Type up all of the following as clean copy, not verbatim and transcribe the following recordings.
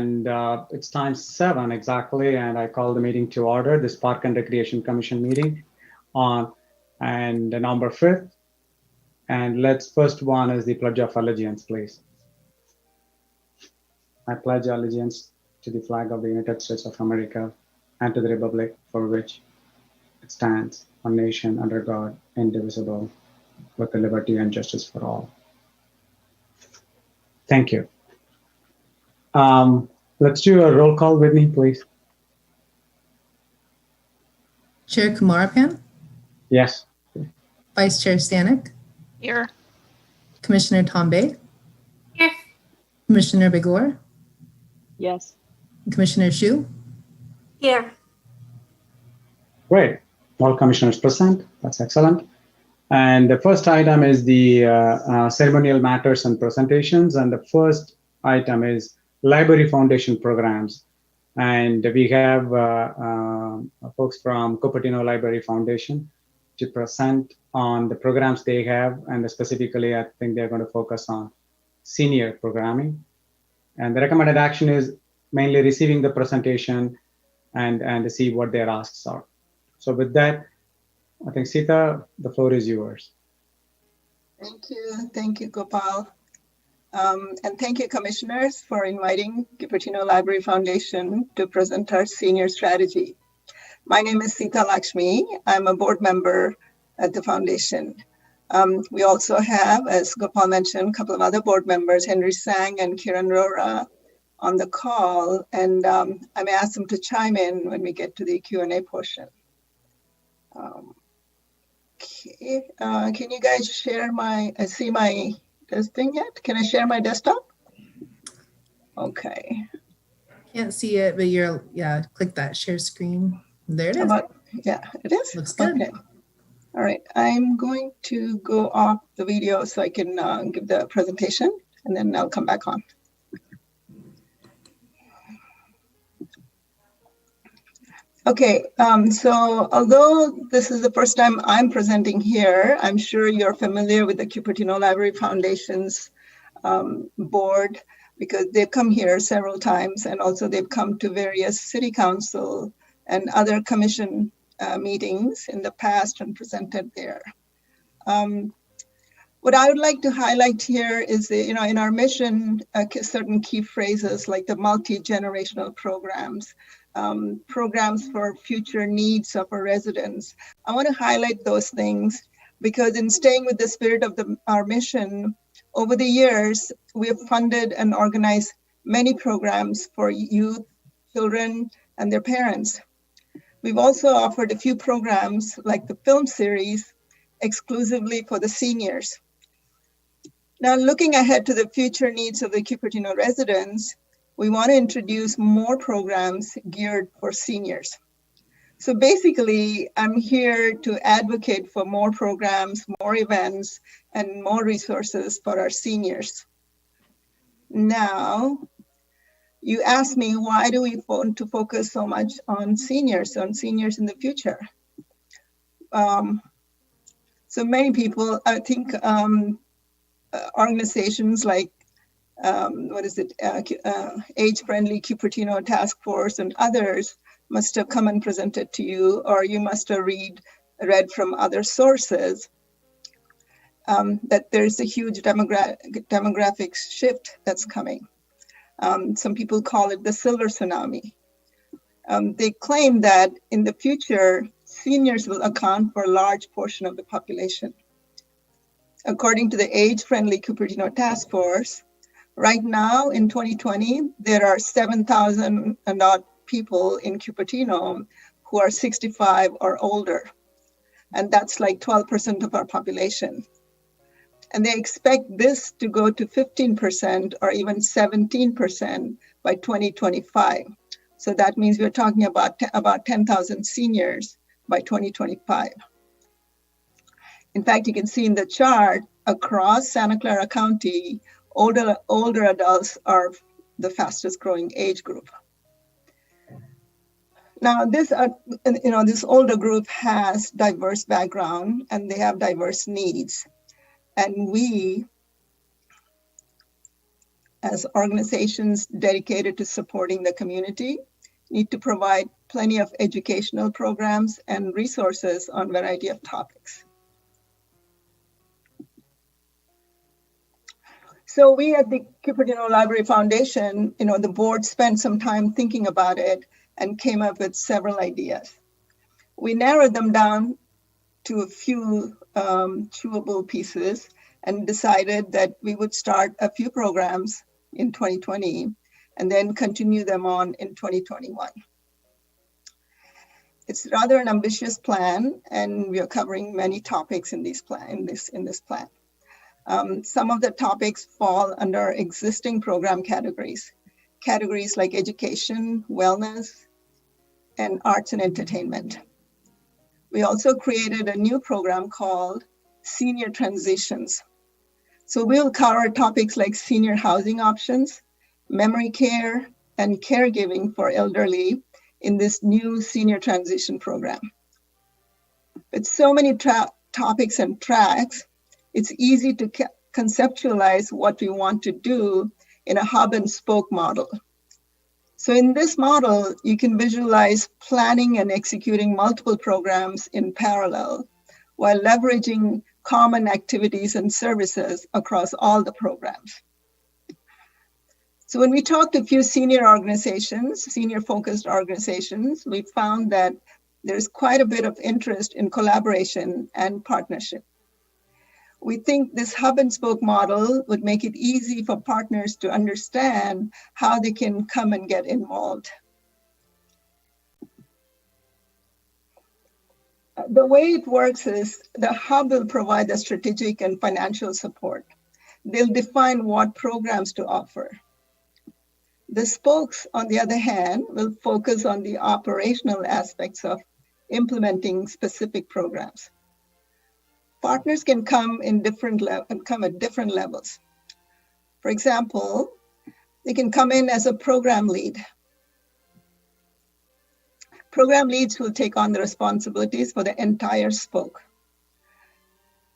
And it's time 7 exactly, and I call the meeting to order, this Park and Recreation Commission meeting on and November 5th. And let's first one is the Pledge of Allegiance, please. I pledge allegiance to the flag of the United States of America and to the republic for which it stands, one nation under God, indivisible, with liberty and justice for all. Thank you. Let's do a roll call with me, please. Chair Kumarapan? Yes. Vice Chair Stanek? Here. Commissioner Tombe? Here. Commissioner Begor? Yes. Commissioner Shu? Here. Great. All commissioners present. That's excellent. And the first item is the ceremonial matters and presentations. And the first item is Library Foundation programs. And we have folks from Cupertino Library Foundation to present on the programs they have. And specifically, I think they're going to focus on senior programming. And the recommended action is mainly receiving the presentation and to see what their asks are. So with that, I think Sita, the floor is yours. Thank you, Gopal. And thank you, commissioners, for inviting Cupertino Library Foundation to present our senior strategy. My name is Sita Lakshmi. I'm a board member at the foundation. We also have, as Gopal mentioned, a couple of other board members, Henry Sang and Kiran Rora, on the call. And I may ask them to chime in when we get to the Q&A portion. Okay, can you guys share see my this thing yet? Can I share my desktop? Okay. Can't see it, but yeah, click that share screen. There it is. Yeah, it is? Looks good. Okay. All right, I'm going to go off the video so I can give the presentation, and then I'll come back on. Okay, so although this is the first time I'm presenting here, I'm sure you're familiar with the Cupertino Library Foundation's board, because they've come here several times, and also they've come to various city council and other commission meetings in the past and presented there. What I would like to highlight here is, in our mission, certain key phrases like the multi-generational programs, programs for future needs of our residents. I want to highlight those things because in staying with the spirit of our mission, over the years, we have funded and organized many programs for youth, children, and their parents. We've also offered a few programs like the film series exclusively for the seniors. Now, looking ahead to the future needs of the Cupertino residents, we want to introduce more programs geared for seniors. So basically, I'm here to advocate for more programs, more events, and more resources for our seniors. Now, you asked me, why do we want to focus so much on seniors in the future? So many people, I think organizations like Age-Friendly Cupertino Task Force and others must have come and presented to you, or you must have read from other sources that there's a huge demographic shift that's coming. Some people call it the silver tsunami. They claim that in the future, seniors will account for a large portion of the population. According to the Age-Friendly Cupertino Task Force, right now in 2020, there are 7,000 and odd people in Cupertino who are 65 or older. And that's like 12% of our population. And they expect this to go to 15% or even 17% by 2025. So that means we're talking about 10,000 seniors by 2025. In fact, you can see in the chart across Santa Clara County, older adults are the fastest growing age group. Now, this older group has diverse background and they have diverse needs. And we as organizations dedicated to supporting the community, need to provide plenty of educational programs and resources on a variety of topics. So we at the Cupertino Library Foundation, the board spent some time thinking about it and came up with several ideas. We narrowed them down to a few chewable pieces and decided that we would start a few programs in 2020 and then continue them on in 2021. It's rather an ambitious plan, and we are covering many topics in this plan. Some of the topics fall under existing program categories like education, wellness, and arts and entertainment. We also created a new program called Senior Transitions. So we'll cover topics like senior housing options, memory care, and caregiving for elderly in this new senior transition program. With so many topics and tracks, it's easy to conceptualize what we want to do in a hub and spoke model. So in this model, you can visualize planning and executing multiple programs in parallel while leveraging common activities and services across all the programs. So when we talked to a few senior-focused organizations, we found that there's quite a bit of interest in collaboration and partnership. We think this hub and spoke model would make it easy for partners to understand how they can come and get involved. The way it works is the hub will provide the strategic and financial support. They'll define what programs to offer. The spokes, on the other hand, will focus on the operational aspects of implementing specific programs. Partners can come at different levels. For example, they can come in as a program lead. Program leads will take on the responsibilities for the entire spoke,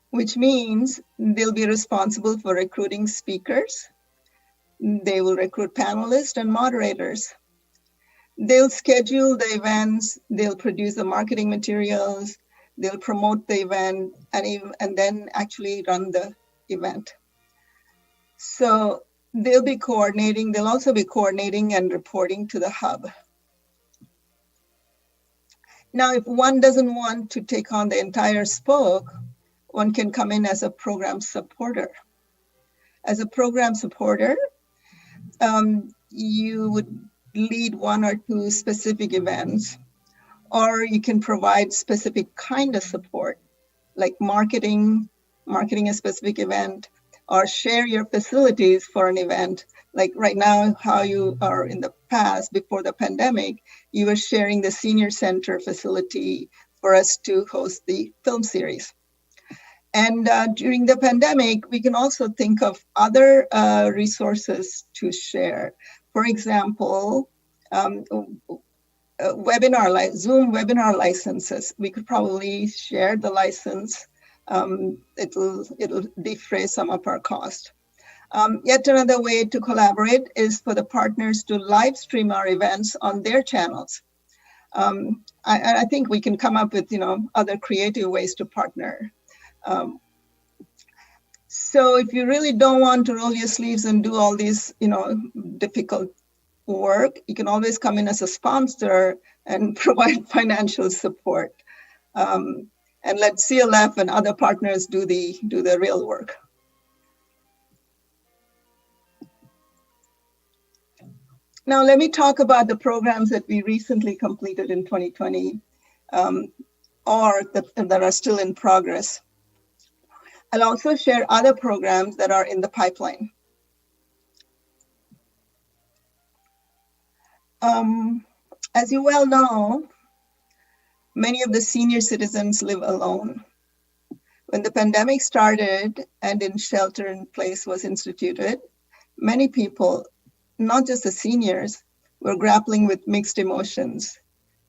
which means they'll be responsible for recruiting speakers. They will recruit panelists and moderators. They'll schedule the events, they'll produce the marketing materials, they'll promote the event, and then actually run the event. So they'll also be coordinating and reporting to the hub. Now, if one doesn't want to take on the entire spoke, one can come in as a program supporter. As a program supporter, you would lead one or two specific events, or you can provide specific kind of support, like marketing a specific event, or share your facilities for an event. Like right now, how you are in the past, before the pandemic, you were sharing the senior center facility for us to host the film series. And during the pandemic, we can also think of other resources to share. For example, Zoom webinar licenses. We could probably share the license. It'll defray some of our cost. Yet another way to collaborate is for the partners to live stream our events on their channels. I think we can come up with other creative ways to partner. So if you really don't want to roll your sleeves and do all these difficult work, you can always come in as a sponsor and provide financial support. And let CLF and other partners do the real work. Now, let me talk about the programs that we recently completed in 2020 or that are still in progress. I'll also share other programs that are in the pipeline. As you well know, many of the senior citizens live alone. When the pandemic started and shelter in place was instituted, many people, not just the seniors, were grappling with mixed emotions.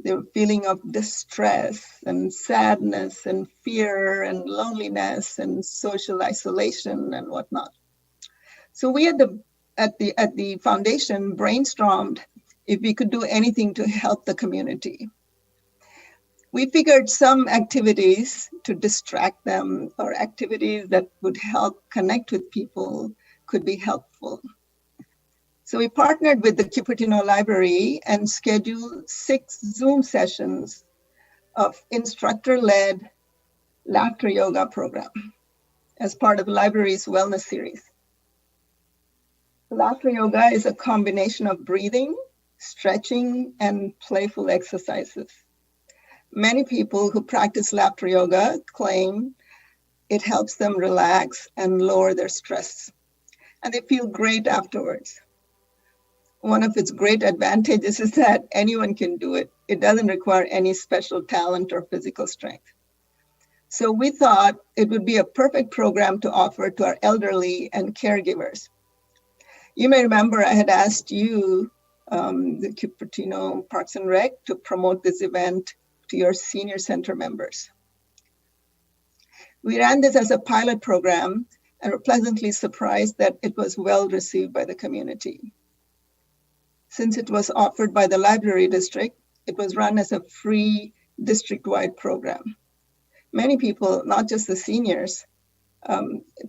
They were feeling of distress and sadness and fear and loneliness and social isolation and whatnot. So we at the at the foundation brainstormed if we could do anything to help the community. We figured some activities to distract them or activities that would help connect with people could be helpful. So we partnered with the Cupertino Library and scheduled 6 Zoom sessions of instructor-led laughter yoga program as part of the library's wellness series. Laughter yoga is a combination of breathing, stretching, and playful exercises. Many people who practice laughter yoga claim it helps them relax and lower their stress, and they feel great afterwards. One of its great advantages is that anyone can do it. It doesn't require any special talent or physical strength. So we thought it would be a perfect program to offer to our elderly and caregivers. You may remember I had asked you, the Cupertino Parks and Rec, to promote this event to your senior center members. We ran this as a pilot program and were pleasantly surprised that it was well received by the community. Since it was offered by the library district, it was run as a free district-wide program. Many people, not just the seniors,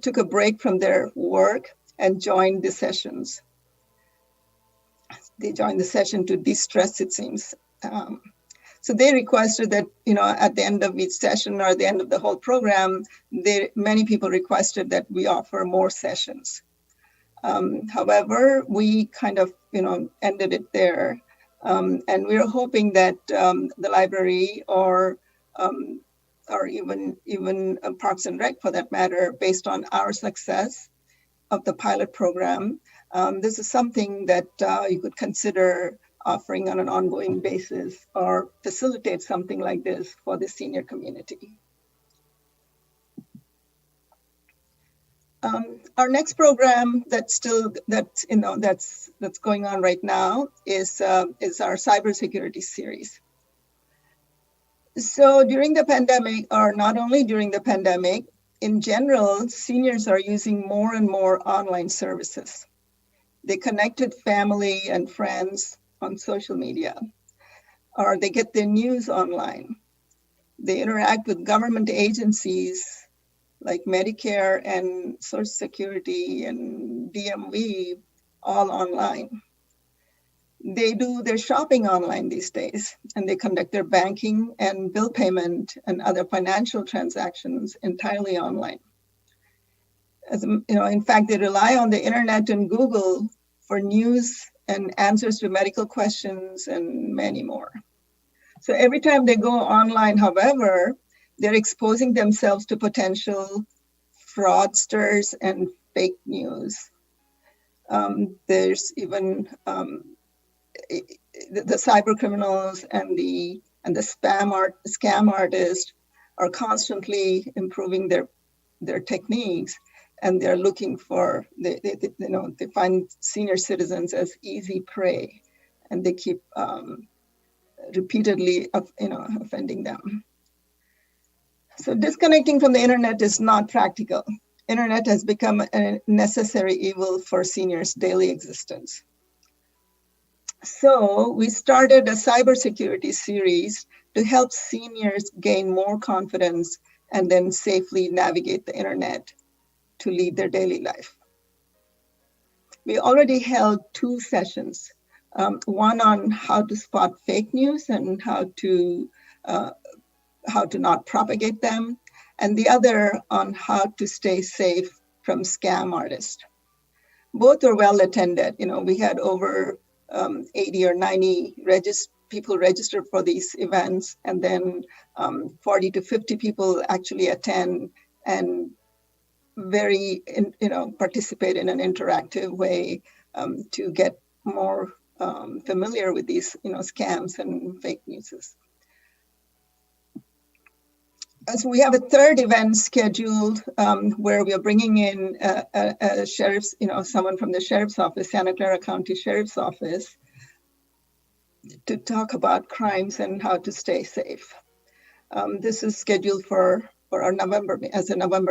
took a break from their work and joined the sessions. They joined the session to de-stress, it seems. So they requested that, at the end of each session or the end of the whole program, many people requested that we offer more sessions. However, we kind of, ended it there. And we were hoping that the library or even Parks and Rec, for that matter, based on our success of the pilot program, this is something that you could consider offering on an ongoing basis or facilitate something like this for the senior community. Our next program that's going on right now is our cybersecurity series. So during the pandemic, or not only during the pandemic, in general, seniors are using more and more online services. They connect with family and friends on social media, or they get their news online. They interact with government agencies like Medicare and Social Security and DMV, all online. They do their shopping online these days, and they conduct their banking and bill payment and other financial transactions entirely online. In fact, they rely on the internet and Google for news and answers to medical questions and many more. So every time they go online, however, they're exposing themselves to potential fraudsters and fake news. There's even the cyber criminals and the scam artists are constantly improving their techniques, and they're looking for they find senior citizens as easy prey, and they keep repeatedly offending them. So disconnecting from the internet is not practical. Internet has become a necessary evil for seniors' daily existence. So we started a cybersecurity series to help seniors gain more confidence and then safely navigate the internet to lead their daily life. We already held 2 sessions, one on how to spot fake news and how to not propagate them, and the other on how to stay safe from scam artists. Both were well attended. We had over 80 or 90 people registered for these events, and then 40 to 50 people actually attend and participate in an interactive way to get more familiar with these scams and fake news. So we have a 3rd event scheduled where we are bringing in a sheriff's, someone from the sheriff's office, Santa Clara County Sheriff's Office, to talk about crimes and how to stay safe. This is scheduled for our November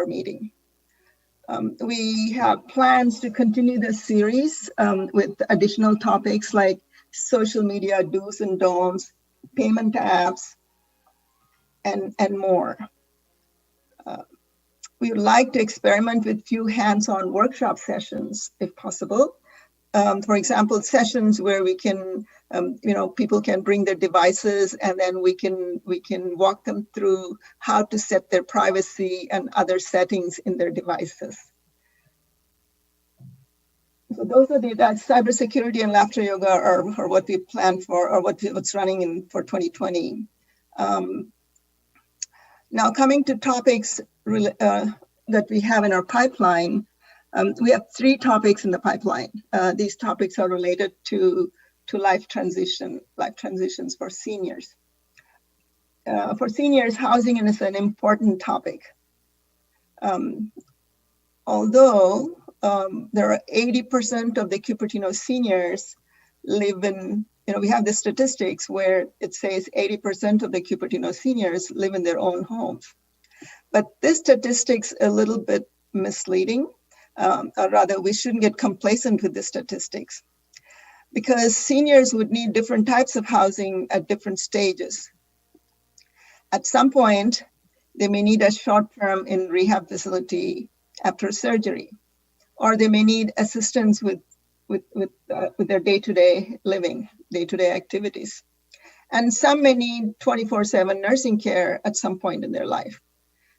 meeting. We have plans to continue the series with additional topics like social media do's and don'ts, payment apps, and more. We would like to experiment with few hands-on workshop sessions if possible. For example, sessions where we can, people can bring their devices and then we can walk them through how to set their privacy and other settings in their devices. So those are that cybersecurity and laughter yoga are what we plan for, or what's running for 2020. Now coming to topics that we have in our pipeline, we have 3 topics in the pipeline. These topics are related to life transitions for seniors. For seniors, housing is an important topic. Although there are 80% of the Cupertino seniors live in, we have the statistics where it says 80% of the Cupertino seniors live in their own homes. But this statistic's a little bit misleading. Or rather, we shouldn't get complacent with the statistics, because seniors would need different types of housing at different stages. At some point, they may need a short-term in rehab facility after surgery, or they may need assistance with their day-to-day living, day-to-day activities. And some may need 24/7 nursing care at some point in their life.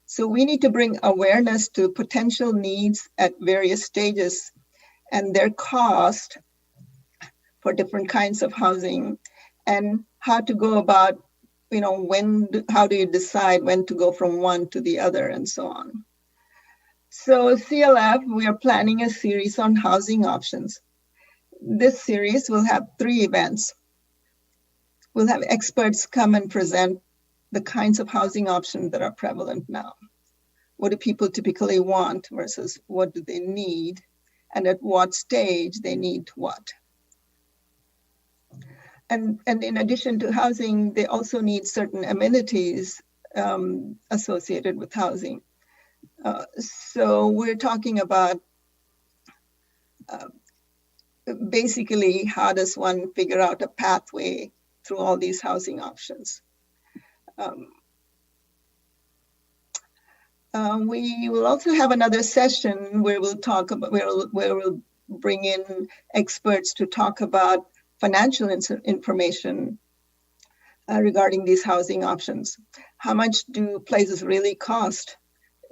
So we need to bring awareness to potential needs at various stages and their cost for different kinds of housing, and how to go about, how do you decide when to go from one to the other, and so on. So CLF, we are planning a series on housing options. This series will have 3 events. We'll have experts come and present the kinds of housing options that are prevalent now. What do people typically want versus what do they need, and at what stage they need what? And in addition to housing, they also need certain amenities associated with housing. So we're talking about basically, how does one figure out a pathway through all these housing options? We will also have another session where we'll talk about, where we'll bring in experts to talk about financial information regarding these housing options. How much do places really cost?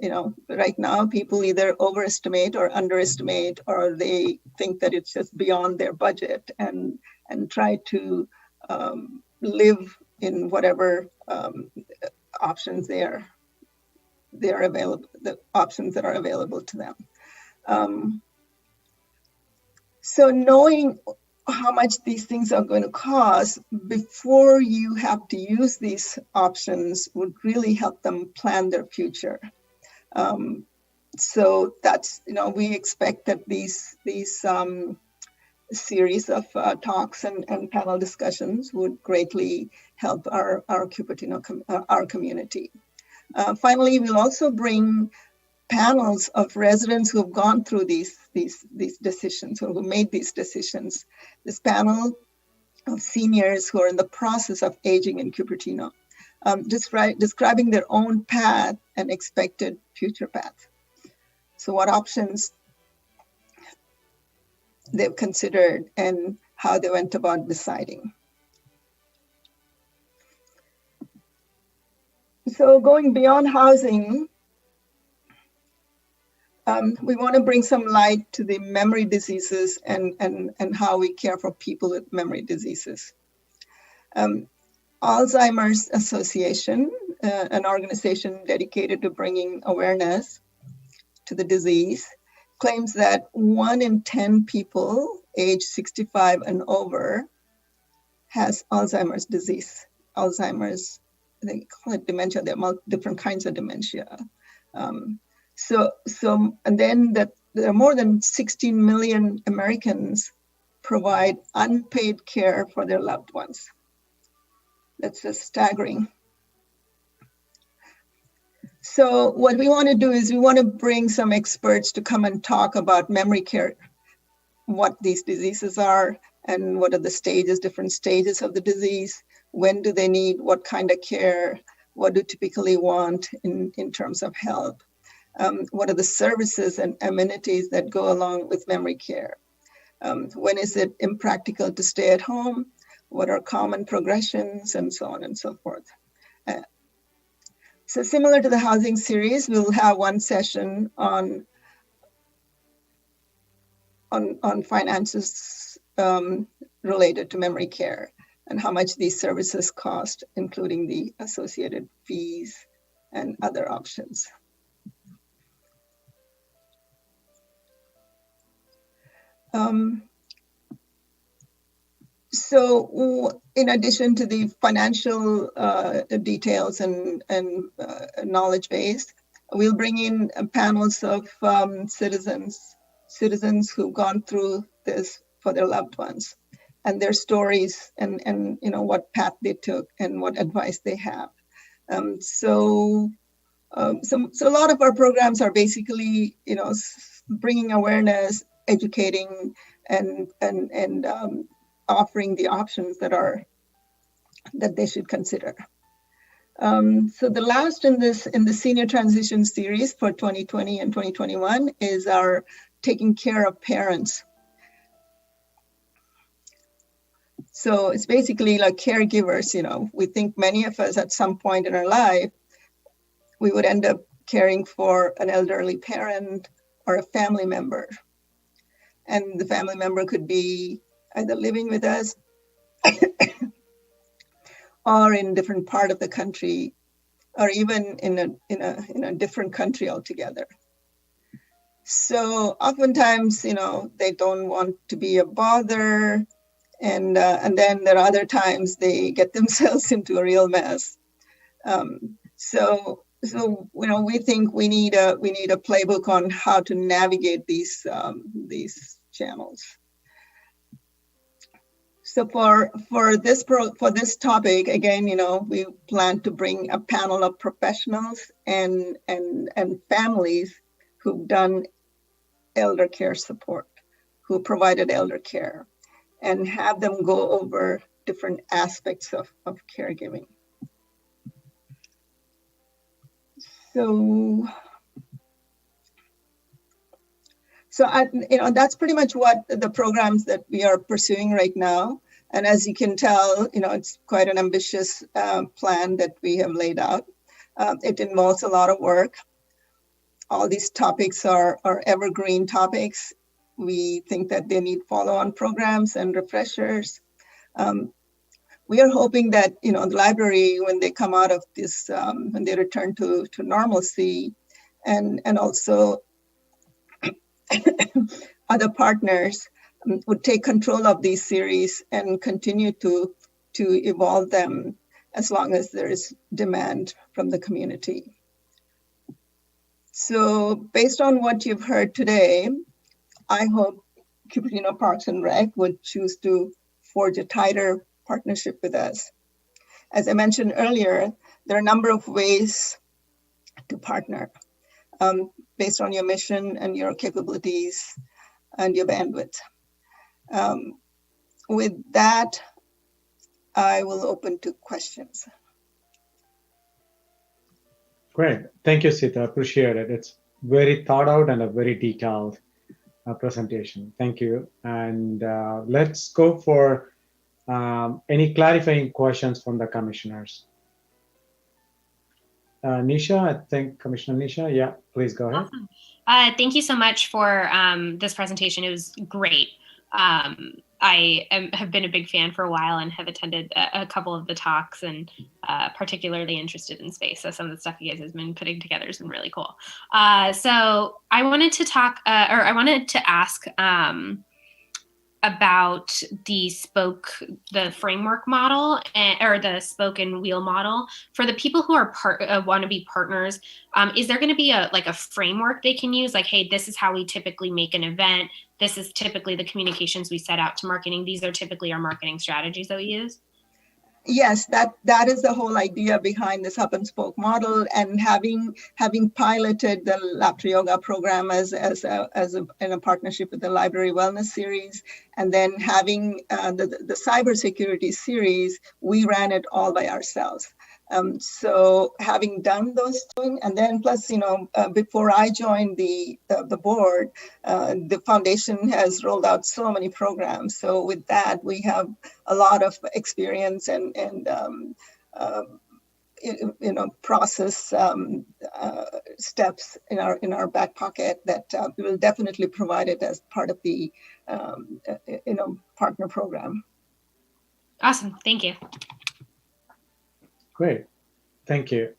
Right now people either overestimate or underestimate, or they think that it's just beyond their budget and try to live in whatever options they are available, the options that are available to them. So knowing how much these things are going to cost before you have to use these options would really help them plan their future. So that's, we expect that these series of talks and panel discussions would greatly help our Cupertino our community. Finally, we'll also bring panels of residents who have gone through these decisions, or who made these decisions. This panel of seniors who are in the process of aging in Cupertino, describing their own path and expected future path. So what options they've considered and how they went about deciding. So going beyond housing, we want to bring some light to the memory diseases and how we care for people with memory diseases. Alzheimer's Association, an organization dedicated to bringing awareness to the disease, claims that 1 in 10 people age 65 and over has Alzheimer's disease. Alzheimer's, they call it dementia. There are different kinds of dementia. And then that there are more than 16 million Americans provide unpaid care for their loved ones. That's just staggering. So what we want to do is we want to bring some experts to come and talk about memory care, what these diseases are, and what are the stages, different stages of the disease, when do they need what kind of care, what do typically want in terms of help, what are the services and amenities that go along with memory care, when is it impractical to stay at home, what are common progressions, and so on and so forth. So similar to the housing series, we'll have one session on finances related to memory care and how much these services cost, including the associated fees and other options. So in addition to the financial details and knowledge base, we'll bring in panels of citizens who've gone through this for their loved ones and their stories and what path they took and what advice they have. So a lot of our programs are basically, bringing awareness, educating, and offering the options that they should consider. So the last in the senior transition series for 2020 and 2021 is our taking care of parents. So it's basically like caregivers. We think many of us at some point in our life, we would end up caring for an elderly parent or a family member. And the family member could be either living with us or in a different part of the country, or even in a different country altogether. So oftentimes, they don't want to be a bother, and then there are other times they get themselves into a real mess. So we think we need a playbook on how to navigate these channels. So for this topic, again, we plan to bring a panel of professionals and families who've done elder care support, who provided elder care, and have them go over different aspects of caregiving. So that's pretty much what the programs that we are pursuing right now. And as you can tell, it's quite an ambitious plan that we have laid out. It involves a lot of work. All these topics are evergreen topics. We think that they need follow-on programs and refreshers. We are hoping that, the library, when they come out of this, when they return to normalcy, and also other partners would take control of these series and continue to evolve them as long as there is demand from the community. So based on what you've heard today, I hope Cupertino Parks and Rec would choose to forge a tighter partnership with us. As I mentioned earlier, there are a number of ways to partner based on your mission and your capabilities and your bandwidth. With that, I will open to questions. Great. Thank you, Sita. Appreciate it. It's very thought out and a very detailed presentation. Thank you. And let's go for any clarifying questions from the commissioners. Nisha, I think Commissioner Nisha, yeah, please go ahead. Awesome. Thank you so much for this presentation. It was great. I have been a big fan for a while and have attended a couple of the talks, and particularly interested in space. So some of the stuff you guys have been putting together has been really cool. So I wanted to talk, or I wanted to ask about the framework model, or the spoke and wheel model for the people who are want to be partners. Is there going to be a framework they can use? Like, hey, this is how we typically make an event. This is typically the communications we set out to marketing. These are typically our marketing strategies that we use. yes, that is the whole idea behind this hub and spoke model, and having piloted the Laughter Yoga program in a partnership with the Library Wellness Series, and then having the cybersecurity series, we ran it all by ourselves. So having done those two, and then plus, before I joined the board, the foundation has rolled out so many programs. So with that, we have a lot of experience and process steps in our back pocket that we will definitely provide it as part of the partner program. Awesome. Thank you. Great. Thank you.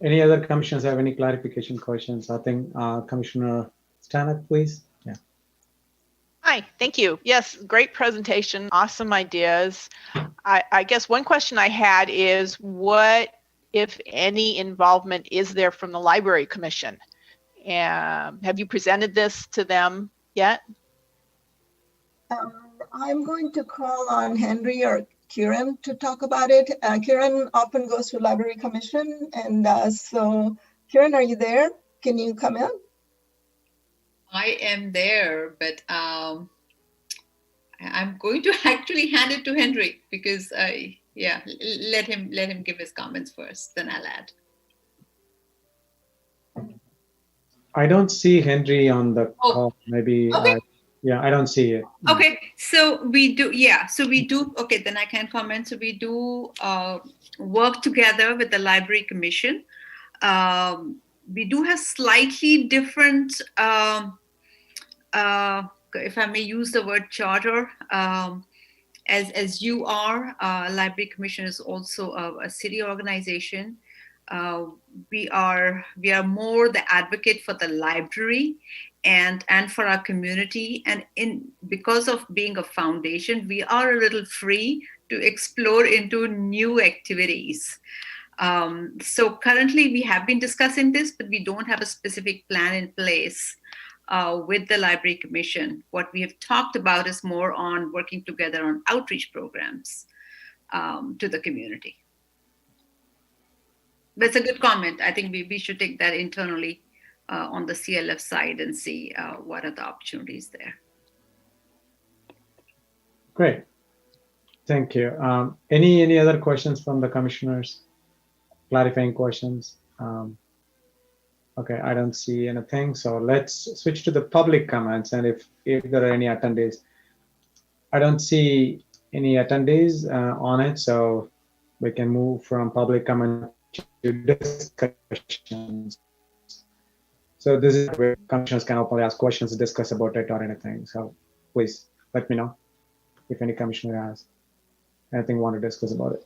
Any other commissioners have any clarification questions? I think Commissioner Stanek, please. Yeah. Hi, thank you. Yes, great presentation, awesome ideas. I guess one question I had is, what, if any, involvement is there from the Library Commission? Have you presented this to them yet? I'm going to call on Henry or Kieran to talk about it. Kieran often goes to Library Commission, and so Kieran, are you there? Can you come in? I am there, but I'm going to actually hand it to Henry because yeah, let him give his comments first, then I'll add. I don't see Henry on the call. Maybe. Okay. Yeah, I don't see it. Okay, so we do, yeah, so we do, okay, then I can comment. So we do work together with the Library Commission. We do have slightly different, if I may use the word charter, as you are, Library Commission is also a city organization. We are more the advocate for the library and for our community, and because of being a foundation, we are a little free to explore into new activities. So currently we have been discussing this, but we don't have a specific plan in place with the Library Commission. What we have talked about is more on working together on outreach programs to the community. That's a good comment. I think we should take that internally on the CLF side and see what are the opportunities there. Great. Thank you. Any other questions from the commissioners? Clarifying questions? Okay, I don't see anything. So let's switch to the public comments. And if there are any attendees, I don't see any attendees on it. So we can move from public comment to discussions. So this is where commissioners can openly ask questions, discuss about it or anything. So please let me know if any commissioner has anything you want to discuss about it.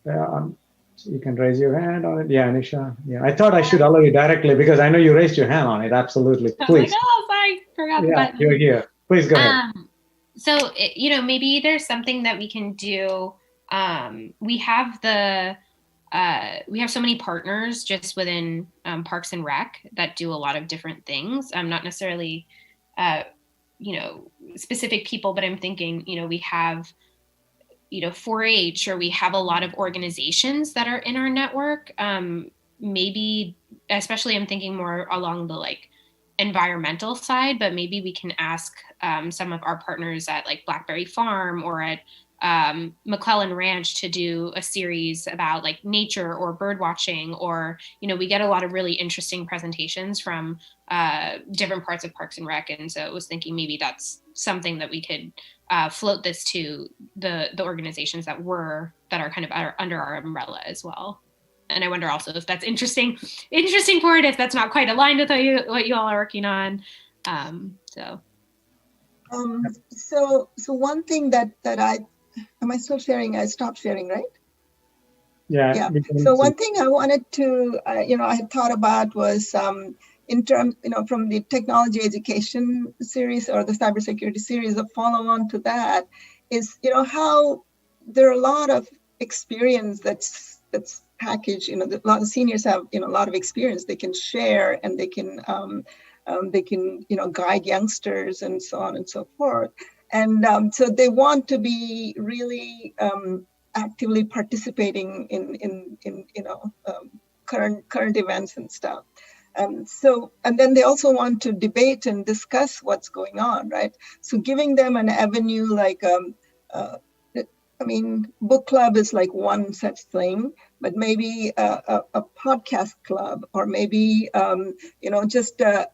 Yeah, you can raise your hand on it. Yeah, Anisha. Yeah, I thought I should allow you directly because I know you raised your hand on it. Absolutely. Please. Like, oh, sorry, forgot the Yeah, button. you're here. Please go ahead. So, maybe there's something that we can do. We have so many partners just within Parks and Rec that do a lot of different things. I'm not necessarily, specific people, but I'm thinking, we have, 4-H, or we have a lot of organizations that are in our network. Maybe, especially I'm thinking more along the environmental side, but maybe we can ask some of our partners at Blackberry Farm or at McClellan Ranch to do a series about nature or bird watching, or we get a lot of really interesting presentations from different parts of Parks and Rec, and so I was thinking maybe that's something that we could float this to the organizations that are kind of under our umbrella as well. And I wonder also if that's interesting for it, if that's not quite aligned with what you all are working on. So one thing that am I still sharing? I stopped sharing, right? Yeah. So one thing I wanted to, I had thought about was in terms, from the technology education series or the cybersecurity series, a follow on to that is, how there are a lot of experience that's packaged. A lot of seniors have, a lot of experience they can share, and they can They can, guide youngsters and so on and so forth. And so they want to be really actively participating in current events and stuff. And then they also want to debate and discuss what's going on, right? So giving them an avenue like, book club is like one such thing, but maybe a podcast club, or maybe, just a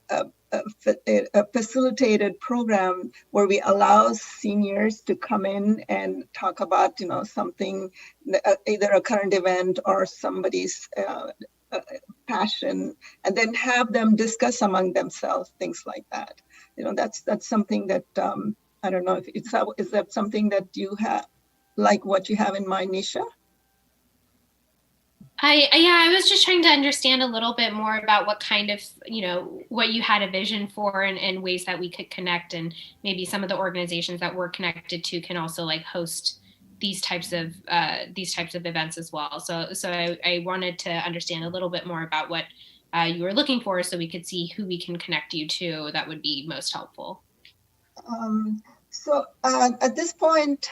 facilitated program where we allow seniors to come in and talk about, something, either a current event or somebody's passion, and then have them discuss among themselves things like that. That's something that I don't know if is that something that you have, like what you have in mind, Nisha? I was just trying to understand a little bit more about what kind of, what you had a vision for, and ways that we could connect, and maybe some of the organizations that we're connected to can also like host these types of events as well. So I wanted to understand a little bit more about what you were looking for, so we could see who we can connect you to that would be most helpful. At this point,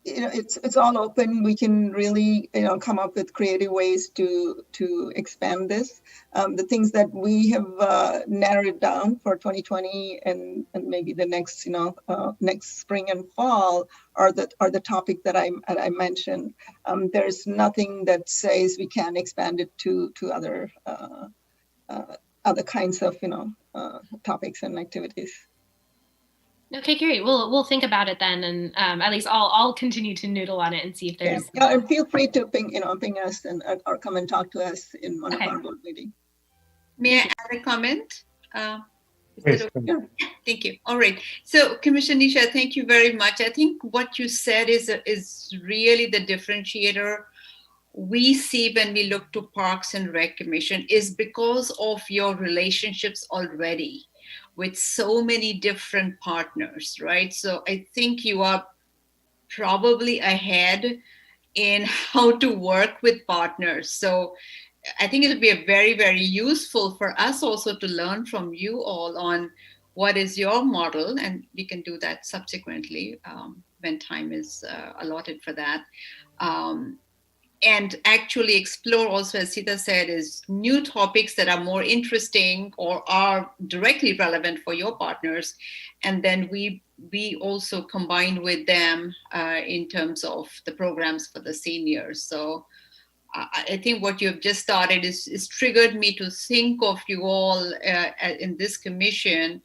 it's all open. We can really, come up with creative ways to expand this. The things that we have narrowed down for 2020 and maybe the next, next spring and fall are the topic that I mentioned. There's nothing that says we can expand it to other kinds of, topics and activities. Okay, great. We'll think about it then, and at least I'll continue to noodle on it and see if there's. Yeah, and feel free to ping us and or come and talk to us in one of our board meetings. May I add a comment? Yes, Yeah. Thank you. All right. So, Commissioner Nisha, thank you very much. I think what you said is really the differentiator we see when we look to Parks and Rec Commission, is because of your relationships already with so many different partners, right? So I think you are probably ahead in how to work with partners. So I think it'll be very, very useful for us also to learn from you all on what is your model, and we can do that subsequently when time is allotted for that. And actually explore also, as Sita said, is new topics that are more interesting or are directly relevant for your partners. And then we also combine with them in terms of the programs for the seniors. So I think what you've just started is triggered me to think of you all in this commission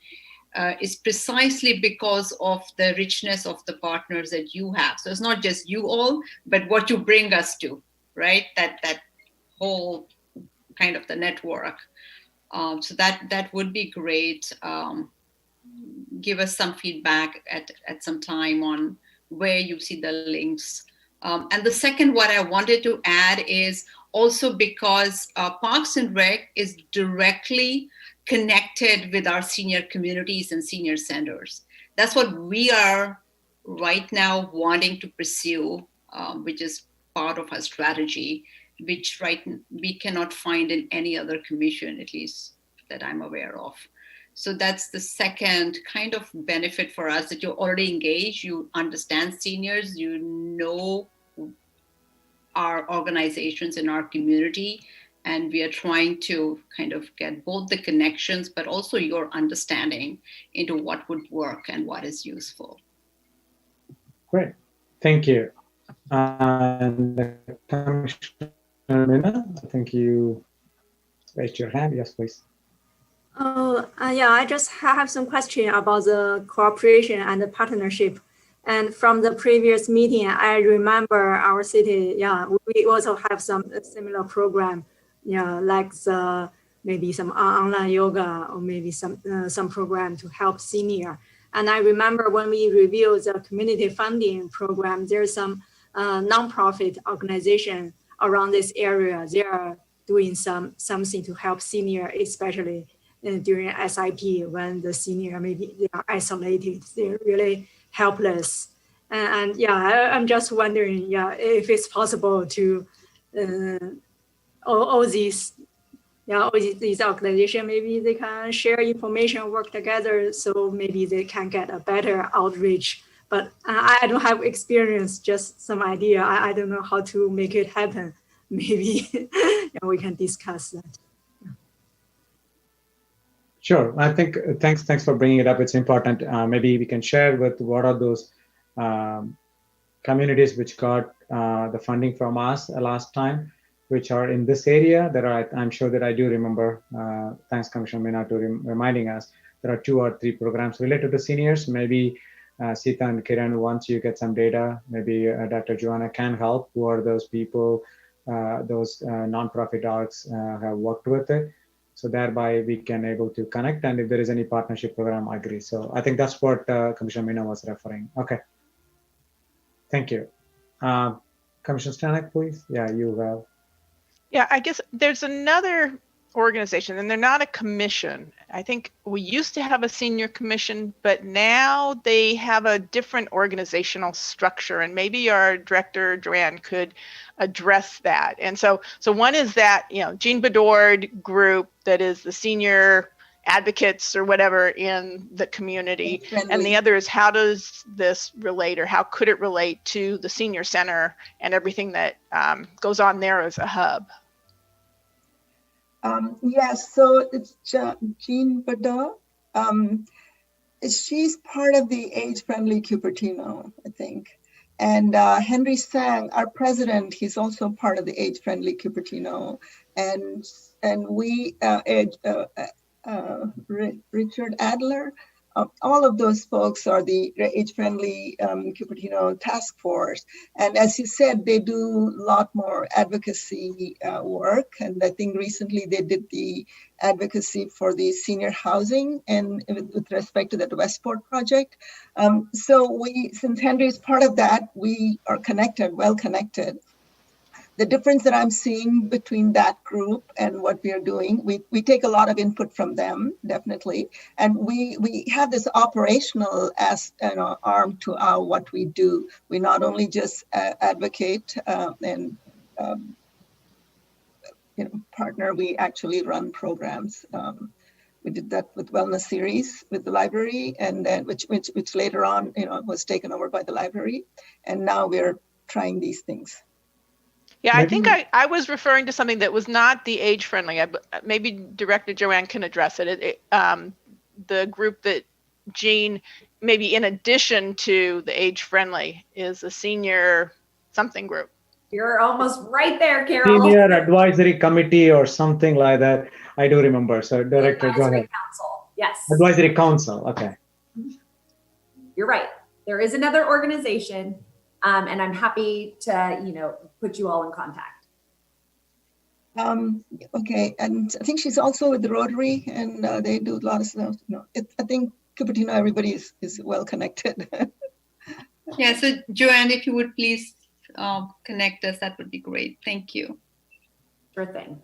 is precisely because of the richness of the partners that you have. So it's not just you all, but what you bring us to, right? That whole kind of the network. So that would be great. Give us some feedback at some time on where you see the links. And the second, what I wanted to add is also because Parks and Rec is directly connected with our senior communities and senior centers. That's what we are right now wanting to pursue, which is part of our strategy, which we cannot find in any other commission, at least that I'm aware of. So that's the second kind of benefit for us, that you're already engaged, you understand seniors, you know our organizations in our community, and we are trying to kind of get both the connections, but also your understanding into what would work and what is useful. Great, thank you. And Commissioner Mina, I think you raised your hand. Yes, please. Yeah, I just have some question about the cooperation and the partnership. And from the previous meeting, I remember our city, we also have some similar program, like maybe some online yoga, or maybe some program to help senior. And I remember when we reviewed the community funding program, there's some nonprofit organization around this area. They are doing something to help senior, especially during SIP, when the senior maybe they are isolated, they're really helpless. And I'm just wondering, if it's possible to all these all these organizations, maybe they can share information, work together, so maybe they can get a better outreach. But I don't have experience, just some idea. I don't know how to make it happen. Maybe we can discuss that. Sure. I think thanks for bringing it up. It's important. Maybe we can share with what are those communities which got the funding from us last time, which are in this area. I'm sure that I do remember. Thanks, Commissioner Meena, to reminding us. There are 2 or 3 programs related to seniors. Maybe Sita and Kiran, once you get some data, maybe Dr. Joanna can help. Who are those people? Those nonprofit orgs have worked with it. So thereby we can able to connect, and if there is any partnership program, I agree. So I think that's what Commissioner Meena was referring. Okay, thank you. Commissioner Stanek, please. Yeah, you have. Yeah, I guess there's another organization, and they're not a commission. I think we used to have a senior commission, but now they have a different organizational structure, and maybe our director Joanne could address that. And so one is that, Jean Bedord group that is the senior advocates or whatever in the community, and the other is how does this relate, or how could it relate to the senior center and everything that goes on there as a hub. Yes, so it's Jean Bedard. She's part of the age-friendly Cupertino, I think. And Henry Sang, our president, he's also part of the age-friendly Cupertino. And we, Richard Adler, all of those folks are the age-friendly Cupertino task force. And as you said, they do a lot more advocacy work. And I think recently they did the advocacy for the senior housing and with respect to the Westport project. So since Henry is part of that, we are connected, well connected. The difference that I'm seeing between that group and what we are doing, we take a lot of input from them, definitely. And we have this operational arm to what we do. We not only just advocate and partner, we actually run programs. We did that with Wellness Series with the library, and then which later on was taken over by the library. And now we're trying these things. Yeah, I think I was referring to something that was not the age-friendly. Maybe Director Joanne can address it. The group that Jean, maybe in addition to the age-friendly, is a senior something group. You're almost right there, Carol. Senior Advisory Committee or something like that. I do remember. So Director, go ahead. Council. Yes. Advisory Council. Okay. You're right. There is another organization. And I'm happy to, put you all in contact. Okay, and I think she's also with the Rotary, and they do a lot of stuff. I think Cupertino, everybody is well connected. Yeah, so Joanne, if you would please connect us, that would be great. Thank you. Sure thing.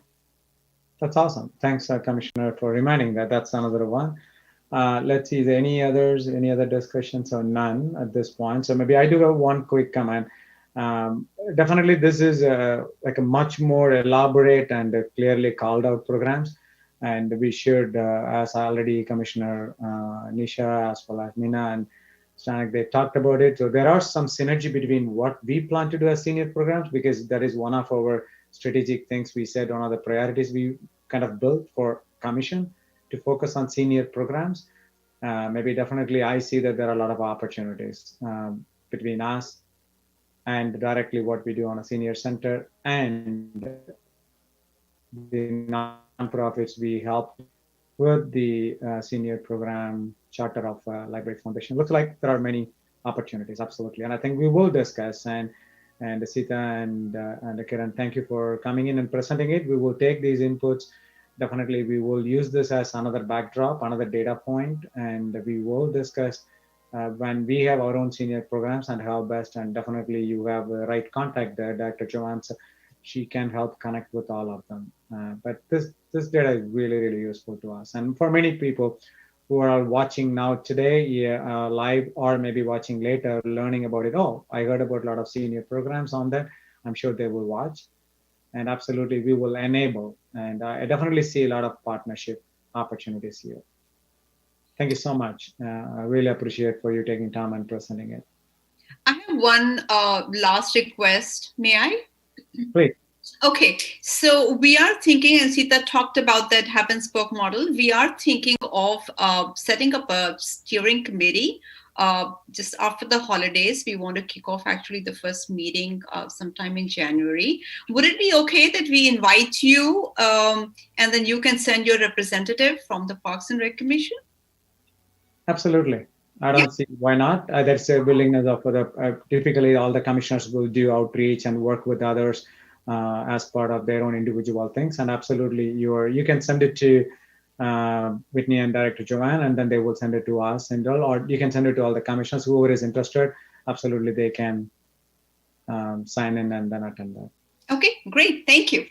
That's awesome. Thanks, Commissioner, for reminding that. That's another one. Let's see, is there any other discussions or none at this point? So maybe I do have one quick comment. Definitely this is like a much more elaborate and clearly called out programs. And we should, as already Commissioner Nisha, as well as Meena and Stanek, they talked about it. So there are some synergy between what we plan to do as senior programs, because that is one of our strategic things we said, one of the priorities we kind of built for commission to focus on senior programs. Maybe definitely I see that there are a lot of opportunities between us and directly what we do on a senior center and the nonprofits we help with the senior program charter of Library Foundation. Looks like there are many opportunities, absolutely. And I think we will discuss, and Sita and Kiran, thank you for coming in and presenting it. We will take these inputs. Definitely, we will use this as another backdrop, another data point, and we will discuss when we have our own senior programs and how best, and definitely you have the right contact there, Dr. Joanne. So she can help connect with all of them. But this data is really, really useful to us. And for many people who are watching now today, live, or maybe watching later, learning about it, oh, I heard about a lot of senior programs on that. I'm sure they will watch. and absolutely we will enable. And I definitely see a lot of partnership opportunities here. Thank you so much. I really appreciate for you taking time and presenting it. I have one last request. May I? Please. Okay, so we are thinking, and Sita talked about that hub and spoke model. We are thinking of setting up a steering committee just after the holidays. We want to kick off actually the first meeting sometime in January. Would it be okay that we invite you and then you can send your representative from the Parks and Rec Commission? Absolutely. I don't see why not. There's a willingness of typically all the commissioners will do outreach and work with others as part of their own individual things. And absolutely, you can send it to Whitney and Director Joanne, and then they will send it to us, and or you can send it to all the commissioners. Whoever is interested, absolutely, they can sign in and then attend that. Okay, great. Thank you.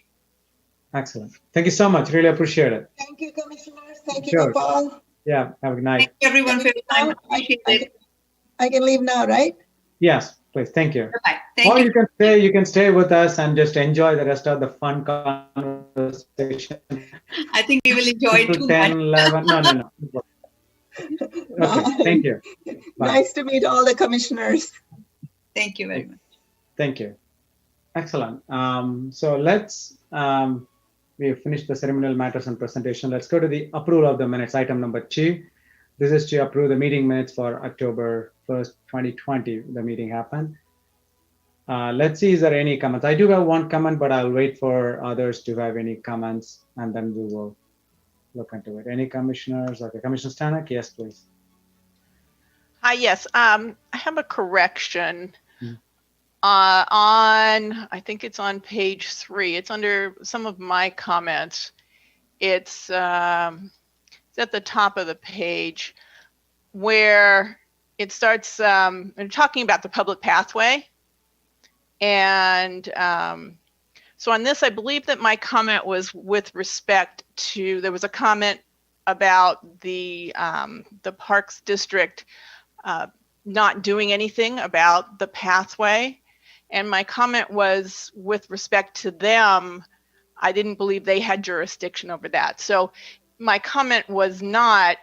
Excellent. Thank you so much. Really appreciate it. Thank you, Commissioners. Thank you, Sure. Gopal. Yeah. Have a good night. Thank you everyone for your time. Appreciate it. I can leave now, right? Yes, please. Thank you. Bye. Thank Or you. you can stay with us and just enjoy the rest of the fun conversation. I think we will enjoy it too 10, much. 11. No. Okay. Thank you. Bye. Nice to meet all the commissioners. Thank you very much. Thank you. Excellent. So let's, we have finished the ceremonial matters and presentation. Let's go to the approval of the minutes, item number 2. This is to approve the meeting minutes for October 1st, 2020. The meeting happened. Let's see, is there any comments? I do have one comment, but I'll wait for others to have any comments, and then we will look into it. Any commissioners? Okay, Commissioner Stanek, yes, please. Hi, yes. I have a correction. I think it's on page 3. It's under some of my comments. It's at the top of the page where it starts talking about the public pathway. And so on this, I believe that my comment was with respect to, there was a comment about the Parks District not doing anything about the pathway. And my comment was with respect to them, I didn't believe they had jurisdiction over that. So my comment was not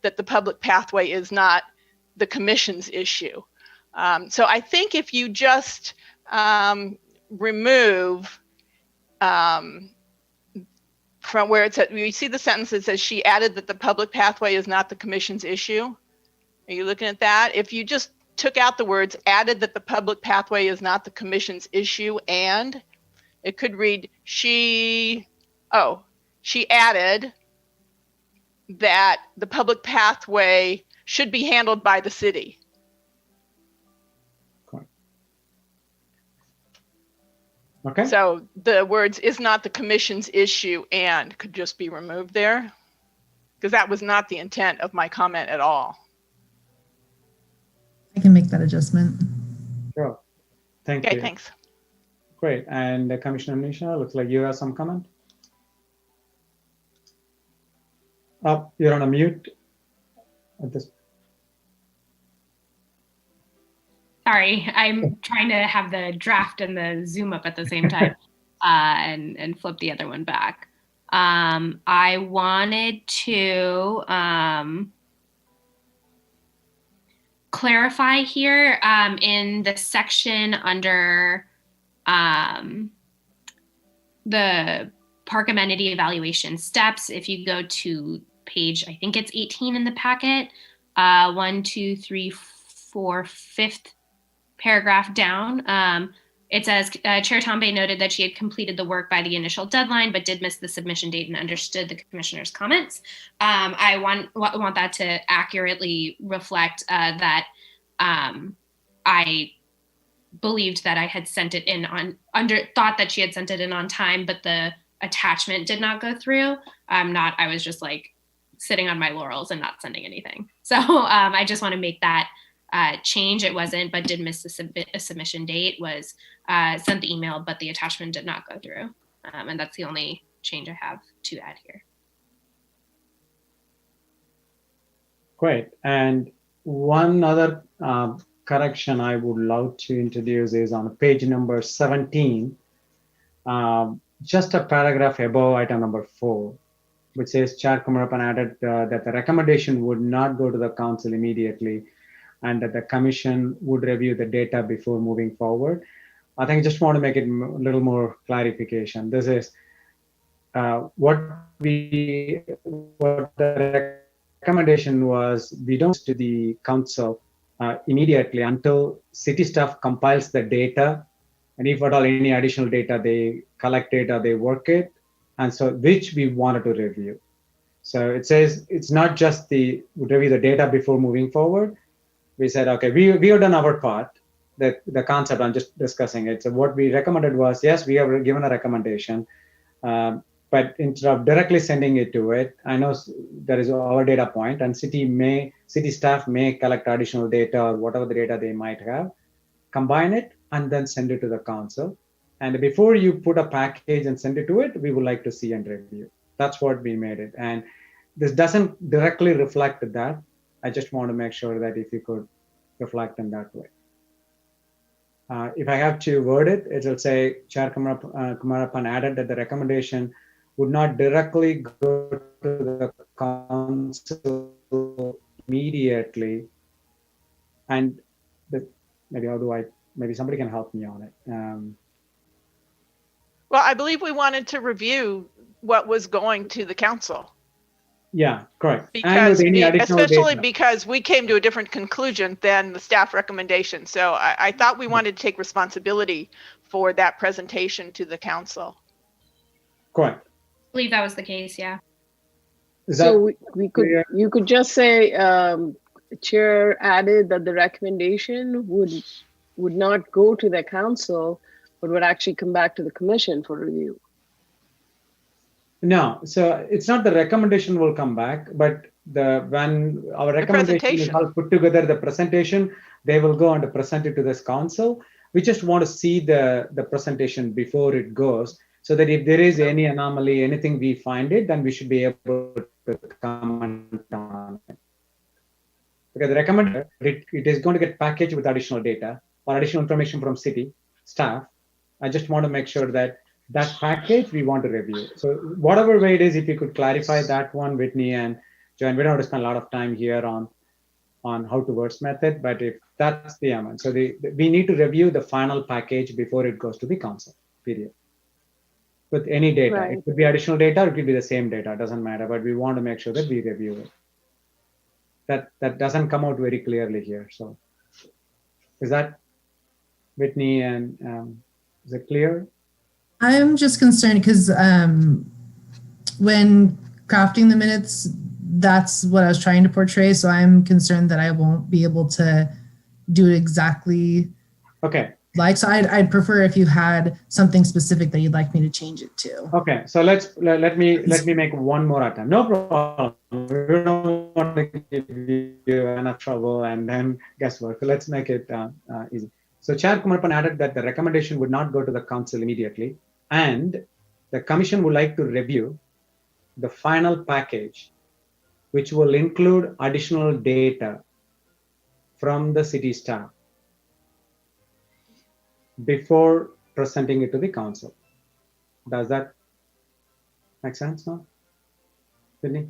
that the public pathway is not the commission's issue. So I think if you just remove from where it's at, you see the sentence that says she added that the public pathway is not the commission's issue. Are you looking at that? If you just took out the words, added that the public pathway is not the commission's issue, and it could read, she added that the public pathway should be handled by the city. Okay. So the words is not the commission's issue and could just be removed there, because that was not the intent of my comment at all. I can make that adjustment. Sure. Thank Okay, you. thanks. Great. And Commissioner Nisha, looks like you have some comment. You're on a mute at this. Sorry, I'm trying to have the draft and the Zoom up at the same time and flip the other one back. I wanted to clarify here in the section under the park amenity evaluation steps. If you go to page, I think it's 18 in the packet, 1, 2, 3, 4, 5th paragraph down. It says, Chair Tombe noted that she had completed the work by the initial deadline, but did miss the submission date and understood the commissioner's comments. I want that to accurately reflect that I believed that I had sent it in thought that she had sent it in on time, but the attachment did not go through. I was just like sitting on my laurels and not sending anything. So I just want to make that change. It wasn't, but did miss a submission date, was sent the email, but the attachment did not go through. And that's the only change I have to add here. Great. And one other correction I would love to introduce is on page number 17. just a paragraph above item number 4, which says Chair Kumarapan added that the recommendation would not go to the council immediately and that the commission would review the data before moving forward. I think I just want to make it a little more clarification. This is what the recommendation was. We don't to the council immediately until city staff compiles the data, and if at all any additional data they collect it or they work it, and so which we wanted to review. So it says it's not just the review the data before moving forward. We said, okay, we have done our part. The concept I'm just discussing it. So what we recommended was, yes, we have given a recommendation, but instead of directly sending it to it, I know there is our data point, and city staff may collect additional data or whatever the data they might have, combine it, and then send it to the council. And before you put a package and send it to it, we would like to see and review. That's what we made it. And this doesn't directly reflect that. I just want to make sure that if you could reflect in that way. If I have to word it, it will say Chair Kumarapan added that the recommendation would not directly go to the council immediately. And maybe somebody can help me on it. Well, I believe we wanted to review what was going to the council. Yeah, correct. Because especially data. because we came to a different conclusion than the staff recommendation. So I thought we wanted to take responsibility for that presentation to the council. Correct. I believe that was the case, yeah. So you could just say chair added that the recommendation would not go to the council, but would actually come back to the commission for review. No, so it's not the recommendation will come back, but when our recommendation is all put together, the presentation, they will go and present it to this council. We just want to see the presentation before it goes, so that if there is any anomaly, anything we find it, then we should be able to comment on it. Because the recommended, it is going to get packaged with additional data or additional information from city staff. I just want to make sure that package we want to review. So whatever way it is, if you could clarify that one, Whitney and Joanne, we don't have to spend a lot of time here on how to wordsmith it, but if that's the amount. So we need to review the final package before it goes to the council, period. With any data, right. It could be additional data, it could be the same data, it doesn't matter, but we want to make sure that we review it. That doesn't come out very clearly here. So is that, Whitney, and is it clear? I'm just concerned because when crafting the minutes, that's what I was trying to portray. So I'm concerned that I won't be able to do it exactly. Okay. So I'd prefer if you had something specific that you'd like me to change it to. Okay, so let me make one more attempt. No problem. We don't want to give you enough trouble and then guesswork. So let's make it easy. So Chair Kumarapan added that the recommendation would not go to the council immediately, and the commission would like to review the final package, which will include additional data from the city staff before presenting it to the council. Does that make sense now, Sydney?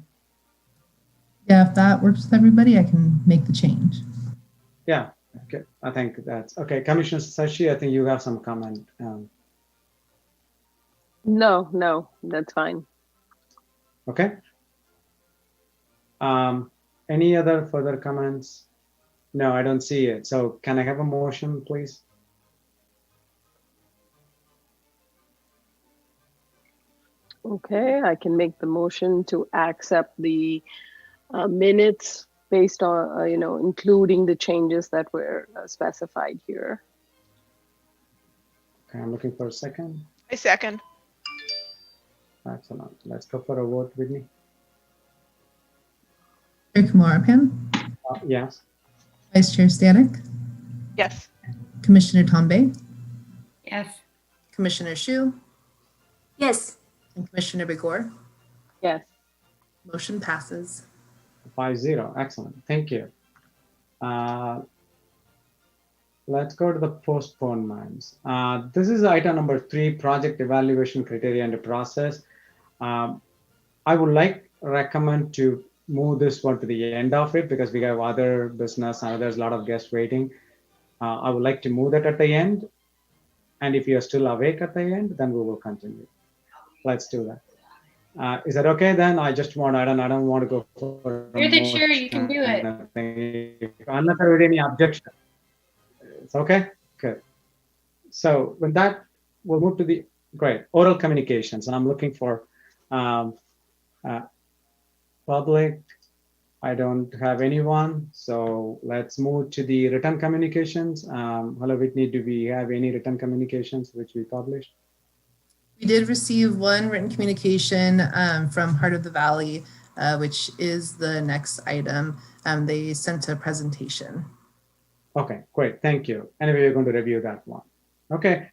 Yeah, if that works with everybody, I can make the change. Yeah, okay, I think that's okay. Commissioner Sashi, I think you have some comment. No, that's fine. Okay. Any other further comments? No, I don't see it. So can I have a motion, please? Okay, I can make the motion to accept the minutes based on, including the changes that were specified here. Okay, I'm looking for a second. I second. Excellent. Let's go for a vote, Whitney. Chair Kumarapan? Yes. Vice Chair Stanek? Yes. Commissioner Tombe? Yes. Commissioner Shu? Yes. And Commissioner Begor? Yes. Motion passes. 5-0. Excellent. Thank you. let's go to the postponements. This is item number 3, project evaluation criteria and process. I would recommend to move this one to the end of it because we have other business and there's a lot of guests waiting. I would like to move that at the end. And if you're still awake at the end, then we will continue. Let's do that. Is that okay then? I don't want to go for You're the chair, you can do it. Unless there is any objection. It's okay? Good. So with that, we'll move to the, great, oral communications. And I'm looking for public. I don't have anyone. So let's move to the written communications. Hello, Whitney, do we have any written communications which we published? We did receive one written communication from Heart of the Valley, which is the next item. They sent a presentation. Okay, great, thank you. Anyway, we're going to review that one. Okay,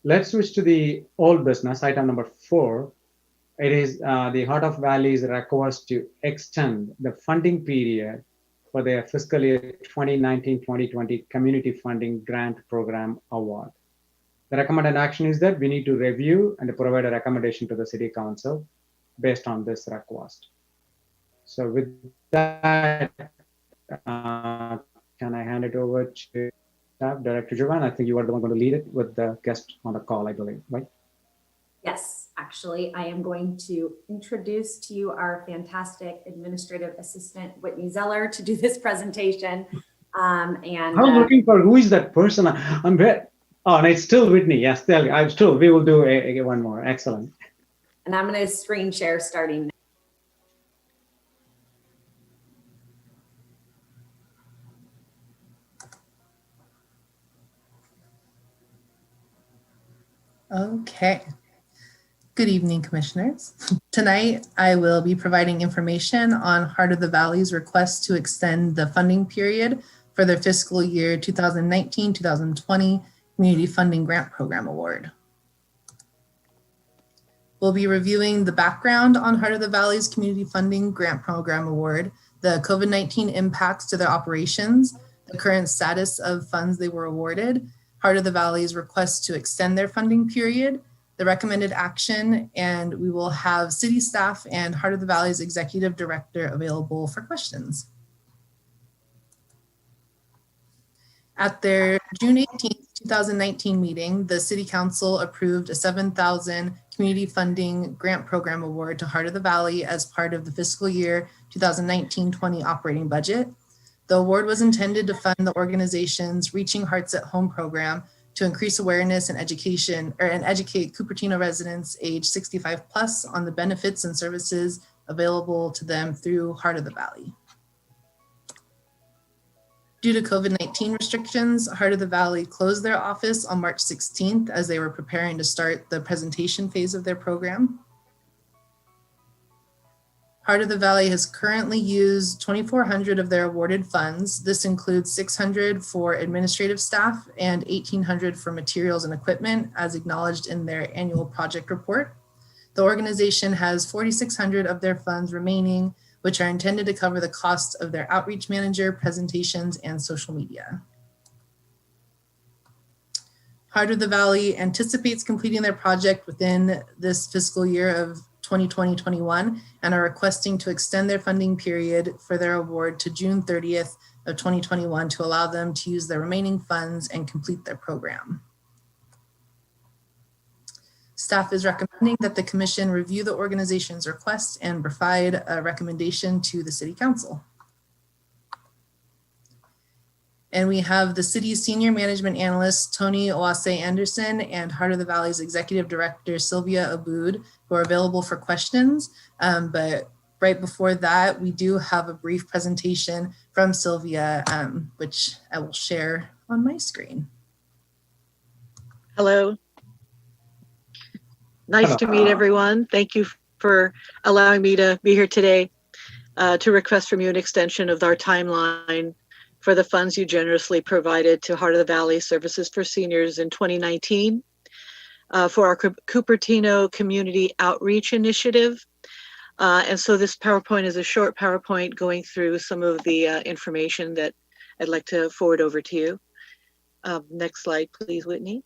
let's switch to the old business, item number 4. It is the Heart of Valley's request to extend the funding period for their fiscal year 2019-2020 Community Funding Grant Program Award. The recommended action is that we need to review and provide a recommendation to the City Council based on this request. So with that, can I hand it over to Staff Director Joanne? I think you are the one going to lead it with the guest on the call, I believe, right? Yes, actually, I am going to introduce to you our fantastic administrative assistant, Whitney Zeller, to do this presentation. I'm looking for who is that person. I'm very, oh, and it's still Whitney. Yes, we will do one more. Excellent. And I'm going to screen share starting now. Okay. Good evening, Commissioners. Tonight, I will be providing information on Heart of the Valley's request to extend the funding period for their fiscal year 2019-2020 Community Funding Grant Program Award. We'll be reviewing the background on Heart of the Valley's Community Funding Grant Program Award, the COVID-19 impacts to their operations, the current status of funds they were awarded, Heart of the Valley's request to extend their funding period, the recommended action, and we will have city staff and Heart of the Valley's executive director available for questions. At their June 18th, 2019 meeting, the City Council approved a $7,000 Community Funding Grant Program Award to Heart of the Valley as part of the fiscal year 2019-20 operating budget. The award was intended to fund the organization's Reaching Hearts at Home program to increase awareness and education, and educate Cupertino residents age 65 plus on the benefits and services available to them through Heart of the Valley. Due to COVID-19 restrictions, Heart of the Valley closed their office on March 16th as they were preparing to start the presentation phase of their program. Heart of the Valley has currently used 2,400 of their awarded funds. This includes 600 for administrative staff and 1,800 for materials and equipment, as acknowledged in their annual project report. The organization has 4,600 of their funds remaining, which are intended to cover the cost of their outreach manager, presentations, and social media. Heart of the Valley anticipates completing their project within this fiscal year of 2020-21 and are requesting to extend their funding period for their award to June 30th of 2021 to allow them to use their remaining funds and complete their program. Staff is recommending that the Commission review the organization's request and provide a recommendation to the City Council. And we have the city's senior management analyst, Tony Oase Anderson, and Heart of the Valley's executive director, Sylvia Aboud, who are available for questions. But right before that, we do have a brief presentation from Sylvia, which I will share on my screen. Hello. Nice to meet everyone. Thank you for allowing me to be here today to request from you an extension of our timeline for the funds you generously provided to Heart of the Valley Services for Seniors in 2019 for our Cupertino Community Outreach Initiative. And so this PowerPoint is a short PowerPoint going through some of the information that I'd like to forward over to you. Next slide, please, Whitney.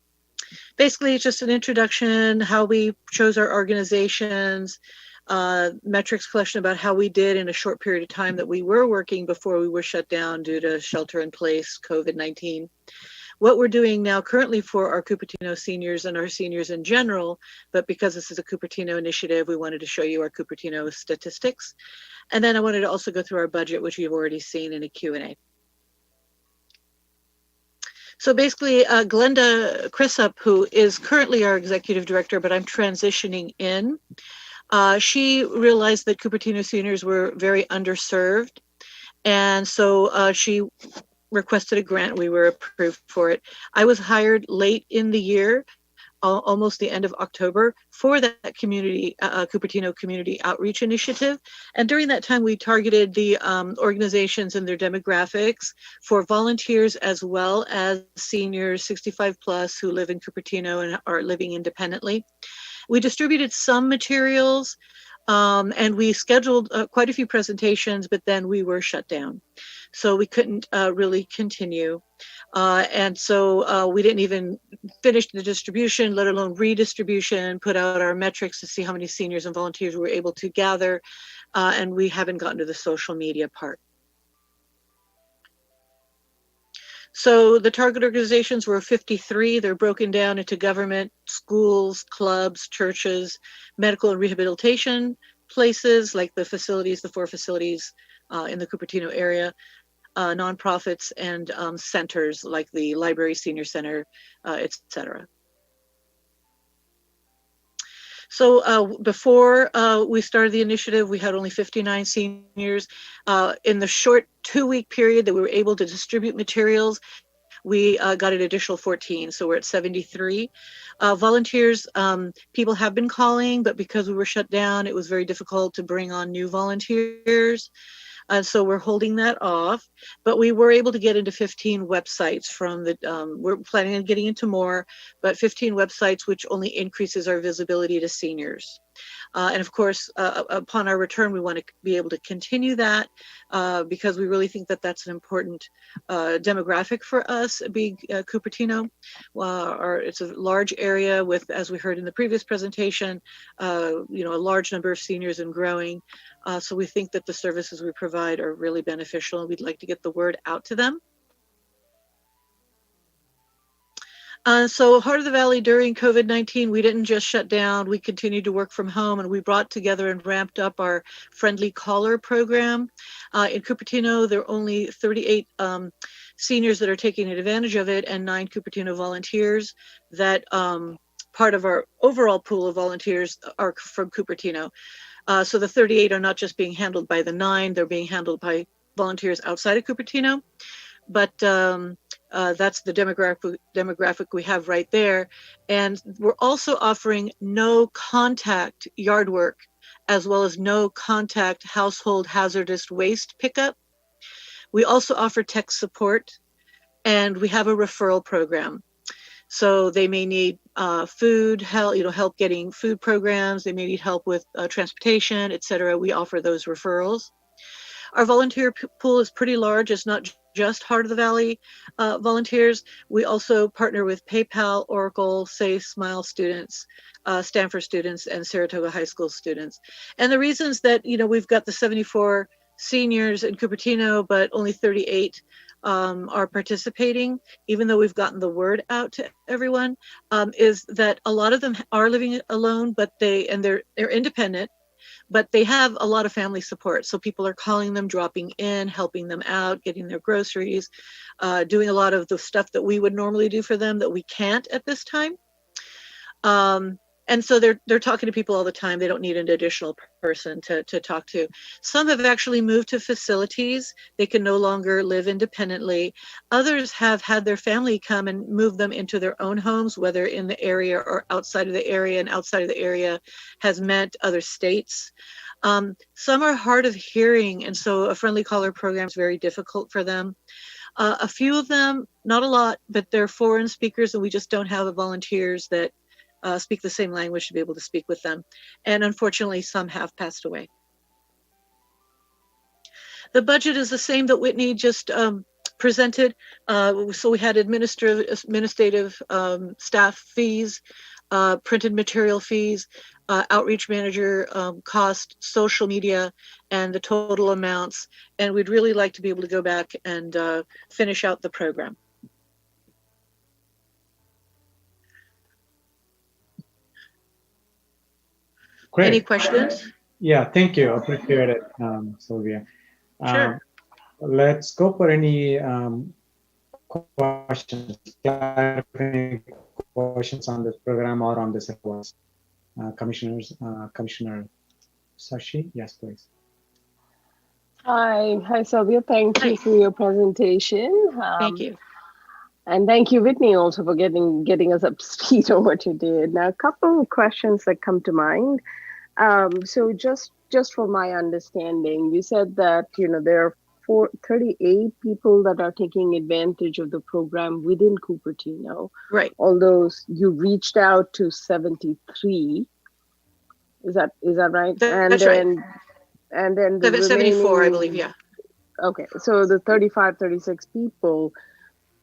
Basically, it's just an introduction, how we chose our organizations, metrics collection about how we did in a short period of time that we were working before we were shut down due to shelter in place, COVID-19. What we're doing now currently for our Cupertino seniors and our seniors in general, but because this is a Cupertino initiative, we wanted to show you our Cupertino statistics. And then I wanted to also go through our budget, which you've already seen in a Q&A. So basically, Glenda Crissup, who is currently our executive director, but I'm transitioning in, she realized that Cupertino seniors were very underserved. And so she requested a grant. We were approved for it. I was hired late in the year, almost the end of October, for that community, Cupertino Community Outreach Initiative. And during that time, we targeted the organizations and their demographics for volunteers as well as seniors 65 plus who live in Cupertino and are living independently. We distributed some materials and we scheduled quite a few presentations, but then we were shut down. So we couldn't really continue. And so we didn't even finish the distribution, let alone redistribution, put out our metrics to see how many seniors and volunteers we were able to gather. And we haven't gotten to the social media part. So the target organizations were 53. They're broken down into government, schools, clubs, churches, medical and rehabilitation places like the facilities, the 4 facilities in the Cupertino area, nonprofits, and centers like the library, senior center, etc. So before we started the initiative, we had only 59 seniors. In the short 2-week period that we were able to distribute materials, we got an additional 14, so we're at 73. Volunteers, people have been calling, but because we were shut down, it was very difficult to bring on new volunteers. So we're holding that off, but we were able to get into 15 websites from the, we're planning on getting into more, but 15 websites, which only increases our visibility to seniors. And of course, upon our return, we want to be able to continue that because we really think that that's an important demographic for us, being Cupertino. It's a large area with, as we heard in the previous presentation, a large number of seniors and growing. So we think that the services we provide are really beneficial, and we'd like to get the word out to them. So Heart of the Valley during COVID-19, we didn't just shut down, we continued to work from home, and we brought together and ramped up our Friendly Caller program. In Cupertino, there are only 38 seniors that are taking advantage of it, and 9 Cupertino volunteers that part of our overall pool of volunteers are from Cupertino. So the 38 are not just being handled by the 9, they're being handled by volunteers outside of Cupertino. But that's the demographic we have right there. And we're also offering no contact yard work, as well as no contact household hazardous waste pickup. We also offer tech support, and we have a referral program. So they may need food help, help getting food programs. They may need help with transportation, et cetera. We offer those referrals. Our volunteer pool is pretty large. It's not just Heart of the Valley volunteers. We also partner with PayPal, Oracle, Say Smile students, Stanford students, and Saratoga High School students. And the reasons that, we've got the 74 seniors in Cupertino, but only 38 are participating, even though we've gotten the word out to everyone, is that a lot of them are living alone, but they're independent, but they have a lot of family support. So people are calling them, dropping in, helping them out, getting their groceries, doing a lot of the stuff that we would normally do for them that we can't at this time. And so they're talking to people all the time. They don't need an additional person to talk to. Some have actually moved to facilities. They can no longer live independently. Others have had their family come and move them into their own homes, whether in the area or outside of the area, and outside of the area has meant other states. Some are hard of hearing, and so a Friendly Caller program is very difficult for them. A few of them, not a lot, but they're foreign speakers, and we just don't have the volunteers that speak the same language to be able to speak with them. And unfortunately, some have passed away. The budget is the same that Whitney just presented. So we had administrative staff fees, printed material fees, outreach manager cost, social media, and the total amounts. And we'd really like to be able to go back and finish out the program. Great. Any questions? Yeah, thank you. Appreciate it, Sylvia. Sure. Let's go for any questions, clarifying questions on this program or on this request. Commissioner Sashi, yes, please. Hi, Sylvia. Thank you for your presentation. Thank you. And thank you, Whitney, also for getting us up to speed on what you did. Now, a couple of questions that come to mind. So just for my understanding, you said that there are 38 people that are taking advantage of the program within Cupertino. Right. Although you reached out to 73. Is that right? That's right. And then the 74, remaining, I believe, yeah. Okay, so the 35, 36 people,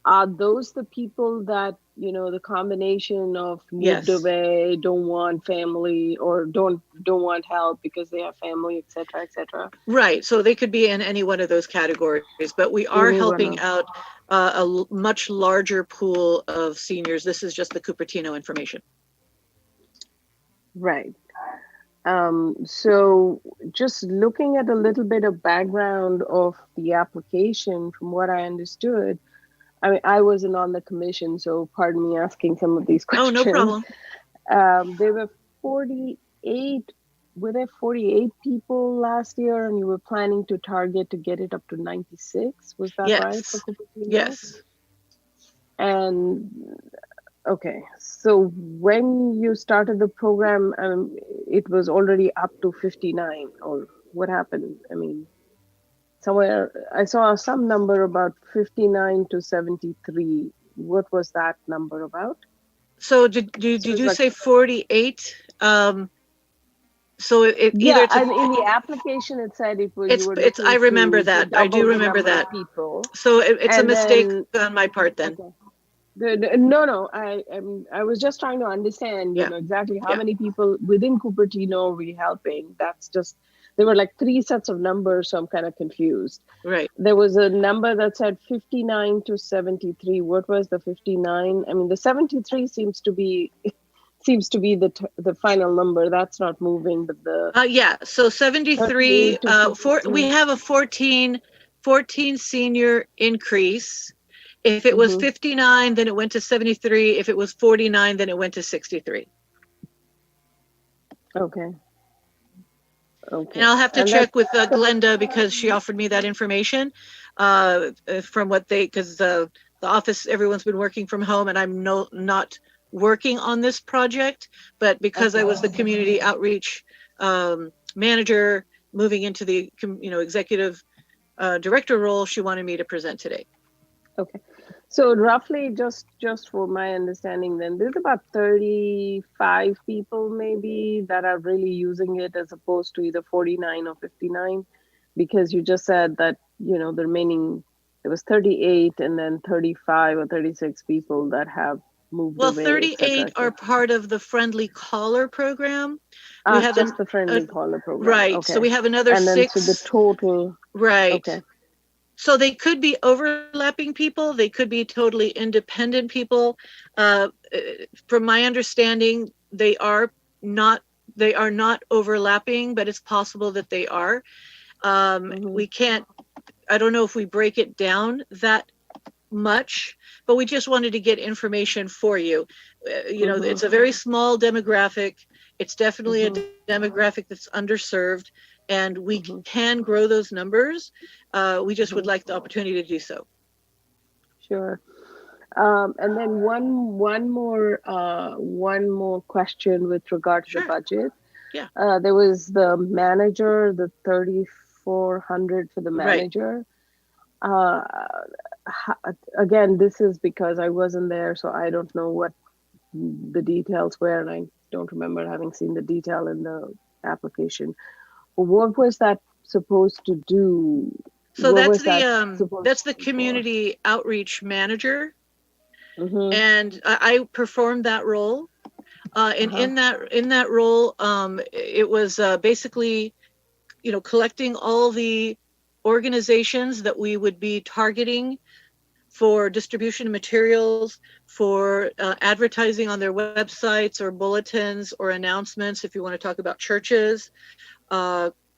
are those the people that, the combination of moved away, don't want family, or don't want help because they have family, et cetera, et cetera? Right, so they could be in any one of those categories, but we are helping out a much larger pool of seniors. This is just the Cupertino information. Right. So just looking at a little bit of background of the application, from what I understood, I mean, I wasn't on the commission, so pardon me asking some of these questions. Oh, no problem. There were 48, were there 48 people last year, and you were planning to target to get it up to 96? Was that right for Cupertino? Yes. And okay, so when you started the program, it was already up to 59, or what happened? I mean, somewhere I saw some number about 59 to 73. What was that number about? So did you say 48? So it yeah, either in the application it said it was. I remember that. I do remember that. People. So it's a mistake on my part then. Okay. No, I was just trying to understand, exactly how many people within Cupertino are we helping. That's just, there were like 3 sets of numbers, so I'm kind of confused. Right. There was a number that said 59 to 73. What was the 59? I mean, the 73 seems to be the final number. That's not moving, but the yeah. So 73. We have a 14 senior increase. If it was 59, then it went to 73. If it was 49, then it went to 63. Okay. And I'll have to check with Glenda, because she offered me that information from what because the office, everyone's been working from home, and I'm not working on this project, but because I was the community outreach manager moving into the executive director role, she wanted me to present today. Okay. So roughly, just for my understanding, then there's about 35 people maybe that are really using it, as opposed to either 49 or 59, because you just said that, the remaining, it was 38 and then 35 or 36 people that have moved away. Well, 38 are part of the Friendly Caller program. We have just the Friendly Caller program. Right. Okay. So we have another and 6. Then, so the total. Right. Okay. So they could be overlapping people. They could be totally independent people. From my understanding, they are not overlapping, but it's possible that they are. We can't, I don't know if we break it down that much, but we just wanted to get information for you. It's a very small demographic. It's definitely a demographic that's underserved, and we can grow those numbers. We just would like the opportunity to do so. Sure. And then one more question with regard to the budget. Yeah. There was the manager, the 3,400 for the manager. Again, this is because I wasn't there, so I don't know what the details were, and I don't remember having seen the detail in the application. What was that supposed to do? So What that's was that the supposed that's the to be for? community outreach manager, Mhm. and I performed that role. And Uh-huh. in that role, it was basically, collecting all the organizations that we would be targeting for distribution of materials, for advertising on their websites or bulletins or announcements, if you want to talk about churches,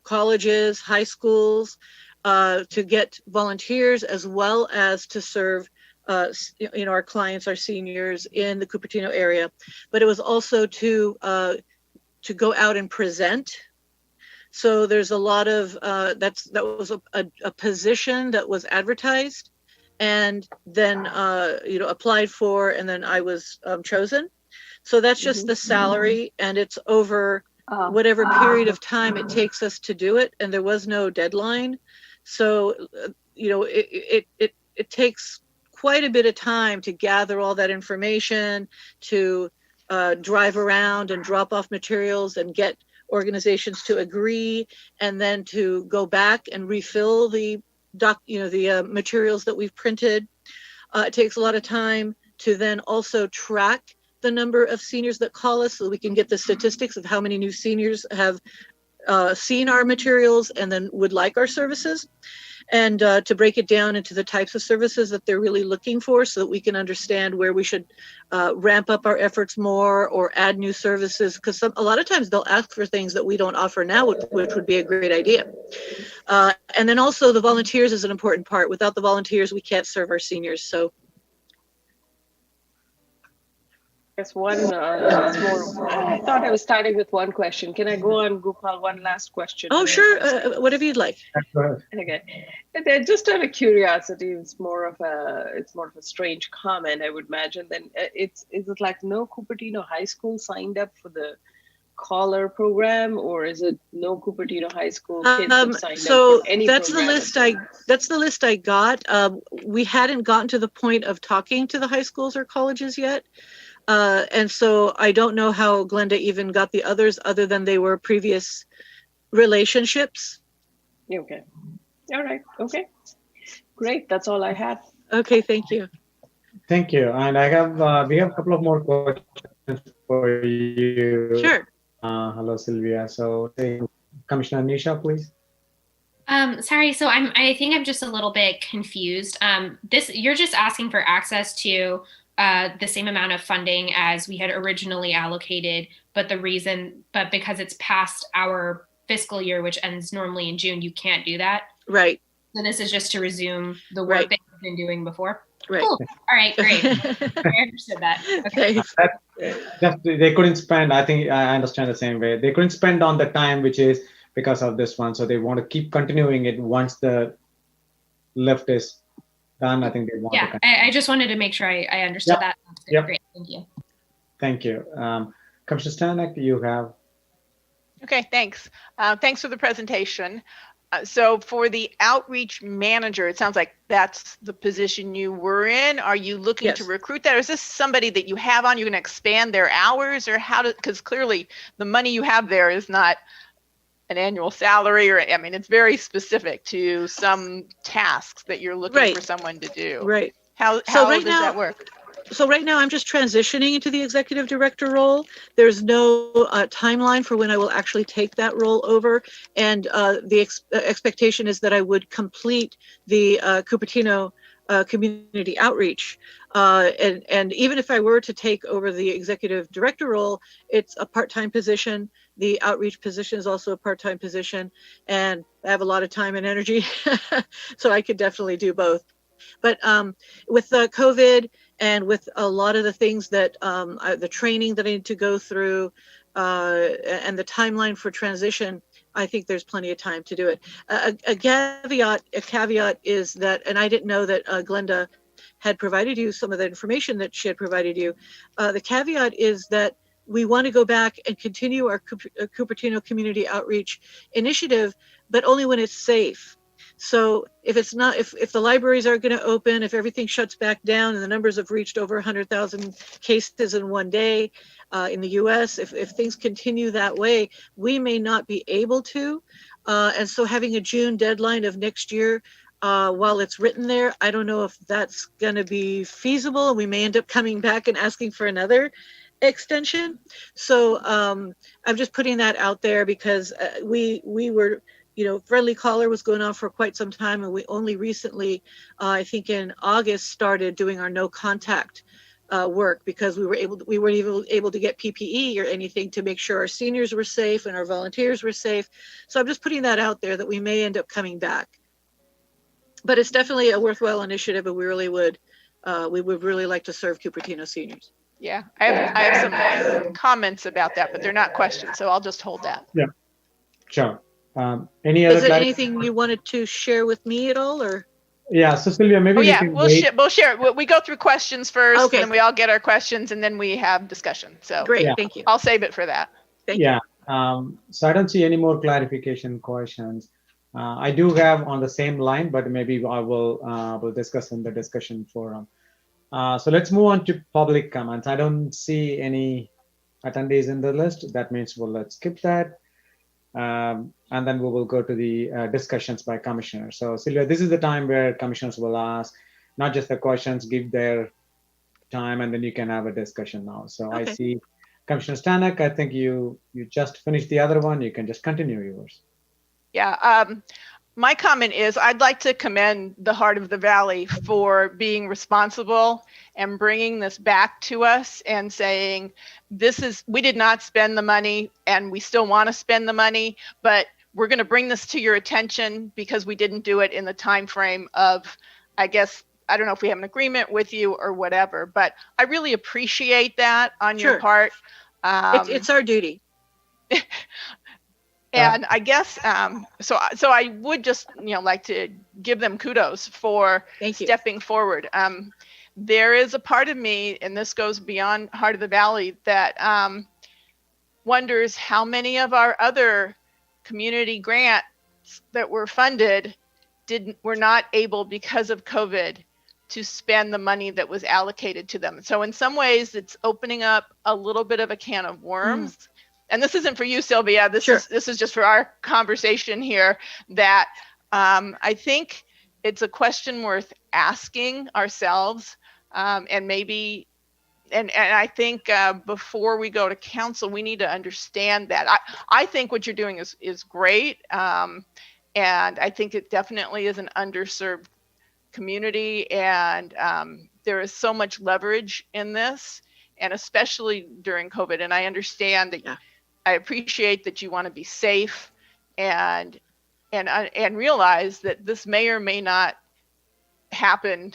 colleges, high schools, to get volunteers as well as to serve our clients, our seniors in the Cupertino area. But it was also to go out and present. So there's a lot of that was a position that was advertised and then applied for, and then I was chosen. So that's just the salary, and it's over whatever period of time it takes us to do it, and there was no deadline. So it takes quite a bit of time to gather all that information, to drive around and drop off materials and get organizations to agree, and then to go back and refill the materials that we've printed. It takes a lot of time to then also track the number of seniors that call us, so we can get the statistics of how many new seniors have seen our materials and then would like our services, and to break it down into the types of services that they're really looking for, so that we can understand where we should ramp up our efforts more or add new services, because a lot of times they'll ask for things that we don't offer now, which would be a great idea. And then also the volunteers is an important part. Without the volunteers, we can't serve our seniors. So Yes, one just more. I thought I was starting with one question. Can I go on, Gopal? One last question. Oh, sure. Whatever you'd like. Okay. And then just out of curiosity, it's more of a strange comment, I would imagine. Then is it like no Cupertino High School signed up for the caller program, or is it no Cupertino High School kids have signed up for any that's program? That's the list I got. We hadn't gotten to the point of talking to the high schools or colleges yet. And so I don't know how Glenda even got the others, other than they were previous relationships. Okay. All right. Okay. Great. That's all I had. Okay. Thank you. Thank you. And we have a couple of more questions for you. Sure. Hello, Sylvia. So Commissioner Nisha, please. Sorry, so I think I'm just a little bit confused. You're just asking for access to the same amount of funding as we had originally allocated, but because it's past our fiscal year, which ends normally in June, you can't do that. Right. So this is just to resume the work that you've been doing before. Right. Cool. All right, great. I understood that. Okay. They couldn't spend, I think I understand the same way. They couldn't spend on the time, which is because of this one. So they want to keep continuing it once the lift is done. I think they want to continue. I just wanted to make sure I understood that. Yep. Great, thank you. Thank you. Commissioner Stanek, you have. Okay, thanks. Thanks for the presentation. So for the outreach manager, it sounds like that's the position you were in. Are you looking to recruit that? Or is this somebody that you have on? You're going to expand their hours, or because clearly the money you have there is not an annual salary, or I mean, it's very specific to some tasks that you're looking for someone to do. Right. How does that work? So right now I'm just transitioning into the executive director role. There's no timeline for when I will actually take that role over. And the expectation is that I would complete the Cupertino community outreach. And even if I were to take over the executive director role, it's a part-time position. The outreach position is also a part-time position, and I have a lot of time and energy, so I could definitely do both. But with COVID and with a lot of the things that the training that I need to go through and the timeline for transition, I think there's plenty of time to do it. A caveat is that, and I didn't know that Glenda had provided you some of the information that she had provided you. The caveat is that we want to go back and continue our Cupertino community outreach initiative, but only when it's safe. So if it's not, if the libraries aren't going to open, if everything shuts back down and the numbers have reached over 100,000 cases in one day in the US, if things continue that way, we may not be able to. And so having a June deadline of next year While it's written there, I don't know if that's going to be feasible. We may end up coming back and asking for another extension. So I'm just putting that out there because we were, Friendly Caller was going on for quite some time, and we only recently, I think in August, started doing our no contact work because we weren't even able to get PPE or anything to make sure our seniors were safe and our volunteers were safe. So I'm just putting that out there that we may end up coming back. But it's definitely a worthwhile initiative, and we would really like to serve Cupertino seniors. Yeah, I have some comments about that, but they're not questions, so I'll just hold that. Yeah, sure. Any other? Is there anything you wanted to share with me at all, or? Yeah, so Sylvia, maybe we'll share. We go through questions first, okay, and then we all get our questions, and then we have discussion. So great, thank you. I'll save it for that. Thank you. So I don't see any more clarification questions. I do have on the same line, but maybe I will discuss in the discussion forum. So let's move on to public comments. I don't see any attendees in the list. That means let's skip that. And then we will go to the discussions by commissioners. So Sylvia, this is the time where commissioners will ask, not just the questions, give their time, and then you can have a discussion now. So okay. I see Commissioner Stanek, I think you just finished the other one. You can just continue yours. Yeah, my comment is I'd like to commend the Heart of the Valley for being responsible and bringing this back to us and saying, we did not spend the money and we still want to spend the money, but we're going to bring this to your attention because we didn't do it in the time frame of, I guess, I don't know if we have an agreement with you or whatever, but I really appreciate that on your part. It's our duty. And I guess, so I would just, like to give them kudos for stepping forward. There is a part of me, and this goes beyond Heart of the Valley, that wonders how many of our other community grants that were funded were not able, because of COVID, to spend the money that was allocated to them. So in some ways, it's opening up a little bit of a can of worms. And this isn't for you, Sylvia. This is just for our conversation here. That I think it's a question worth asking ourselves, and maybe, and I think before we go to council, we need to understand that. I think what you're doing is great, and I think it definitely is an underserved community, and there is so much leverage in this, and especially during COVID. And I understand that. Yeah. I appreciate that you want to be safe and realize that this may or may not happen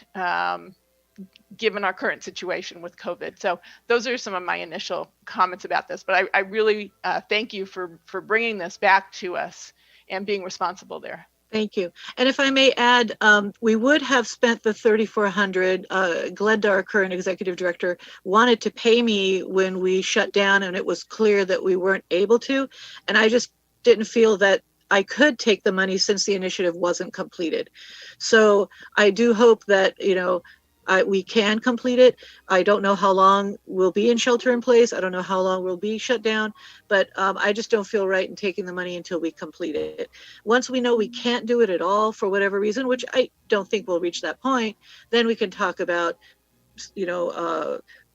given our current situation with COVID. So those are some of my initial comments about this, but I really thank you for bringing this back to us and being responsible there. Thank you. And if I may add, we would have spent the $3,400. Glenda, our current executive director, wanted to pay me when we shut down, and it was clear that we weren't able to. And I just didn't feel that I could take the money since the initiative wasn't completed. So I do hope that, we can complete it. I don't know how long we'll be in shelter in place. I don't know how long we'll be shut down, but I just don't feel right in taking the money until we complete it. Once we know we can't do it at all for whatever reason, which I don't think we'll reach that point, then we can talk about,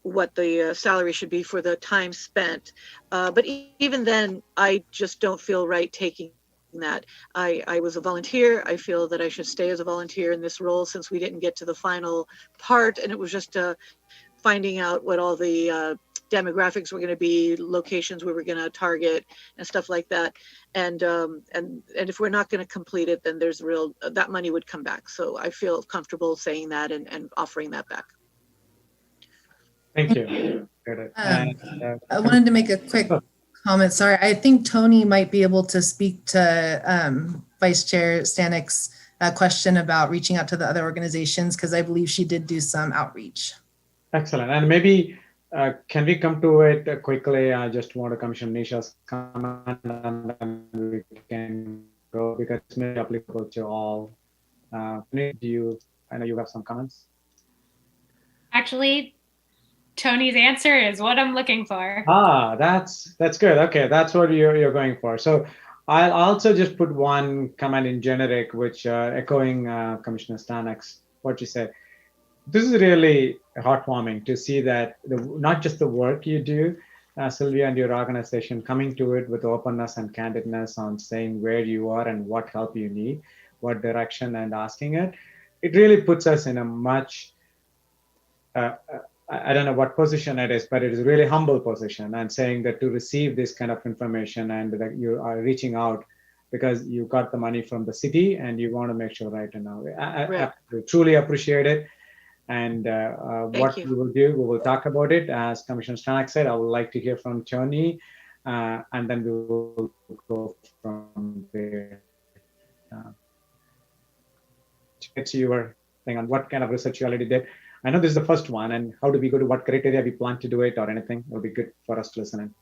what the salary should be for the time spent. But even then, I just don't feel right taking that. I was a volunteer. I feel that I should stay as a volunteer in this role since we didn't get to the final part, and it was just finding out what all the demographics were going to be, locations we were going to target, and stuff like that. And if we're not going to complete it, then there's that money would come back. So I feel comfortable saying that and offering that back. Thank you. I wanted to make a quick comment. Sorry, I think Tony might be able to speak to Vice Chair Stanek's question about reaching out to the other organizations, because I believe she did do some outreach. Excellent. And maybe can we come to it quickly? I just want to Commissioner Nisha's comment, and then we can go, because it's maybe applicable to all. I know you have some comments. Actually, Tony's answer is what I'm looking for. That's good. Okay, that's what you're going for. So I'll also just put one comment in generic, which echoing Commissioner Stanek's what you said. This is really heartwarming to see that not just the work you do, Sylvia, and your organization coming to it with openness and candidness on saying where you are and what help you need, what direction, and asking it. It really puts us in a much, I don't know what position it is, but it is a really humble position, and saying that to receive this kind of information and that you are reaching out because you got the money from the city and you want to make sure right now. I truly appreciate it. And what we will do, we will talk about it. As Commissioner Stanek said, I would like to hear from Tony, and then we will go from there. To get to your thing on what kind of research you already did. I know this is the first one, and how do we go to what criteria we plan to do it or anything? It'll be good for us to listen in.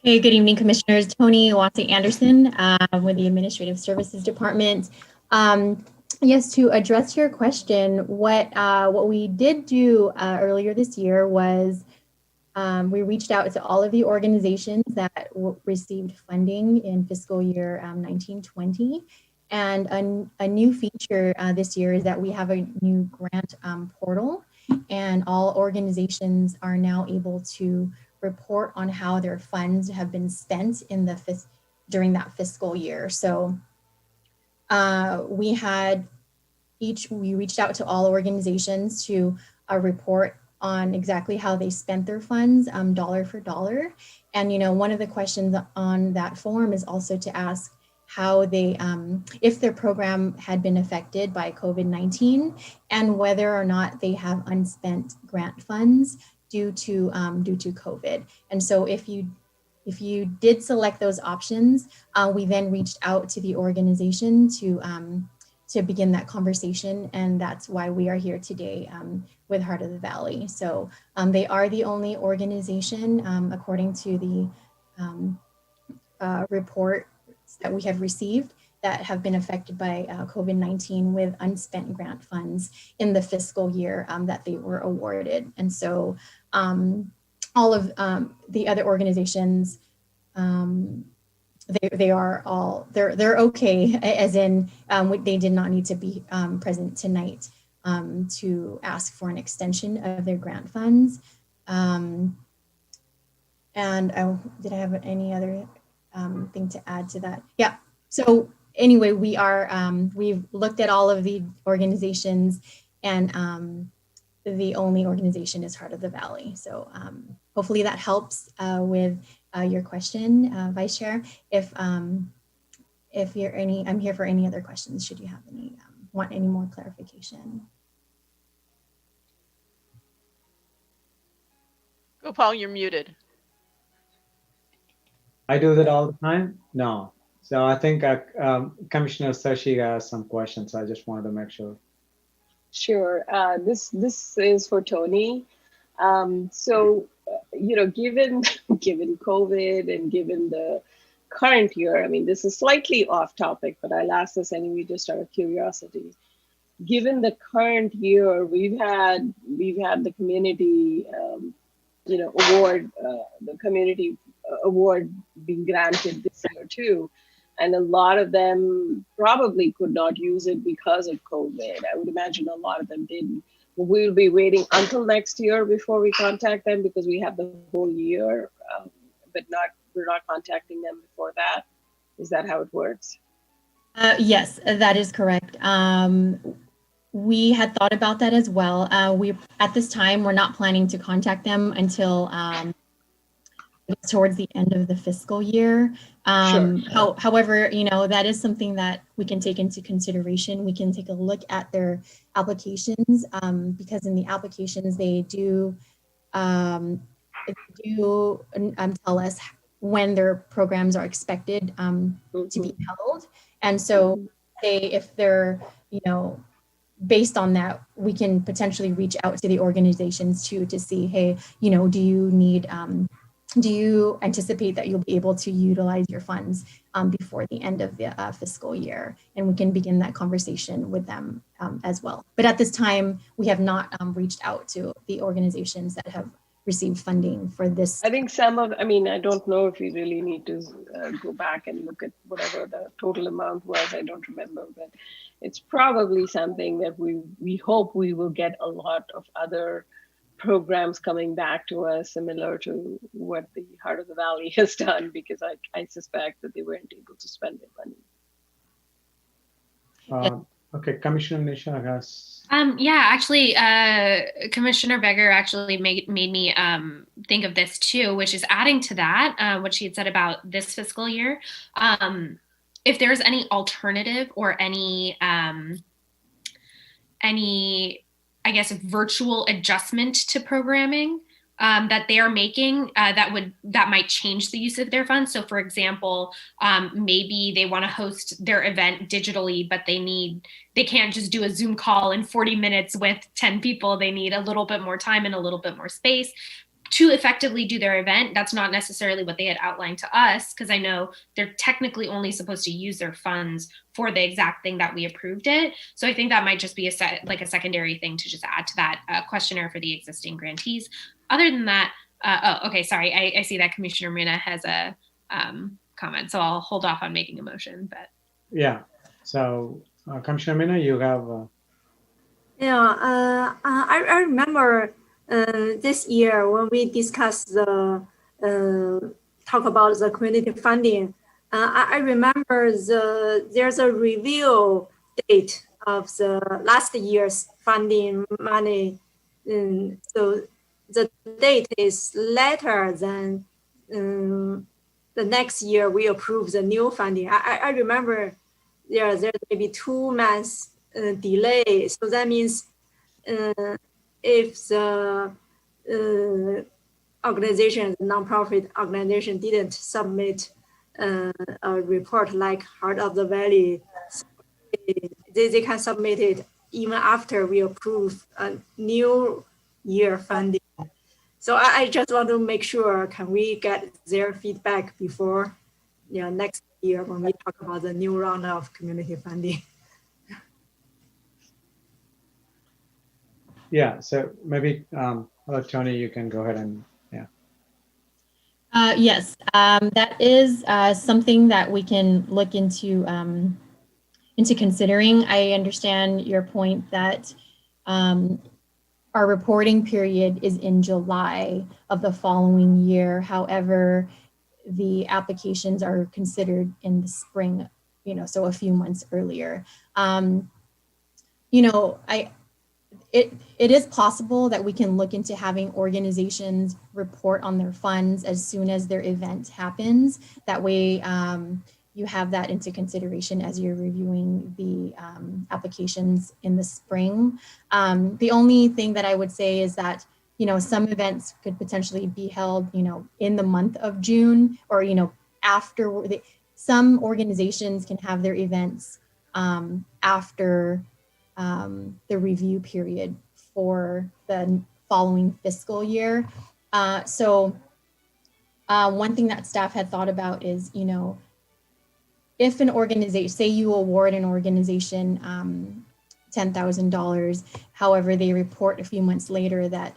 Hey, good evening, Commissioners. Tony Watsi Anderson with the Administrative Services Department. Yes, to address your question, what we did do earlier this year was we reached out to all of the organizations that received funding in fiscal year 1920. And a new feature this year is that we have a new grant portal, and all organizations are now able to report on how their funds have been spent in during that fiscal year. So we reached out to all organizations to report on exactly how they spent their funds, dollar for dollar. And one of the questions on that form is also to ask how they, if their program had been affected by COVID-19, and whether or not they have unspent grant funds due to COVID. And so if you did select those options, we then reached out to the organization to begin that conversation, and that's why we are here today with Heart of the Valley. So they are the only organization, according to the report that we have received, that have been affected by COVID-19 with unspent grant funds in the fiscal year that they were awarded. And so all of the other organizations, they're okay, as in they did not need to be present tonight to ask for an extension of their grant funds. And did I have any other thing to add to that? Yeah. So anyway, we've looked at all of the organizations, and the only organization is Heart of the Valley. So hopefully that helps with your question, Vice Chair. If you're I'm here for any other questions. Should you have any, want any more clarification? Gopal, you're muted. I do that all the time? No. So I think Commissioner Sashi has some questions. I just wanted to make sure. Sure. This is for Tony. So, given COVID and given the current year, I mean, this is slightly off topic, but I'll ask this anyway, just out of curiosity. Given the current year, we've had the community, award, the community award being granted this year too. And a lot of them probably could not use it because of COVID. I would imagine a lot of them didn't. We'll be waiting until next year before we contact them, because we have the whole year, but we're not contacting them before that. Is that how it works? Yes, that is correct. We had thought about that as well. At this time, we're not planning to contact them until towards the end of the fiscal year. Sure. However, that is something that we can take into consideration. We can take a look at their applications, because in the applications they do tell us when their programs are expected to be held. And so if they're, based on that, we can potentially reach out to the organizations too, to see, hey, do you anticipate that you'll be able to utilize your funds before the end of the fiscal year? And we can begin that conversation with them as well. But at this time, we have not reached out to the organizations that have received funding for this. I think some of, I mean, I don't know if we really need to go back and look at whatever the total amount was. I don't remember, but it's probably something that we hope we will get a lot of other programs coming back to us, similar to what the Heart of the Valley has done, because I suspect that they weren't able to spend their money. Okay, Commissioner Nisha has. Yeah, actually, Commissioner Beggar actually made me think of this too, which is adding to that, what she had said about this fiscal year. If there's any alternative or any, I guess, virtual adjustment to programming that they are making that might change the use of their funds. So, for example, maybe they want to host their event digitally, but they can't just do a Zoom call in 40 minutes with 10 people. They need a little bit more time and a little bit more space to effectively do their event. That's not necessarily what they had outlined to us, because I know they're technically only supposed to use their funds for the exact thing that we approved it. So I think that might just be a secondary thing to just add to that questionnaire for the existing grantees. Other than that, okay, sorry, I see that Commissioner Mina has a comment, so I'll hold off on making a motion. But yeah, so Commissioner Mina, you have. I remember this year when we discussed the talk about the community funding. I remember there's a review date of the last year's funding money, so the date is later than the next year we approve the new funding. I remember there's maybe 2 months delay. So that means if the organization, nonprofit organization, didn't submit a report like Heart of the Valley, they can submit it even after we approve a new year funding. So I just want to make sure, can we get their feedback before next year when we talk about the new round of community funding? Yeah, so maybe Tony, you can go ahead and yes, that is something that we can look into considering. I understand your point that our reporting period is in July of the following year. However, the applications are considered in the spring, so a few months earlier. It is possible that we can look into having organizations report on their funds as soon as their event happens. That way, you have that into consideration as you're reviewing the applications in the spring. The only thing that I would say is that, some events could potentially be held, in the month of June, or, after. Some organizations can have their events after the review period for the following fiscal year. So one thing that staff had thought about is, if an organization, say you award an organization $10,000, however, they report a few months later that,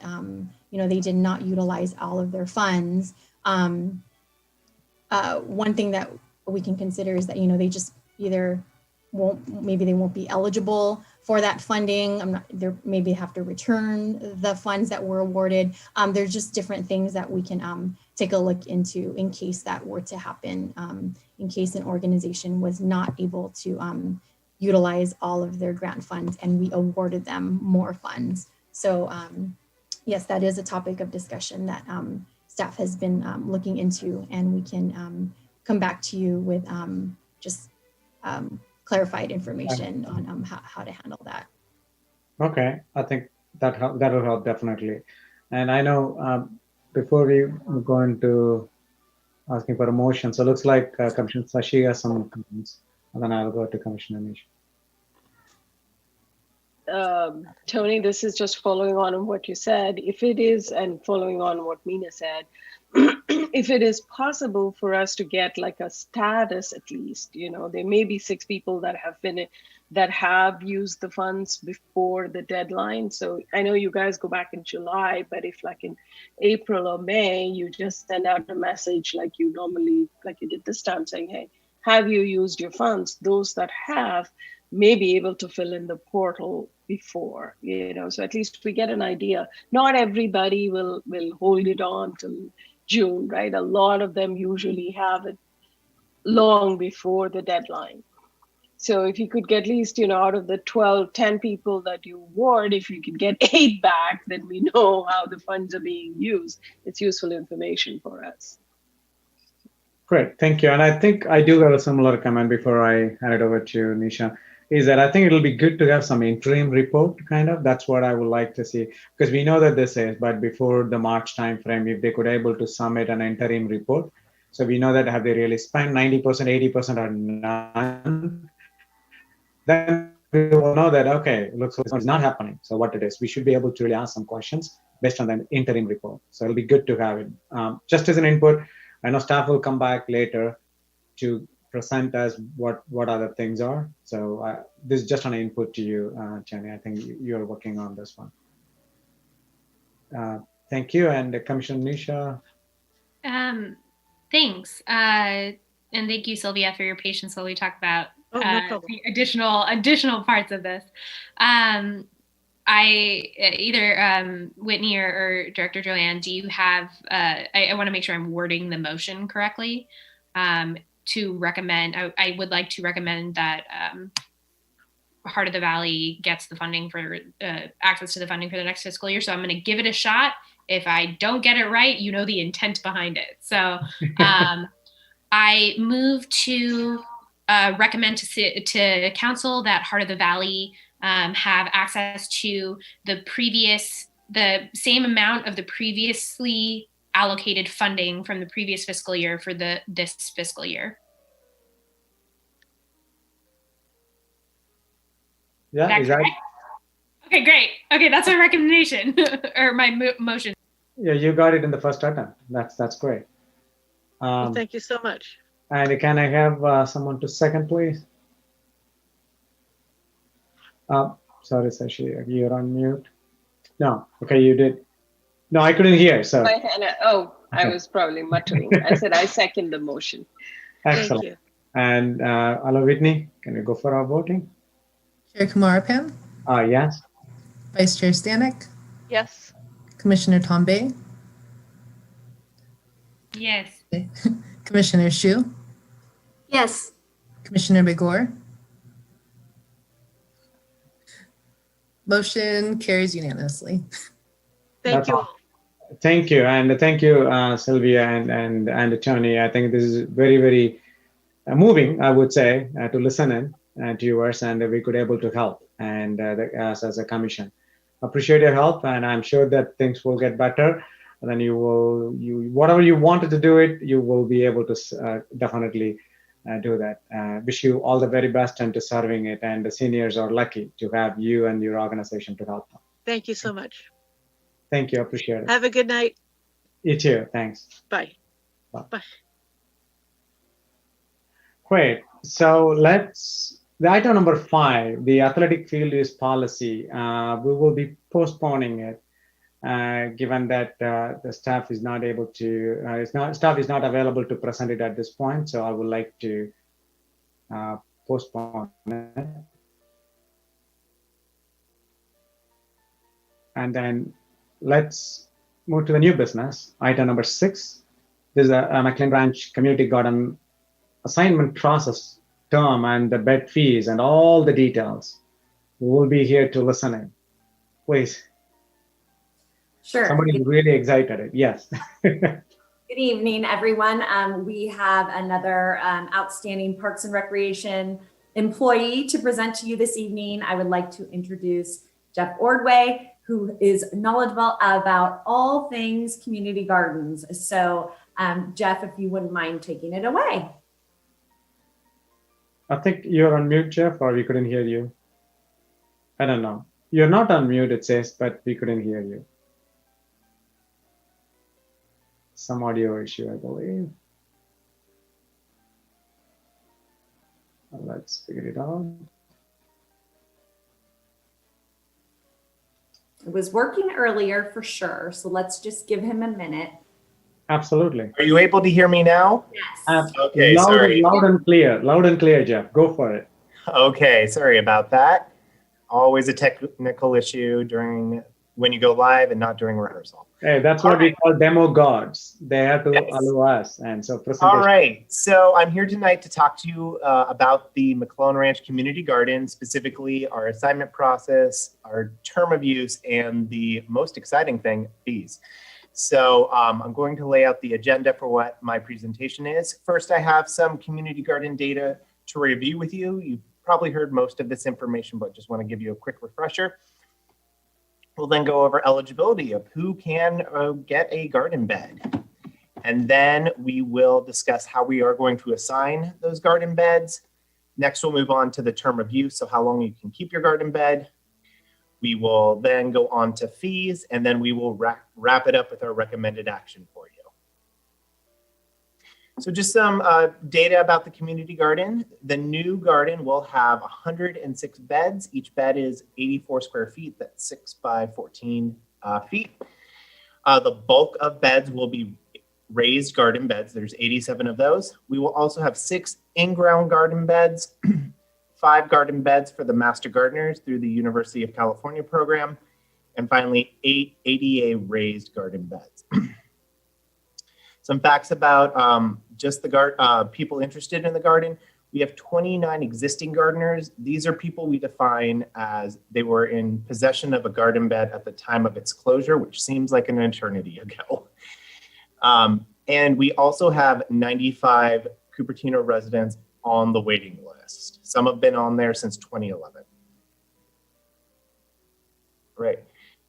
they did not utilize all of their funds. One thing that we can consider is that, they just either maybe they won't be eligible for that funding. Maybe have to return the funds that were awarded. There's just different things that we can take a look into in case that were to happen, in case an organization was not able to utilize all of their grant funds and we awarded them more funds. So yes, that is a topic of discussion that staff has been looking into, and we can come back to you with just clarified information on how to handle that. Okay, I think that'll help definitely. And I know before we go into asking for a motion, so it looks like Commissioner Sashi has some comments, and then I'll go to Commissioner Nish. Tony, this is just following on what you said. If it is, and following on what Mina said, if it is possible for us to get like a status at least, there may be 6 people that have used the funds before the deadline. So I know you guys go back in July, but if like in April or May, you just send out a message like you did this time, saying, hey, have you used your funds? Those that have may be able to fill in the portal before, so at least we get an idea. Not everybody will hold it on till June, right? A lot of them usually have it long before the deadline. So if you could get at least, out of the 10 people that you award, if you could get 8 back, then we know how the funds are being used. It's useful information for us. Great, thank you. And I think I do have a similar comment before I hand it over to Nisha, is that I think it'll be good to have some interim report, kind of. That's what I would like to see, because we know that this is, but before the March timeframe, if they could able to submit an interim report, so we know that have they really spent 90%, 80% or none, then we will know that, okay, looks like it's not happening. So what it is, we should be able to really ask some questions based on the interim report. So it'll be good to have it. Just as an input, I know staff will come back later to present us what other things are. So this is just an input to you, Jenny. I think you're working on this one. Thank you. And Commissioner Nisha. Thanks. And thank you, Sylvia, for your patience while we talk about the additional parts of this. Either Whitney or Director Joanne, do you have, I want to make sure I'm wording the motion correctly, to recommend, I would like to recommend that Heart of the Valley gets the funding for access to the funding for the next fiscal year. So I'm going to give it a shot. If I don't get it right, you know the intent behind it. So I move to recommend to council that Heart of the Valley have access to the same amount of the previously allocated funding from the previous fiscal year for this fiscal year. Yeah, is that? Okay, great. Okay, that's my recommendation or my motion. Yeah, you got it in the first attempt. That's great. Well, thank you so much. And can I have someone to second, please? Sorry, Sashi, you're on mute. No, okay, you did. No, I couldn't hear. So. I was probably muttering. I said I second the motion. Excellent. Thank you. And hello, Whitney. Can you go for our voting? Chair Kumarapan? Yes. Vice Chair Stanek? Yes. Commissioner Tombe? Yes. Commissioner Shu? Yes. Commissioner Begor? Motion carries unanimously. Thank you. Thank you, and thank you, Sylvia and Tony. I think this is very, very moving, I would say, to listen in to yours, and we could able to help, and as a commission. Appreciate your help, and I'm sure that things will get better. And then whatever you wanted to do it, you will be able to definitely do that. Wish you all the very best into serving it, and the seniors are lucky to have you and your organization to help them. Thank you so much. Thank you, appreciate it. Have a good night. You too, thanks. Bye. Bye. Bye. Great, so the item number 5, the athletic field use policy, we will be postponing it. Given that the staff is not able to, staff is not available to present it at this point, so I would like to postpone it. And then let's move to the new business, item number 6. This is a McLean Ranch Community Garden assignment process term and the bed fees and all the details. We will be here to listen in. Please. Sure. Somebody really excited. Yes. Good evening, everyone. We have another outstanding Parks and Recreation employee to present to you this evening. I would like to introduce Jeff Ordway, who is knowledgeable about all things community gardens. So Jeff, if you wouldn't mind taking it away. I think you're on mute, Jeff, or we couldn't hear you. I don't know. You're not on mute, it says, but we couldn't hear you. some audio issue, I believe. Let's figure it out. It was working earlier for sure, so let's just give him a minute. Absolutely. Are you able to hear me now? Yes. Okay, sorry. Loud and clear, Jeff. Go for it. Okay, sorry about that. Always a technical issue when you go live and not during rehearsal. Hey, that's what we call demo gods. They have to allow us, and so presentation. All right, so I'm here tonight to talk to you about the McClellan Ranch Community Garden, specifically our assignment process, our term of use, and the most exciting thing, fees. So I'm going to lay out the agenda for what my presentation is. First, I have some community garden data to review with you. You've probably heard most of this information, but just want to give you a quick refresher. We'll then go over eligibility of who can get a garden bed. And then we will discuss how we are going to assign those garden beds. Next, we'll move on to the term of use, so how long you can keep your garden bed. We will then go on to fees, and then we will wrap it up with our recommended action for you. So just some data about the community garden. The new garden will have 106 beds. Each bed is 84 square feet. That's 6 by 14 feet. The bulk of beds will be raised garden beds. There's 87 of those. We will also have 6 in-ground garden beds, 5 garden beds for the Master Gardeners through the University of California program, and finally 8 ADA raised garden beds. Some facts about just the people interested in the garden. We have 29 existing gardeners. These are people we define as they were in possession of a garden bed at the time of its closure, which seems like an eternity ago. And we also have 95 Cupertino residents on the waiting list. Some have been on there since 2011. Right.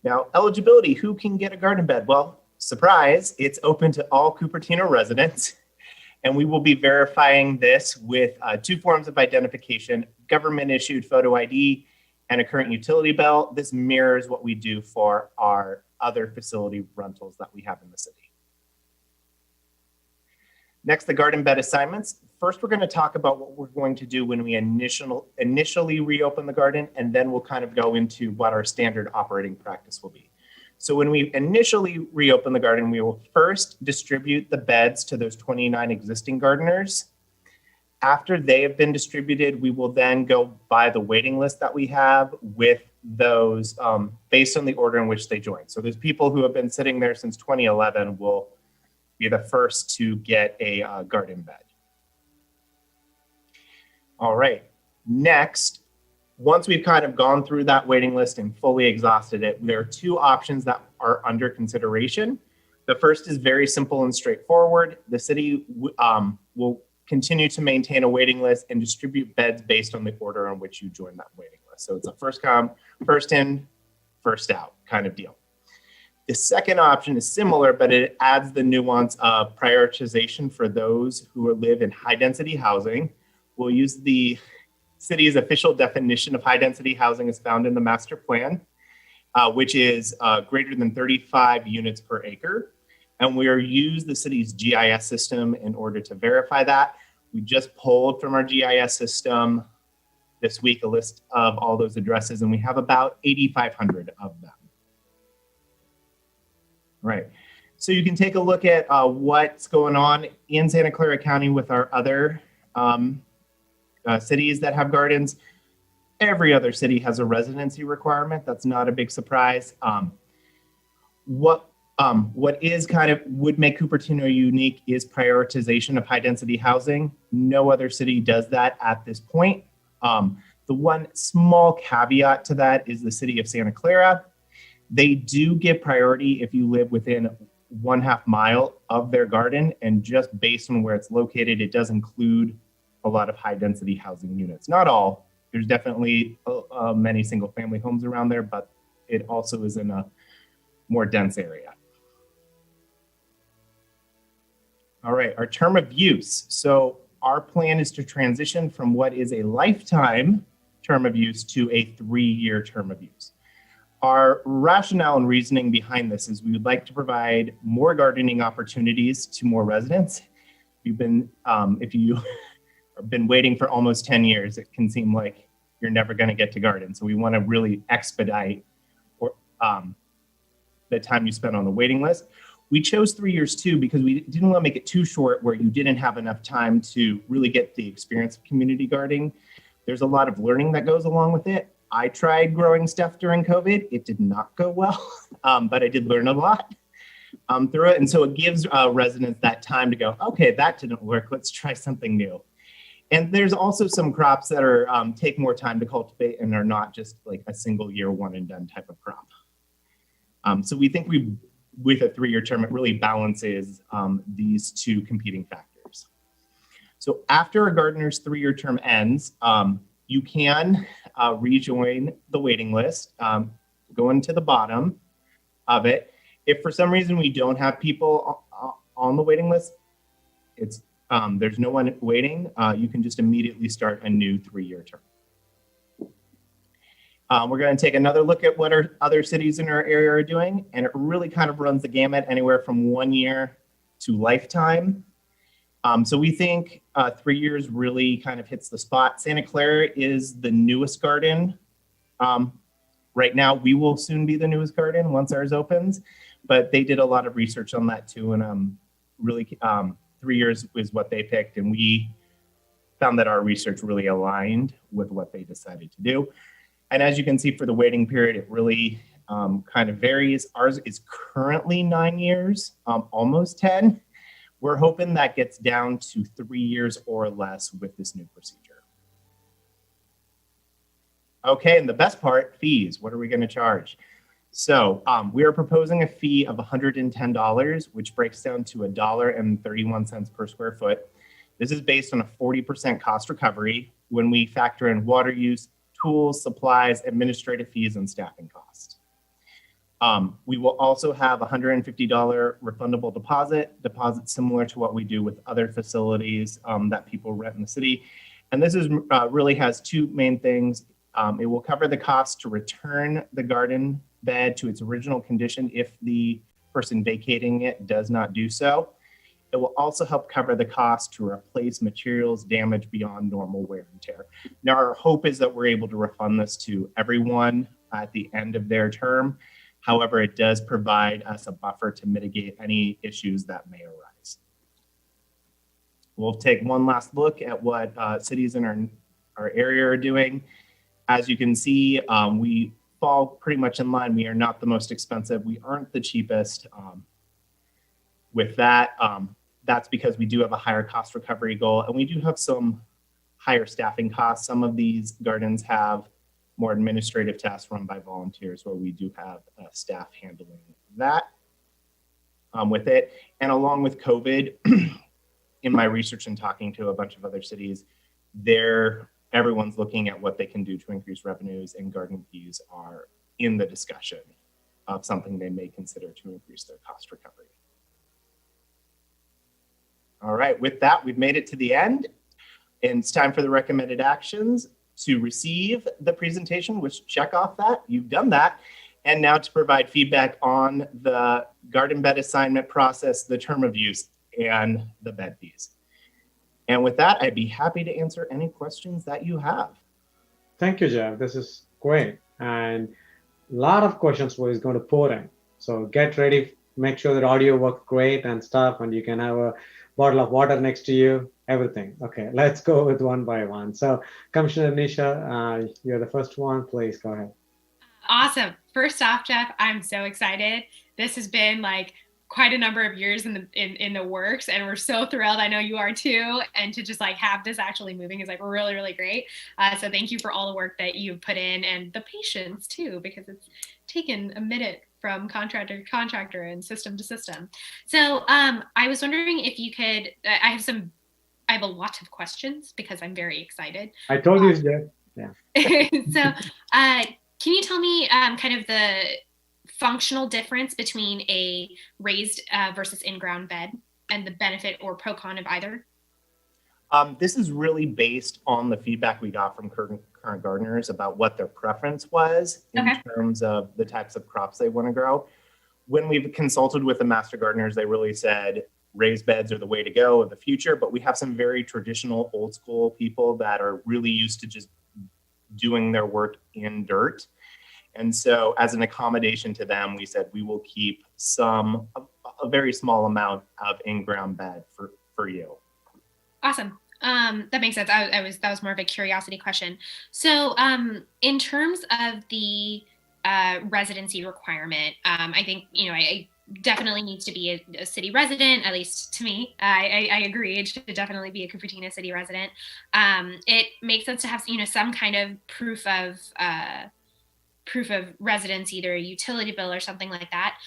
Now, eligibility, who can get a garden bed? Well, surprise, it's open to all Cupertino residents. And we will be verifying this with 2 forms of identification, government issued photo ID and a current utility bill. This mirrors what we do for our other facility rentals that we have in the city. Next, the garden bed assignments. First, we're going to talk about what we're going to do when we initially reopen the garden, and then we'll kind of go into what our standard operating practice will be. So when we initially reopen the garden, we will first distribute the beds to those 29 existing gardeners. After they have been distributed, we will then go by the waiting list that we have with those based on the order in which they joined. So there's people who have been sitting there since 2011 will be the first to get a garden bed. All right, next, once we've kind of gone through that waiting list and fully exhausted it, there are 2 options that are under consideration. The first is very simple and straightforward. The city will continue to maintain a waiting list and distribute beds based on the order in which you join that waiting list. So it's a first come, first in, first out kind of deal. The second option is similar, but it adds the nuance of prioritization for those who live in high density housing. We'll use the city's official definition of high density housing as found in the master plan, which is greater than 35 units per acre. And we'll use the city's GIS system in order to verify that. We just pulled from our GIS system this week a list of all those addresses, and we have about 8,500 of them. Right. So you can take a look at what's going on in Santa Clara County with our other cities that have gardens. Every other city has a residency requirement. That's not a big surprise. What is kind of would make Cupertino unique is prioritization of high density housing. No other city does that at this point. The one small caveat to that is the city of Santa Clara. They do give priority if you live within 1/2 mile of their garden, and just based on where it's located, it does include a lot of high density housing units. Not all, there's definitely many single family homes around there, but it also is in a more dense area. All right, our term of use. So our plan is to transition from what is a lifetime term of use to a 3-year term of use. Our rationale and reasoning behind this is we would like to provide more gardening opportunities to more residents. You've been, if you have been waiting for almost 10 years, it can seem like you're never going to get to garden. So we want to really expedite the time you spend on the waiting list. We chose 3 years too, because we didn't want to make it too short where you didn't have enough time to really get the experience of community gardening. There's a lot of learning that goes along with it. I tried growing stuff during COVID. It did not go well, but I did learn a lot through it. And so it gives residents that time to go, okay, that didn't work. Let's try something new. And there's also some crops that are take more time to cultivate and are not just like a single year one and done type of crop. So we think with a 3-year term, it really balances these two competing factors. So after a gardener's 3-year term ends, you can rejoin the waiting list, go into the bottom of it. If for some reason we don't have people on the waiting list, it's there's no one waiting, you can just immediately start a new 3-year term. We're going to take another look at what our other cities in our area are doing, and it really kind of runs the gamut anywhere from 1 year to lifetime. So we think 3 years really kind of hits the spot. Santa Clara is the newest garden. Right now, we will soon be the newest garden once ours opens, but they did a lot of research on that too, and really 3 years is what they picked, and we found that our research really aligned with what they decided to do. And as you can see for the waiting period, it really kind of varies. Ours is currently 9 years, almost 10. We're hoping that gets down to 3 years or less with this new procedure. Okay, and the best part, fees. What are we going to charge? So we are proposing a fee of $110, which breaks down to $1.31 per square foot. This is based on a 40% cost recovery when we factor in water use, tools, supplies, administrative fees, and staffing costs. We will also have a $150 refundable deposit similar to what we do with other facilities that people rent in the city. And this is really has two main things. It will cover the cost to return the garden bed to its original condition if the person vacating it does not do so. It will also help cover the cost to replace materials damaged beyond normal wear and tear. Now, our hope is that we're able to refund this to everyone at the end of their term. However, it does provide us a buffer to mitigate any issues that may arise. We'll take one last look at what cities in our area are doing. As you can see, we fall pretty much in line. We are not the most expensive. We aren't the cheapest. With that, that's because we do have a higher cost recovery goal, and we do have some higher staffing costs. Some of these gardens have more administrative tasks run by volunteers where we do have staff handling that with it. And along with COVID, in my research and talking to a bunch of other cities, everyone's looking at what they can do to increase revenues, and garden fees are in the discussion of something they may consider to increase their cost recovery. All right, with that, we've made it to the end, and it's time for the recommended actions. To receive the presentation, which check off that, you've done that, and now to provide feedback on the garden bed assignment process, the term of use, and the bed fees. And with that, I'd be happy to answer any questions that you have. Thank you, Jeff. This is great. And a lot of questions is going to pour in. So get ready, make sure that audio works great and stuff, and you can have a bottle of water next to you, everything. Okay, let's go with one by one. So Commissioner Nisha, you're the first one. Please go ahead. Awesome. First off, Jeff, I'm so excited. This has been like quite a number of years in the works, and we're so thrilled. I know you are too. And to just like have this actually moving is like really, really great. So thank you for all the work that you've put in, and the patience too, because it's taken a minute from contractor to contractor and system to system. So I was wondering if you could, I have a lot of questions because I'm very excited. I told you, Jeff. Yeah. So can you tell me kind of the functional difference between a raised versus in-ground bed and the benefit or pro con of either? This is really based on the feedback we got from current gardeners about what their preference was in terms of the types of crops they want to grow. When we've consulted with the master gardeners, they really said raised beds are the way to go in the future, but we have some very traditional old school people that are really used to just doing their work in dirt. And so as an accommodation to them, we said we will keep a very small amount of in-ground bed for you. Awesome. That makes sense. That was more of a curiosity question. So in terms of the residency requirement, I think, I definitely needs to be a city resident, at least to me. I agree. It should definitely be a Cupertino city resident. It makes sense to have, some kind of proof of residence, either a utility bill or something like that.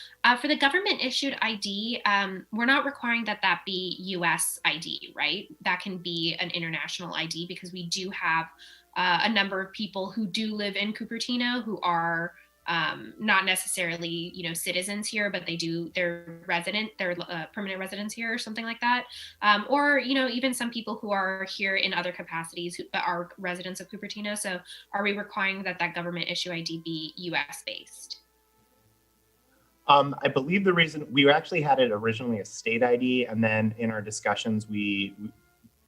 For the government issued ID, we're not requiring that be US ID, right? That can be an international ID, because we do have a number of people who do live in Cupertino who are not necessarily, citizens here, but they're permanent residents here or something like that. Or, even some people who are here in other capacities but are residents of Cupertino. So are we requiring that government issue ID be US based? I believe the reason we actually had it originally a state ID, and then in our discussions,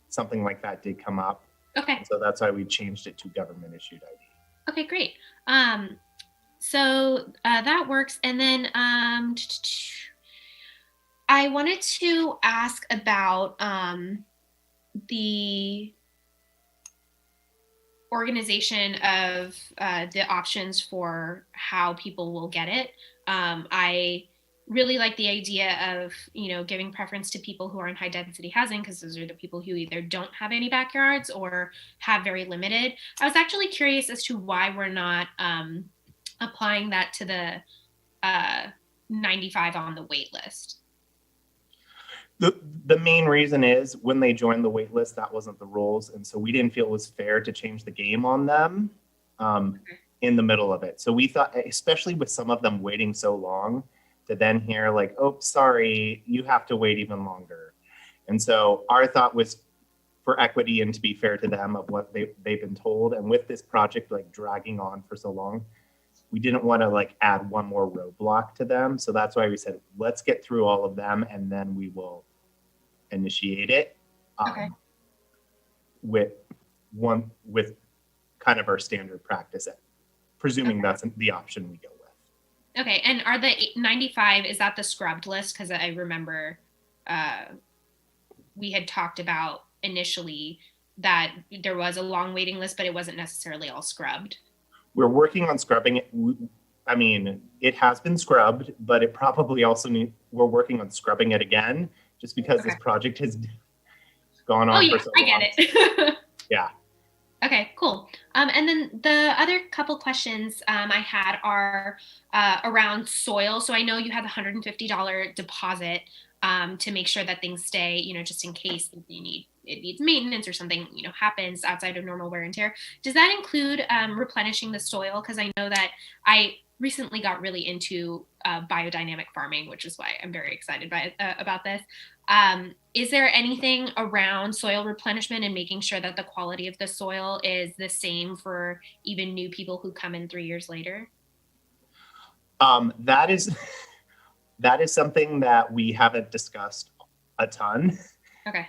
something like that did come up. Okay. And so that's why we changed it to government issued ID. Okay, great. So that works. And then I wanted to ask about the organization of the options for how people will get it. I really like the idea of, giving preference to people who are in high density housing, because those are the people who either don't have any backyards or have very limited. I was actually curious as to why we're not applying that to the 95 on the wait list. The main reason is when they joined the wait list, that wasn't the rules. And so we didn't feel it was fair to change the game on them in the middle of it. So we thought, especially with some of them waiting so long, to then hear like, oh, sorry, you have to wait even longer. And so our thought was for equity and to be fair to them of what they've been told. And with this project like dragging on for so long, we didn't want to like add one more roadblock to them. So that's why we said, let's get through all of them and then we will initiate it with kind of our standard practice, presuming that's the option we go with. Okay, and are the 95, is that the scrubbed list? Because I remember we had talked about initially that there was a long waiting list, but it wasn't necessarily all scrubbed. We're working on scrubbing it. I mean, it has been scrubbed, but it probably also we're working on scrubbing it again, just because this project has gone on for so long. I get it. Yeah. Okay, cool. And then the other couple questions I had are around soil. So I know you have a $150 deposit to make sure that things stay, just in case it needs maintenance or something, happens outside of normal wear and tear. Does that include replenishing the soil? Because I know that I recently got really into biodynamic farming, which is why I'm very excited about this. Is there anything around soil replenishment and making sure that the quality of the soil is the same for even new people who come in 3 years later? That is something that we haven't discussed a ton. Okay.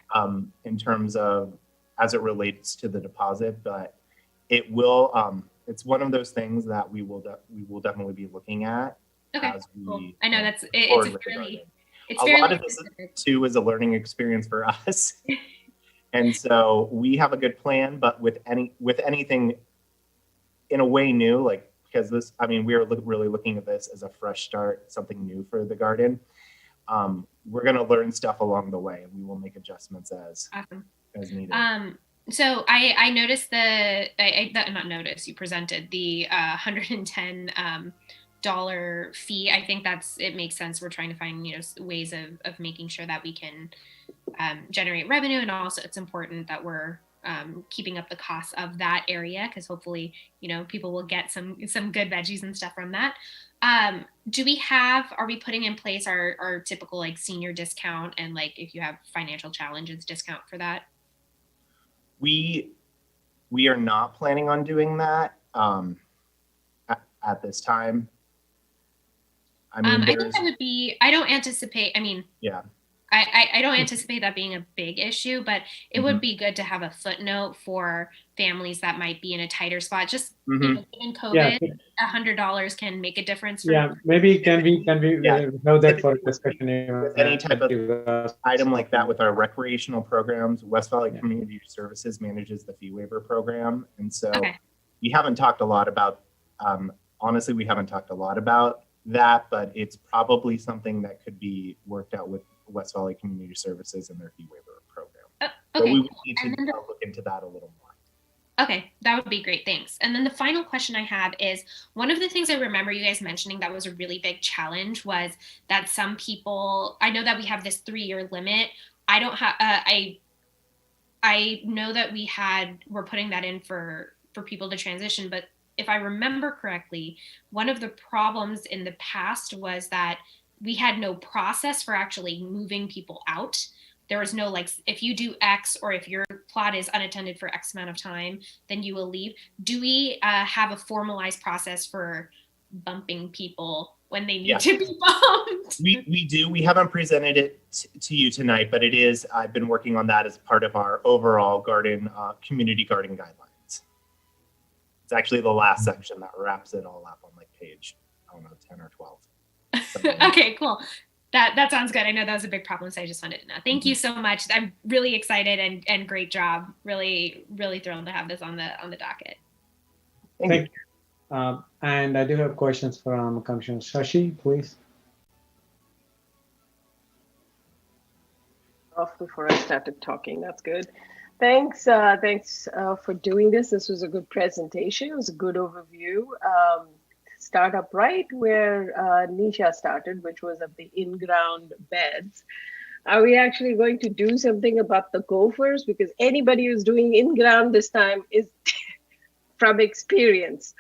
In terms of as it relates to the deposit, but it will. It's one of those things that we will definitely be looking at. Okay. As we cool. I know it's really. A lot of this too is a learning experience for us, and so we have a good plan. But with anything in a way new, like because this, I mean, we are really looking at this as a fresh start, something new for the garden. We're going to learn stuff along the way, and we will make adjustments as needed. So I noticed you presented the $110 fee. I think it makes sense. We're trying to find, ways of making sure that we can generate revenue. And also it's important that we're keeping up the costs of that area, because hopefully, people will get some good veggies and stuff from that. Are we putting in place our typical like senior discount and like if you have financial challenges discount for that? We are not planning on doing that at this time. I mean, I think that would be, I don't anticipate, I mean, yeah. I don't anticipate that being a big issue, but it Mm-hmm. would be good to have a footnote for families that might be in a tighter spot. Just Mm-hmm. you know, given COVID, $100 can make a difference. For maybe can we know that for discussion? With any type of item like that with our recreational programs, West Valley Community Services manages the fee waiver program, and so we haven't talked a lot about. Honestly, we haven't talked a lot about that, but it's probably something that could be worked out with West Valley Community Services and their fee waiver program. So we would need to look into that a little more. Okay, that would be great. Thanks. And then the final question I have is, one of the things I remember you guys mentioning that was a really big challenge was that some people, I know that we have this 3-year limit. I don't have, I know that we're putting that in for people to transition, but if I remember correctly, one of the problems in the past was that we had no process for actually moving people out. There was no, like, if you do X or if your plot is unattended for X amount of time, then you will leave. Do we have a formalized process for bumping people when they need to be bumped? We do. We haven't presented it to you tonight, but it is, I've been working on that as part of our overall community garden guidelines. It's actually the last section that wraps it all up on like page, I don't know, 10 or 12. Okay, cool. That sounds good. I know that was a big problem, so I just wanted to know. Thank you so much. I'm really excited and great job. Really, really thrilled to have this on the docket. Thank you. And I do have questions from Commissioner Shashi, please. Off before I started talking. That's good. Thanks for doing this. This was a good presentation. It was a good overview. Start up right where Nisha started, which was of the in-ground beds. Are we actually going to do something about the gophers? Because anybody who's doing in-ground this time is from experience.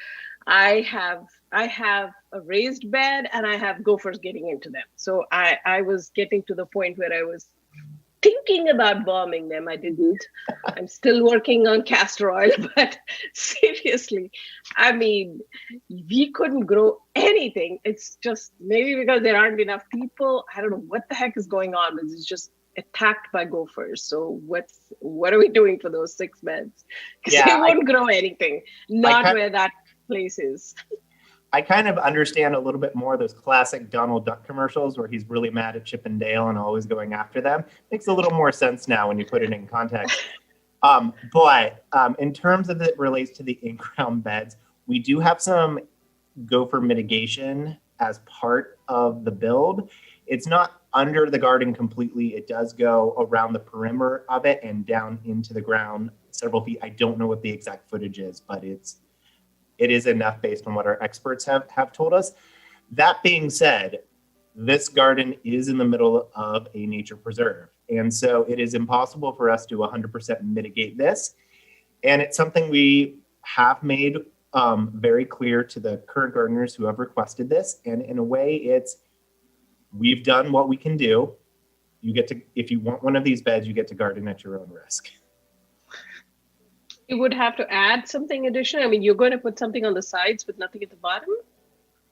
I have a raised bed and I have gophers getting into them. So I was getting to the point where I was thinking about bombing them. I didn't. I'm still working on castor oil, but seriously, I mean, we couldn't grow anything. It's just maybe because there aren't enough people. I don't know what the heck is going on, but it's just attacked by gophers. So what are we doing for those 6 beds? Because they won't grow anything, not where that place is. I kind of understand a little bit more those classic Donald Duck commercials where he's really mad at Chip and Dale and always going after them. Makes a little more sense now when you put it in context. But in terms of it relates to the in-ground beds, we do have some gopher mitigation as part of the build. It's not under the garden completely. It does go around the perimeter of it and down into the ground several feet. I don't know what the exact footage is, but it is enough based on what our experts have told us. That being said, this garden is in the middle of a nature preserve. And so it is impossible for us to 100% mitigate this. And it's something we have made very clear to the current gardeners who have requested this. And in a way, we've done what we can do. You get to, if you want one of these beds, you get to garden at your own risk. You would have to add something additional. I mean, you're going to put something on the sides with nothing at the bottom?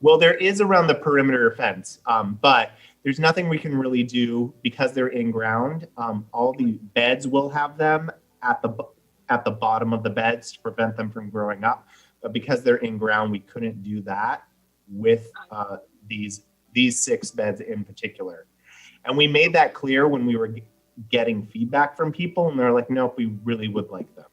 Well, there is around the perimeter fence, but there's nothing we can really do because they're in ground. All the beds will have them at the bottom of the beds to prevent them from growing up. But because they're in ground, we couldn't do that with these 6 beds in particular. And we made that clear when we were getting feedback from people, and they're like, nope, we really would like them.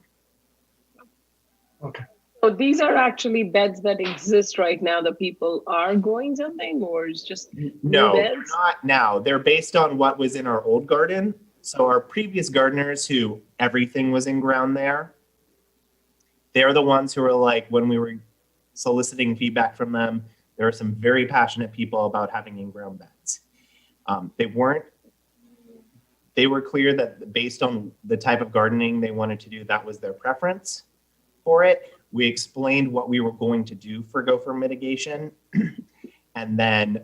Okay. So these are actually beds that exist right now that people are growing something, or is just no, new they're beds? not now. They're based on what was in our old garden. So our previous gardeners who everything was in ground there, they're the ones who were like, when we were soliciting feedback from them, there are some very passionate people about having in-ground beds. They were clear that based on the type of gardening they wanted to do, that was their preference for it. We explained what we were going to do for gopher mitigation. And then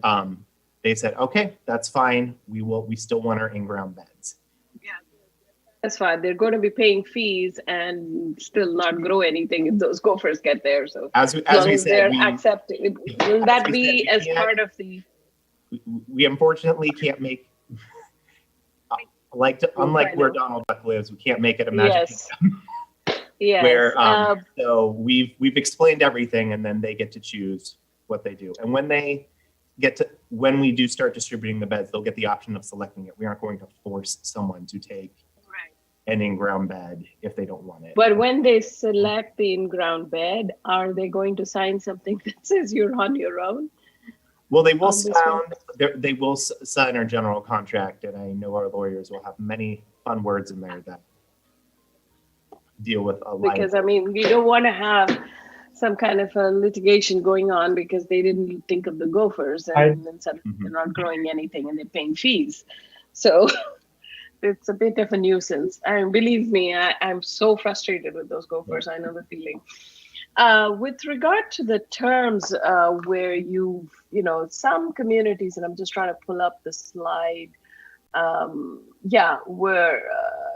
they said, okay, that's fine. We still want our in-ground beds. Yeah, That's fine. They're going to be paying fees and still not grow anything if those gophers get there. So as long we as said, they're we, accepted, will that we be said, as part of the? We unfortunately can't make, unlike where Donald Duck lives, we can't make it a magic kingdom. Yes. Where so we've explained everything, and then they get to choose what they do. And when we do start distributing the beds, they'll get the option of selecting it. We aren't going to force someone to take an in-ground bed if they don't want it. But when they select the in-ground bed, are they going to sign something that says you're on your own? Well, they will sign our general contract, and I know our lawyers will have many fun words in there that deal with a lot. Because I mean, we don't want to have some kind of a litigation going on because they didn't think of the gophers, and then suddenly they're not growing anything and they're paying fees. So it's a bit of a nuisance. And believe me, I'm so frustrated with those gophers. I know the feeling. With regard to the terms where some communities, and I'm just trying to pull up the slide, where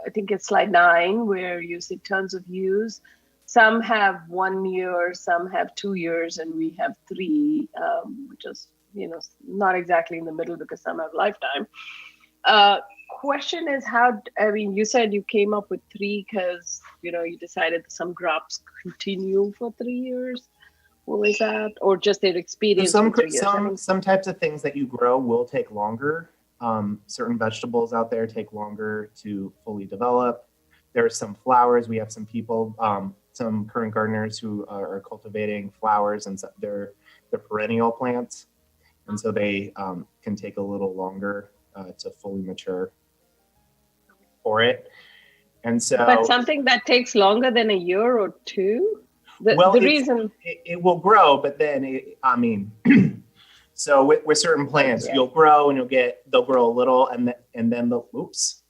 I think it's slide 9, where you see terms of use. Some have 1 year, some have 2 years, and we have 3, which is, not exactly in the middle because some have lifetime. Question is you said you came up with 3 because, you decided some crops continue for 3 years. What was that? Or just their experience for 3 years? Some types of things that you grow will take longer. Certain vegetables out there take longer to fully develop. There are some flowers. We have some people, some current gardeners who are cultivating flowers, and they're perennial plants. And so they can take a little longer to fully mature for it. And so, but something that takes longer than a year or 2? The reason it will grow, but then so with certain plants, you'll grow and they'll grow a little, and then they'll, oops,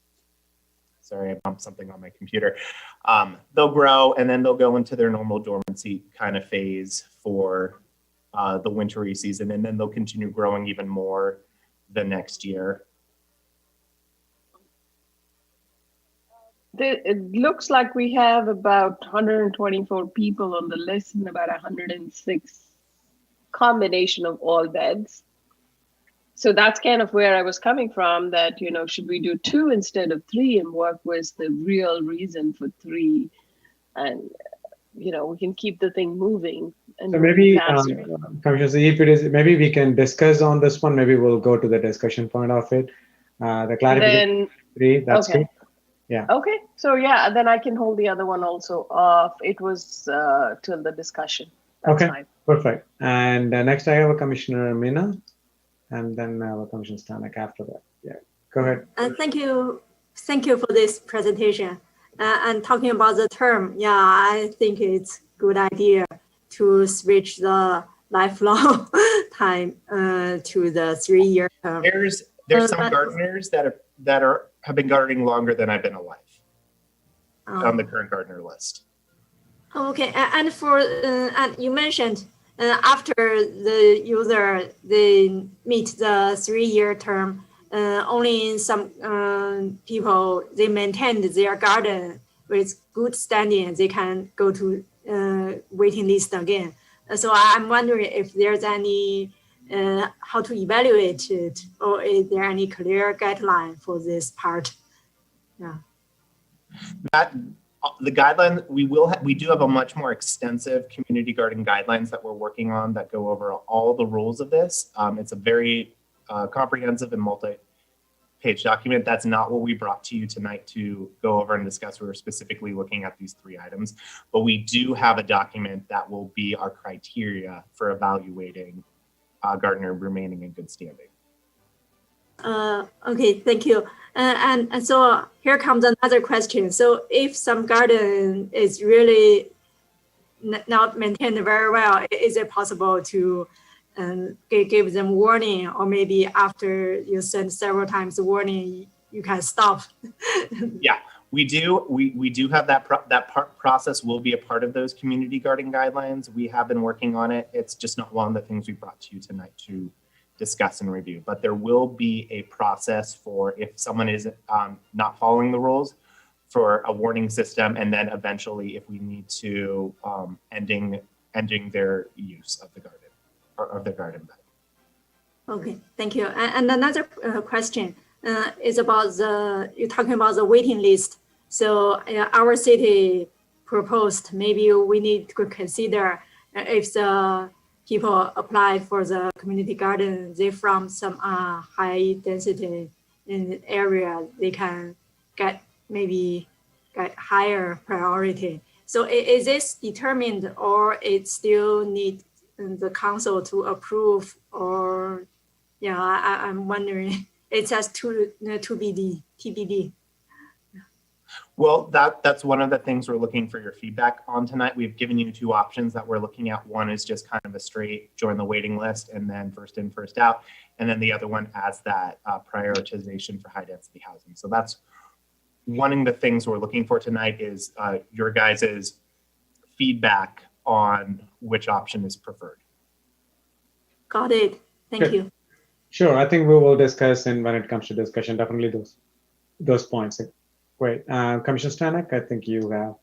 sorry, I bumped something on my computer. They'll grow and then they'll go into their normal dormancy kind of phase for the wintry season, and then they'll continue growing even more the next year. It looks like we have about 124 people on the list and about 106 combination of all beds. So that's kind of where I was coming from, that, should we do 2 instead of 3, and what was the real reason for 3? And, we can keep the thing moving. And so maybe, Commissioner, maybe we can discuss on this one. Maybe we'll go to the discussion point of it. The clarification 3, that's okay. good. Yeah. Okay. So then I can hold the other one also off. It was till the discussion. That's okay. Fine. Perfect. And next I have a Commissioner Meena, and then I have a Commissioner Stanek after that. Yeah. Go ahead. Thank you for this presentation. And talking about the term, I think it's a good idea to switch the lifelong time to the 3-year term. There's some gardeners that have been gardening longer than I've been alive on the current gardener list. Okay, and and you mentioned after the user they meet the 3-year term, only some people they maintained their garden with good standing, they can go to waiting list again. So I'm wondering if there's any how to evaluate it, or is there any clear guideline for this part? Yeah. The guideline, we do have a much more extensive community garden guidelines that we're working on that go over all the rules of this. It's a very comprehensive and multi-page document. That's not what we brought to you tonight to go over and discuss. We were specifically looking at these 3 items, but we do have a document that will be our criteria for evaluating gardener remaining in good standing. Okay, thank you. And so here comes another question. So if some garden is really not maintained very well, is it possible to give them warning, or maybe after you send several times the warning, you can stop? Yeah, we do. We do have that process will be a part of those community garden guidelines. We have been working on it. It's just not one of the things we brought to you tonight to discuss and review, but there will be a process for if someone is not following the rules, for a warning system, and then eventually, if we need to, ending their use of the garden or of the garden bed. Okay, thank you. And another question is about you're talking about the waiting list. So our city proposed maybe we need to consider if the people apply for the community garden, they from some high density in area, they can get higher priority. So is this determined, or it still need the council to approve, or I'm wondering. It says to BD, TBD. Well, that's one of the things we're looking for your feedback on tonight. We've given you two options that we're looking at. One is just kind of a straight join the waiting list and then first in, first out. And then the other one adds that prioritization for high density housing. So that's one of the things we're looking for tonight is your guys' feedback on which option is preferred. Got it. Thank you. Sure, I think we will discuss, and when it comes to discussion, definitely those points. Great. Commissioner Stanek, I think you have.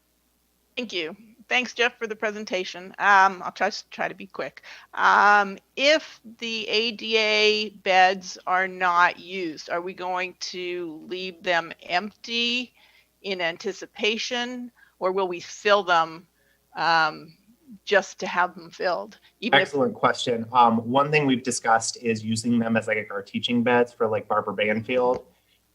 Thank you. Thanks, Jeff, for the presentation. I'll try to be quick. If the ADA beds are not used, are we going to leave them empty in anticipation, or will we fill them just to have them filled? Excellent question. One thing we've discussed is using them as like our teaching beds for like Barbara Banfield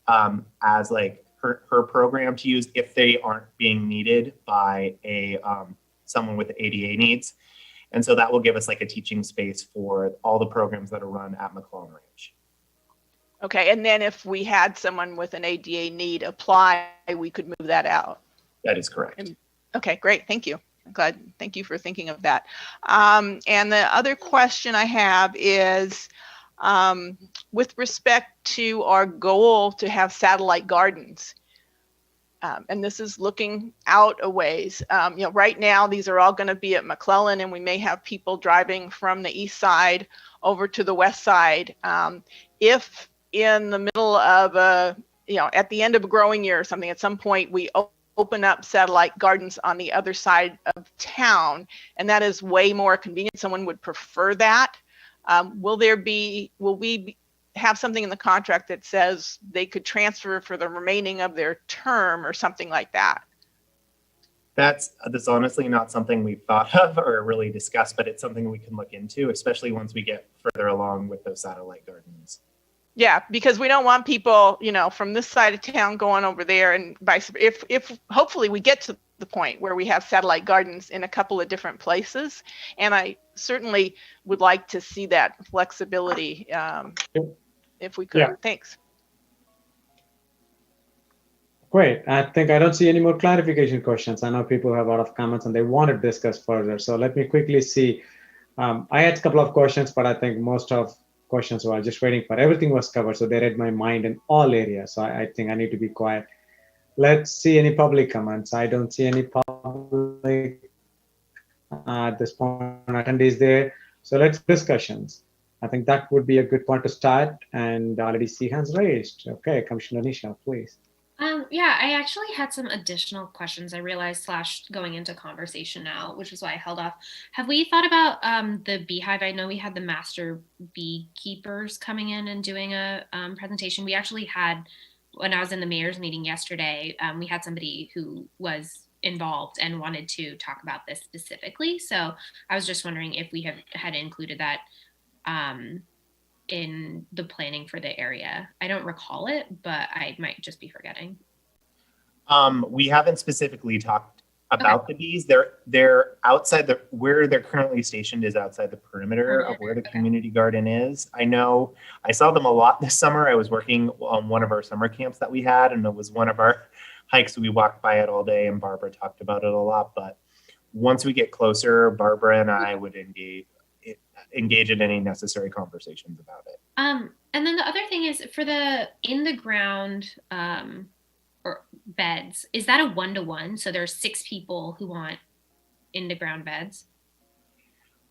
as like her program to use if they aren't being needed by someone with ADA needs. And so that will give us like a teaching space for all the programs that are run at McClellan Ranch. Okay, and then if we had someone with an ADA need apply, we could move that out. That is correct. Okay, great, thank you. Thank you for thinking of that. And the other question I have is with respect to our goal to have satellite gardens. And this is looking out a ways. Right now, these are all going to be at McClellan, and we may have people driving from the east side over to the west side. If in the middle of at the end of a growing year or something, at some point we open up satellite gardens on the other side of town, and that is way more convenient. Someone would prefer that. Will we have something in the contract that says they could transfer for the remaining of their term or something like that? That's honestly not something we've thought of or really discussed, but it's something we can look into, especially once we get further along with those satellite gardens. Yeah, because we don't want people, from this side of town going over there, and vice versa. If hopefully we get to the point where we have satellite gardens in a couple of different places, and I certainly would like to see that flexibility if we could. Yeah. Thanks. Great. I think I don't see any more clarification questions. I know people have a lot of comments and they want to discuss further. So let me quickly see. I had a couple of questions, but I think most of questions were just waiting for everything was covered. So they read my mind in all areas. So I think I need to be quiet. Let's see any public comments. I don't see any public at this point. Attendees there. So let's discussions. I think that would be a good point to start, and already see hands raised. Okay, Commissioner Nisha, please. Yeah, I actually had some additional questions I realized going into conversation now, which is why I held off. Have we thought about the beehive? I know we had the master beekeepers coming in and doing a presentation. We actually had, when I was in the mayor's meeting yesterday, we had somebody who was involved and wanted to talk about this specifically. So I was just wondering if we had included that in the planning for the area. I don't recall it, but I might just be forgetting. We haven't specifically talked about the bees. They're outside where they're currently stationed is outside the perimeter of where the community garden is. I know I saw them a lot this summer. I was working on one of our summer camps that we had, and it was one of our hikes. We walked by it all day, and Barbara talked about it a lot. But once we get closer, Barbara and I would engage in any necessary conversations about it. And then the other thing is for the in the ground or beds, is that a 1-to-1? So there's 6 people who want in the ground beds?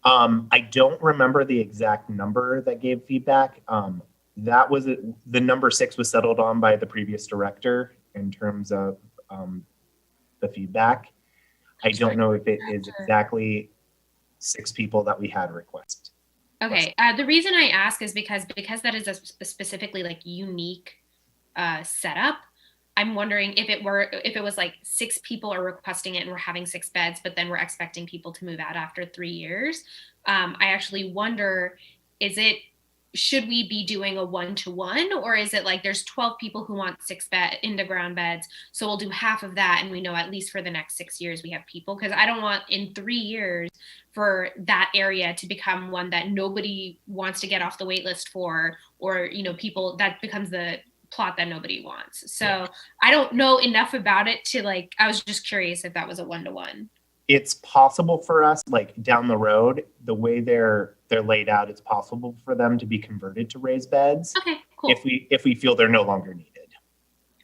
I don't remember the exact number that gave feedback. That was the number 6 was settled on by the previous director in terms of the feedback. I don't know if it is exactly 6 people that we had request. Okay, the reason I ask is because that is a specifically like unique setup. I'm wondering if it was like 6 people are requesting it and we're having 6 beds, but then we're expecting people to move out after 3 years. I actually wonder, should we be doing a 1-to-1, or is it like there's 12 people who want 6 in-the-ground beds, so we'll do half of that, and we know at least for the next 6 years we have people? Because I don't want in 3 years for that area to become one that nobody wants to get off the wait list for, or people, that becomes the plot that nobody wants. So I don't know enough about it to like, I was just curious if that was a 1-to-1. It's possible for us, like down the road, the way they're laid out, it's possible for them to be converted to raised beds. Okay, cool. If we feel they're no longer needed.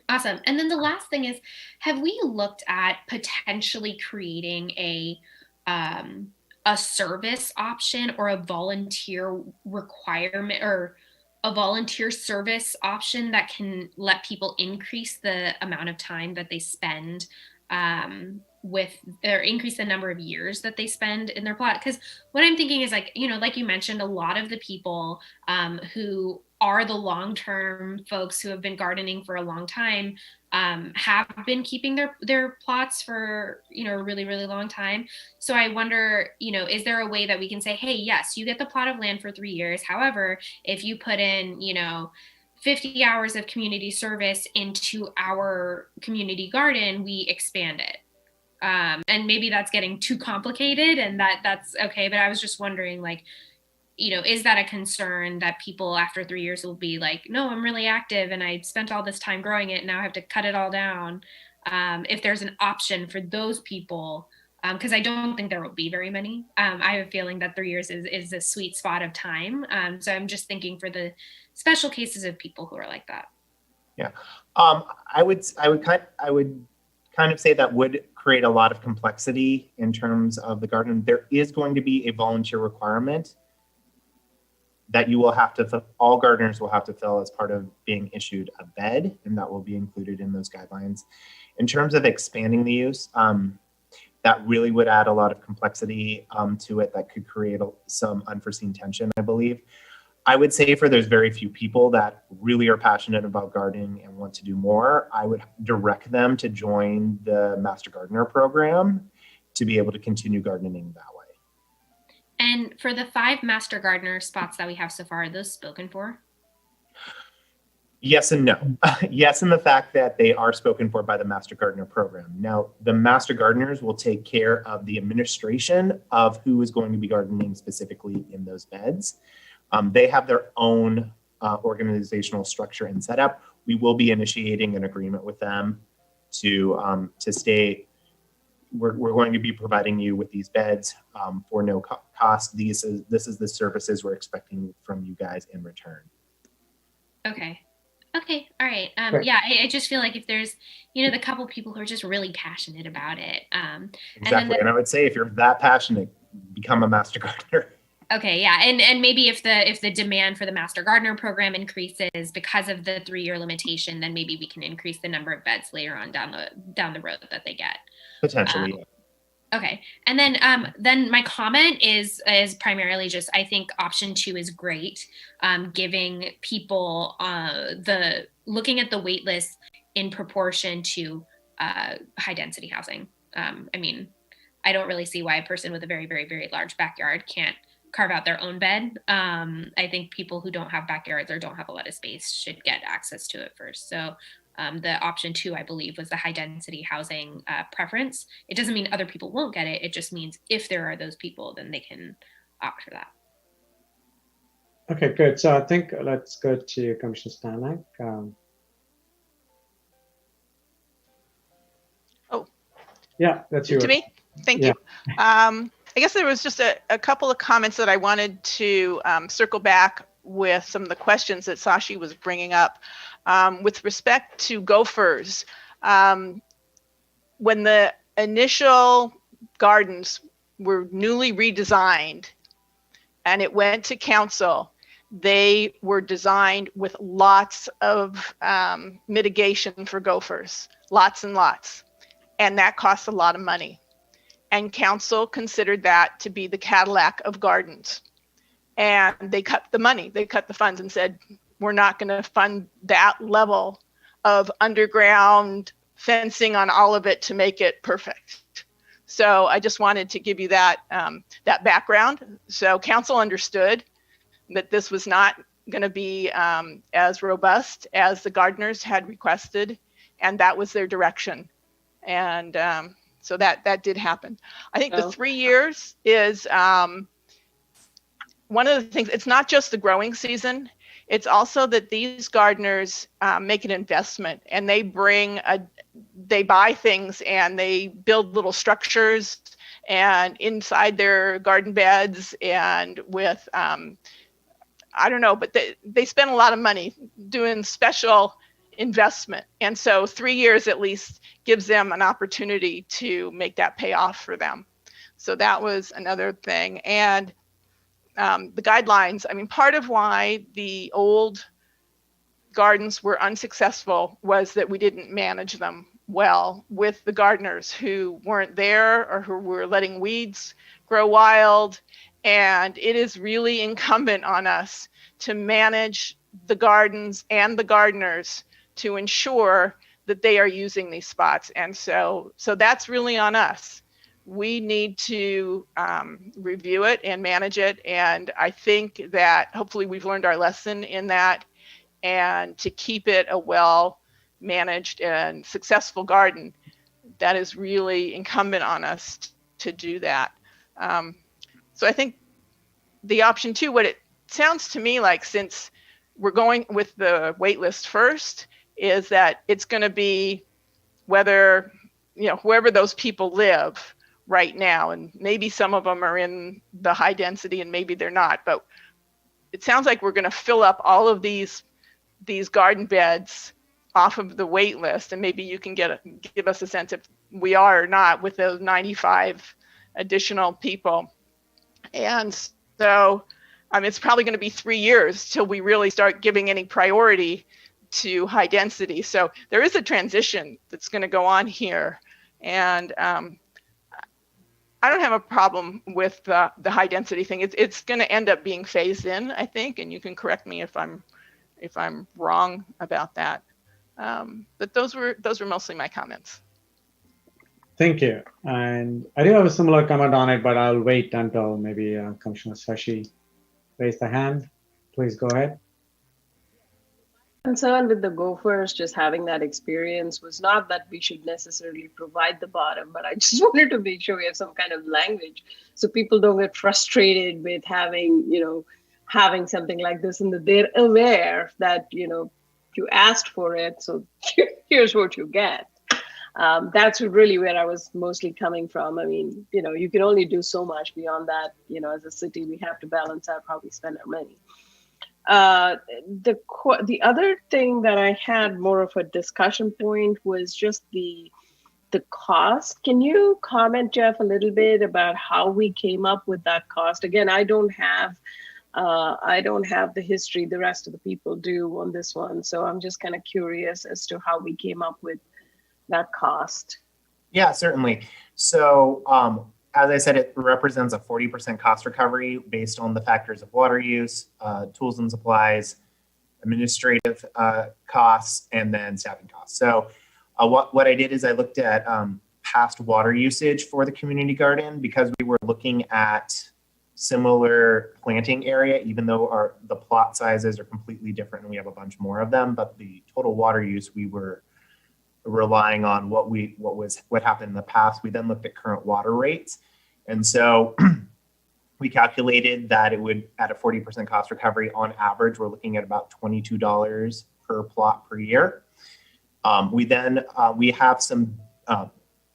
Awesome. And then the last thing is, have we looked at potentially creating a service option or a volunteer requirement, or a volunteer service option that can let people increase the amount of time that they spend or increase the number of years that they spend in their plot? Because what I'm thinking is like you mentioned, a lot of the people who are the long-term folks who have been gardening for a long time have been keeping their plots for a really, really long time. So I wonder, is there a way that we can say, hey, yes, you get the plot of land for 3 years. However, if you put in 50 hours of community service into our community garden, we expand it. And maybe that's getting too complicated, and that's okay. But I was just wondering, like, is that a concern that people after 3 years will be like, no, I'm really active and I spent all this time growing it, now I have to cut it all down? If there's an option for those people, because I don't think there will be very many. I have a feeling that 3 years is a sweet spot of time. So I'm just thinking for the special cases of people who are like that. Yeah, I would kind of say that would create a lot of complexity in terms of the garden. There is going to be a volunteer requirement that you will have to, all gardeners will have to fill as part of being issued a bed, and that will be included in those guidelines. In terms of expanding the use, that really would add a lot of complexity to it that could create some unforeseen tension, I believe. I would say for there's very few people that really are passionate about gardening and want to do more, I would direct them to join the Master Gardener program to be able to continue gardening that way. And for the 5 Master Gardener spots that we have so far, are those spoken for? Yes and no. Yes, in the fact that they are spoken for by the Master Gardener program. Now, the Master Gardeners will take care of the administration of who is going to be gardening specifically in those beds. They have their own organizational structure and setup. We will be initiating an agreement with them to stay. We're going to be providing you with these beds for no cost. This is the services we're expecting from you guys in return. Okay. Okay. All right. Yeah, I just feel like if there's, the couple people who are just really passionate about it. Exactly. And I would say if you're that passionate, become a Master Gardener. Okay, yeah, and maybe if the demand for the Master Gardener program increases because of the 3-year limitation, then maybe we can increase the number of beds later on down the road that they get. Potentially. Okay, and then my comment is primarily just, I think option 2 is great, giving people looking at the wait list in proportion to high density housing. I mean, I don't really see why a person with a very, very, very large backyard can't carve out their own bed. I think people who don't have backyards or don't have a lot of space should get access to it first. So the option 2, I believe, was the high density housing preference. It doesn't mean other people won't get it. It just means if there are those people, then they can opt for that. Okay, good. So I think let's go to Commissioner Stanek. Yeah, that's you. To me? Thank you. I guess there was just a couple of comments that I wanted to circle back with some of the questions that Sashi was bringing up. With respect to gophers, when the initial gardens were newly redesigned and it went to council, they were designed with lots of mitigation for gophers, lots and lots. And that costs a lot of money. And council considered that to be the Cadillac of gardens. And they cut the money, they cut the funds and said, we're not going to fund that level of underground fencing on all of it to make it perfect. So I just wanted to give you that, that background. So council understood that this was not going to be as robust as the gardeners had requested, and that was their direction. And so that did happen. I think the 3 years is one of the things. It's not just the growing season. It's also that these gardeners make an investment, and they buy things and they build little structures and inside their garden beds, and with I don't know, but they spend a lot of money doing special investment. And so 3 years at least gives them an opportunity to make that pay off for them. So that was another thing. And the guidelines, I mean, part of why the old gardens were unsuccessful was that we didn't manage them well with the gardeners who weren't there or who were letting weeds grow wild. And it is really incumbent on us to manage the gardens and the gardeners to ensure that they are using these spots. And so that's really on us. We need to review it and manage it. And I think that hopefully we've learned our lesson in that, and to keep it a well-managed and successful garden, that is really incumbent on us to do that. So I think the option two, what it sounds to me like, since we're going with the wait list first, is that it's going to be whether, whoever those people live right now, and maybe some of them are in the high density and maybe they're not, but it sounds like we're going to fill up all of these garden beds off of the wait list, and maybe you can give us a sense if we are or not with those 95 additional people. And so it's probably going to be 3 years till we really start giving any priority to high density. So there is a transition that's going to go on here. And I don't have a problem with the high density thing. It's going to end up being phased in, I think, and you can correct me if I'm wrong about that. But those were mostly my comments. Thank you. And I do have a similar comment on it, but I'll wait until maybe Commissioner Sashi raised the hand. Please go ahead. Concern with the gophers just having that experience was not that we should necessarily provide the bottom, but I just wanted to make sure we have some kind of language so people don't get frustrated with having something like this, and that they're aware that you asked for it, so here's what you get. That's really where I was mostly coming from. I mean, you can only do so much beyond that. As a city, we have to balance out how we spend our money. The other thing that I had more of a discussion point was just the cost. Can you comment, Jeff, a little bit about how we came up with that cost? Again, I don't have the history the rest of the people do on this one, so I'm just kind of curious as to how we came up with that cost. Yeah, certainly. So as I said, it represents a 40% cost recovery based on the factors of water use, tools and supplies, administrative costs, and then staffing costs. So what I did is I looked at past water usage for the community garden, because we were looking at similar planting area, even though the plot sizes are completely different and we have a bunch more of them, but the total water use, we were relying on what happened in the past. We then looked at current water rates. And so we calculated that it would, at a 40% cost recovery, on average, we're looking at about $22 per plot per year. We have some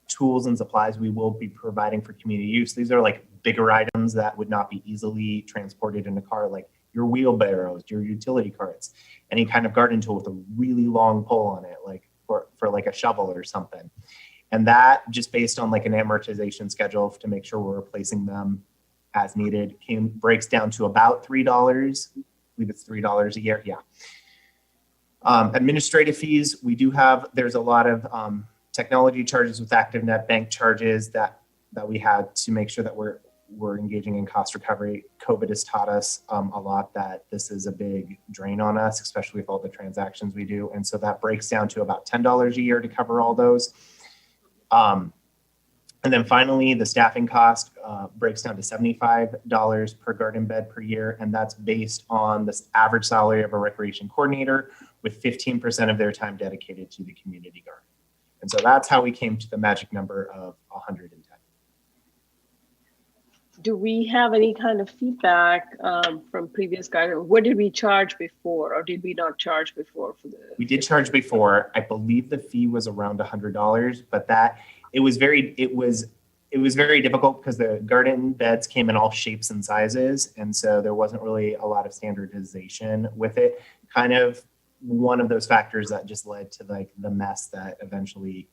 tools and supplies we will be providing for community use. These are like bigger items that would not be easily transported in a car, like your wheelbarrows, your utility carts, any kind of garden tool with a really long pole on it, like for like a shovel or something. And that, just based on like an amortization schedule to make sure we're replacing them as needed, breaks down to about $3. I believe it's $3 a year. Yeah. Administrative fees, we do have, there's a lot of technology charges with ActiveNet, bank charges that we had to make sure that we're engaging in cost recovery. COVID has taught us a lot that this is a big drain on us, especially with all the transactions we do. And so that breaks down to about $10 a year to cover all those. And then finally, the staffing cost breaks down to $75 per garden bed per year. And that's based on the average salary of a recreation coordinator with 15% of their time dedicated to the community garden. And so that's how we came to the magic number of 110. Do we have any kind of feedback from previous guidance? What did we charge before, or did we not charge before for the? We did charge before. I believe the fee was around $100, but that it was very difficult because the garden beds came in all shapes and sizes, and so there wasn't really a lot of standardization with it. Kind of one of those factors that just led to like the mess that eventually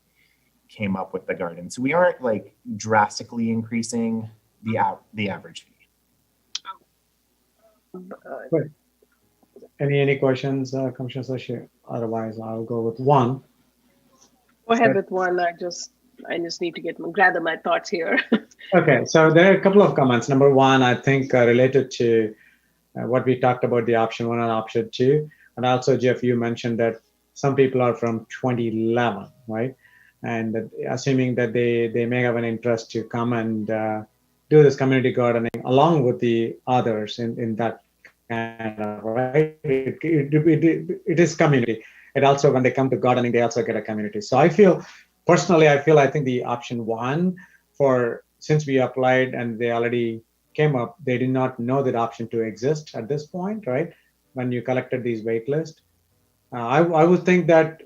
came up with the garden. So we aren't like drastically increasing the average fee. Good. Any questions, Commissioner Sashi? Otherwise, I'll go with one. Go ahead with one. I just need to gather my thoughts here. Okay, so there are a couple of comments. Number one, I think related to what we talked about, the option 1 and option 2. And also, Jeff, you mentioned that some people are from 2011, right? And that, assuming that they may have an interest to come and do this community gardening along with the others in that kind of, right? It is community. It also, when they come to gardening, they also get a community. So I think the option 1 since we applied and they already came up, they did not know that option 2 exists at this point, right? When you collected these wait lists. I would think that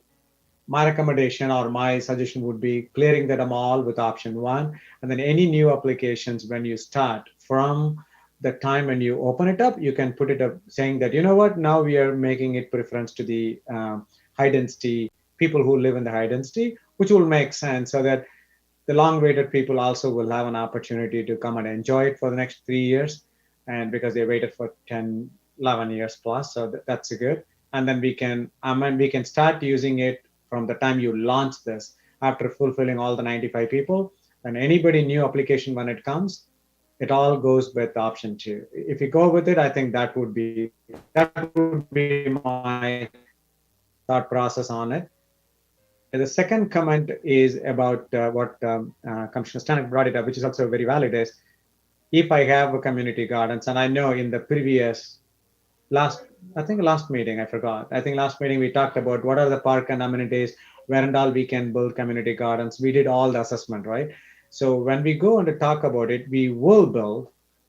my recommendation or my suggestion would be clearing them all with option 1, and then any new applications when you start from the time when you open it up, you can put it up saying that, you know what, now we are making it preference to the high density people who live in the high density, which will make sense so that the long waited people also will have an opportunity to come and enjoy it for the next 3 years. And because they waited for 10, 11 years plus, so that's good. And then we can start using it from the time you launch this after fulfilling all the 95 people. And anybody new application when it comes, it all goes with option 2. If you go with it, I think that would be my thought process on it. And the second comment is about what Commissioner Stanek brought it up, which is also very valid, is if I have a community gardens, and I know in the previous last meeting we talked about what are the park and amenities, where and all we can build community gardens. We did all the assessment, right? So when we go and talk about it, we will build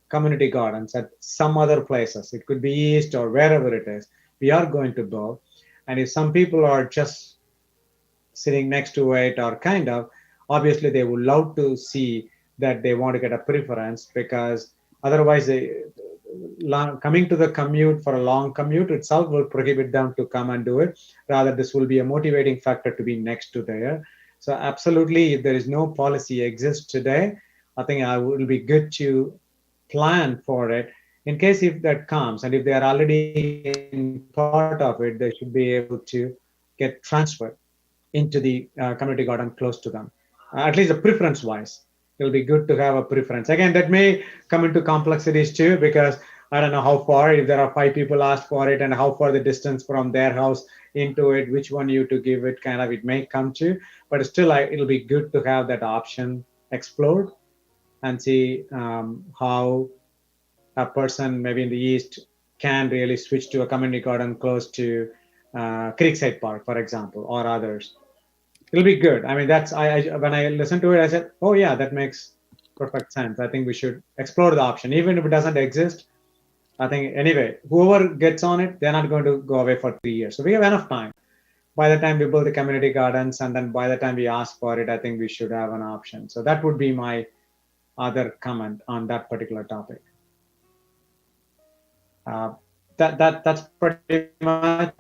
community gardens at some other places. It could be east or wherever it is. We are going to build. And if some people are just sitting next to it or kind of, obviously they would love to see that they want to get a preference, because otherwise coming to the commute for a long commute itself will prohibit them to come and do it. Rather, this will be a motivating factor to be next to there. So absolutely, if there is no policy exists today, I think it will be good to plan for it in case if that comes, and if they are already in part of it, they should be able to get transferred into the community garden close to them, at least the preference wise. It'll be good to have a preference. Again, that may come into complexities too, because I don't know how far, if there are 5 people asked for it and how far the distance from their house into it, which one you to give it, kind of, it may come to, but still it'll be good to have that option explored and see how a person maybe in the east can really switch to a community garden close to Creekside Park, for example, or others. It'll be good. I mean, when I listened to it, I said, oh yeah, that makes perfect sense. I think we should explore the option. Even if it doesn't exist, I think anyway, whoever gets on it, they're not going to go away for 3 years. So we have enough time. By the time we build the community gardens, and then by the time we ask for it, I think we should have an option. So that would be my other comment on that particular topic. That's pretty much.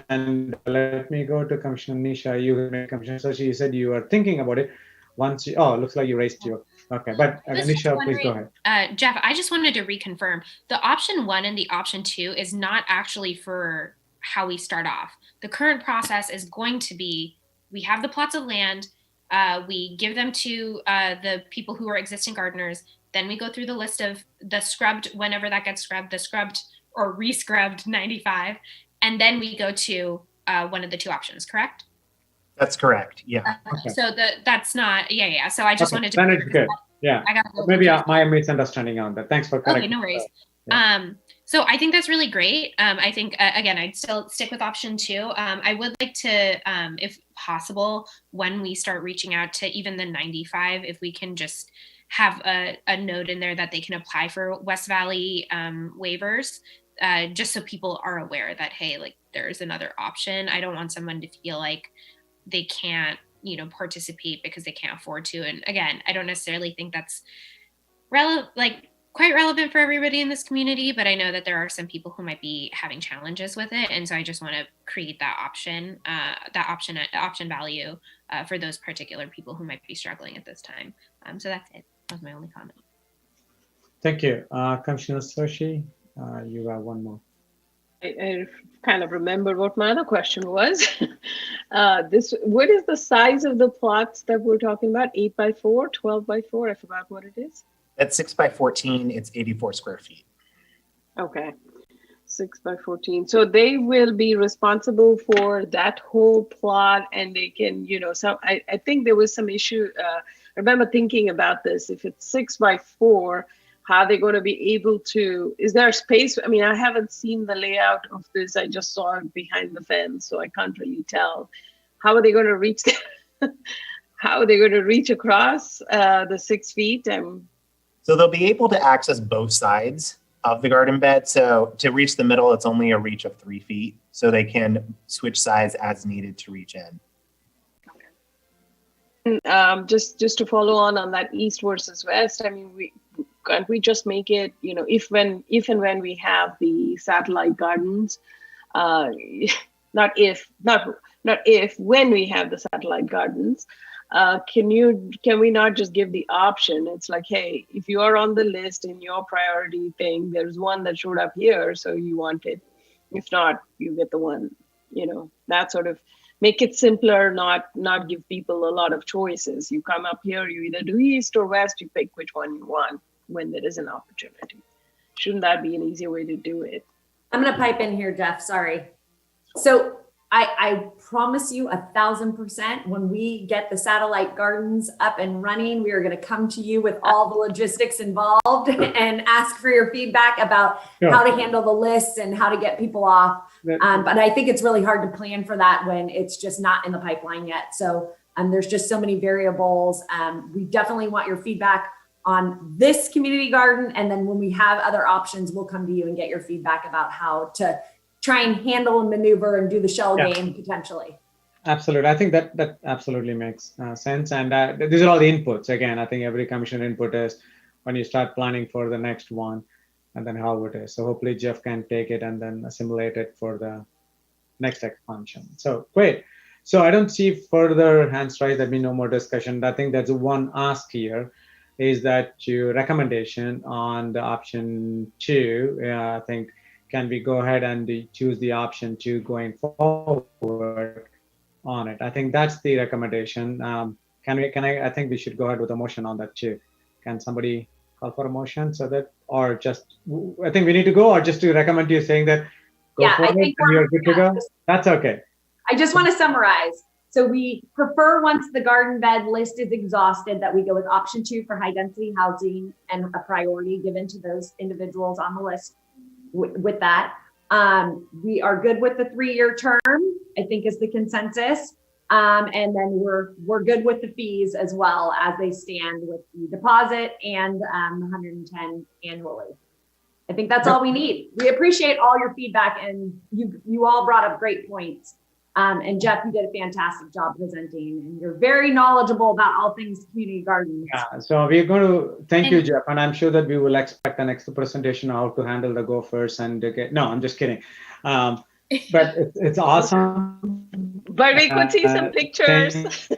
And let me go to Commissioner Nisha. Commissioner Sashi, you said you were thinking about it. Looks like you raised your. Okay, but Nisha, please go ahead. Jeff, I just wanted to reconfirm the option 1 and the option 2 is not actually for how we start off. The current process is going to be, we have the plots of land, we give them to the people who are existing gardeners, then we go through the list of the scrubbed, whenever that gets scrubbed, the scrubbed or re-scrubbed 95, and then we go to one of the two options, correct? That's correct. Yeah. Okay. So that's not, yeah. So I just wanted to. Then it's good. Yeah. I got a little Maybe confused. my misunderstanding on that. Thanks for correcting. Okay, no worries. Yeah. So I think that's really great. I think, again, I'd still stick with option 2. I would like to, if possible, when we start reaching out to even the 95, if we can just have a note in there that they can apply for West Valley waivers, just so people are aware that, hey, like there's another option. I don't want someone to feel like they can't, participate because they can't afford to. And again, I don't necessarily think that's quite relevant for everybody in this community, but I know that there are some people who might be having challenges with it. And so I just want to create that option value for those particular people who might be struggling at this time. So that's it. That was my only comment. Thank you. Commissioner Soshi, you have one more. I kind of remember what my other question was. What is the size of the plots that we're talking about? 8 by 4, 12 by 4? I forgot what it is. At 6 by 14, it's 84 square feet. Okay, 6 by 14. So they will be responsible for that whole plot, and they can, I think there was some issue. I remember thinking about this. If it's 6 by 4, how are they going to be able to, is there space? I mean, I haven't seen the layout of this. I just saw it behind the fence, so I can't really tell. How are they going to reach, how are they going to reach across the 6 feet? So they'll be able to access both sides of the garden bed. So to reach the middle, it's only a reach of 3 feet. So they can switch sides as needed to reach in. Just to follow on that east versus west, I mean, can't we just make it, if and when we have the satellite gardens, when we have the satellite gardens, can we not just give the option? It's like, hey, if you are on the list in your priority thing, there's one that showed up here, so you want it. If not, you get the one, that sort of make it simpler, not give people a lot of choices. You come up here, you either do east or west, you pick which one you want when there is an opportunity. Shouldn't that be an easier way to do it? I'm going to pipe in here, Jeff. Sorry. So I promise you 1,000% when we get the satellite gardens up and running, we are going to come to you with all the logistics involved and ask for your feedback about how to handle the lists and how to get people off. But I think it's really hard to plan for that when it's just not in the pipeline yet. So there's just so many variables. We definitely want your feedback on this community garden. And then when we have other options, we'll come to you and get your feedback about how to try and handle and maneuver and do the shell game potentially. Absolutely. I think that absolutely makes sense. And these are all the inputs. Again, I think every commissioner input is when you start planning for the next one and then how it is. So hopefully Jeff can take it and then assimilate it for the next expansion. So great. So I don't see further hands raised. There'll be no more discussion. I think that's one ask here is that your recommendation on the option 2, I think, can we go ahead and choose the option 2 going forward on it? I think that's the recommendation. I think we should go ahead with a motion on that too. Can somebody call for a motion so that, or just, I think we need to go, or just to recommend you saying that go forward I think and you're good to go? That's okay. I just want to summarize. So we prefer once the garden bed list is exhausted that we go with option 2 for high density housing and a priority given to those individuals on the list with that. We are good with the 3-year term, I think is the consensus. And then we're good with the fees as well as they stand with the deposit and 110 annually. I think that's all we need. We appreciate all your feedback and you all brought up great points. And Jeff, you did a fantastic job presenting and you're very knowledgeable about all things community gardens. Yeah, so we're going to thank you, Jeff. And I'm sure that we will expect an extra presentation on how to handle the gophers and no, I'm just kidding. But it's awesome. But we could see some pictures.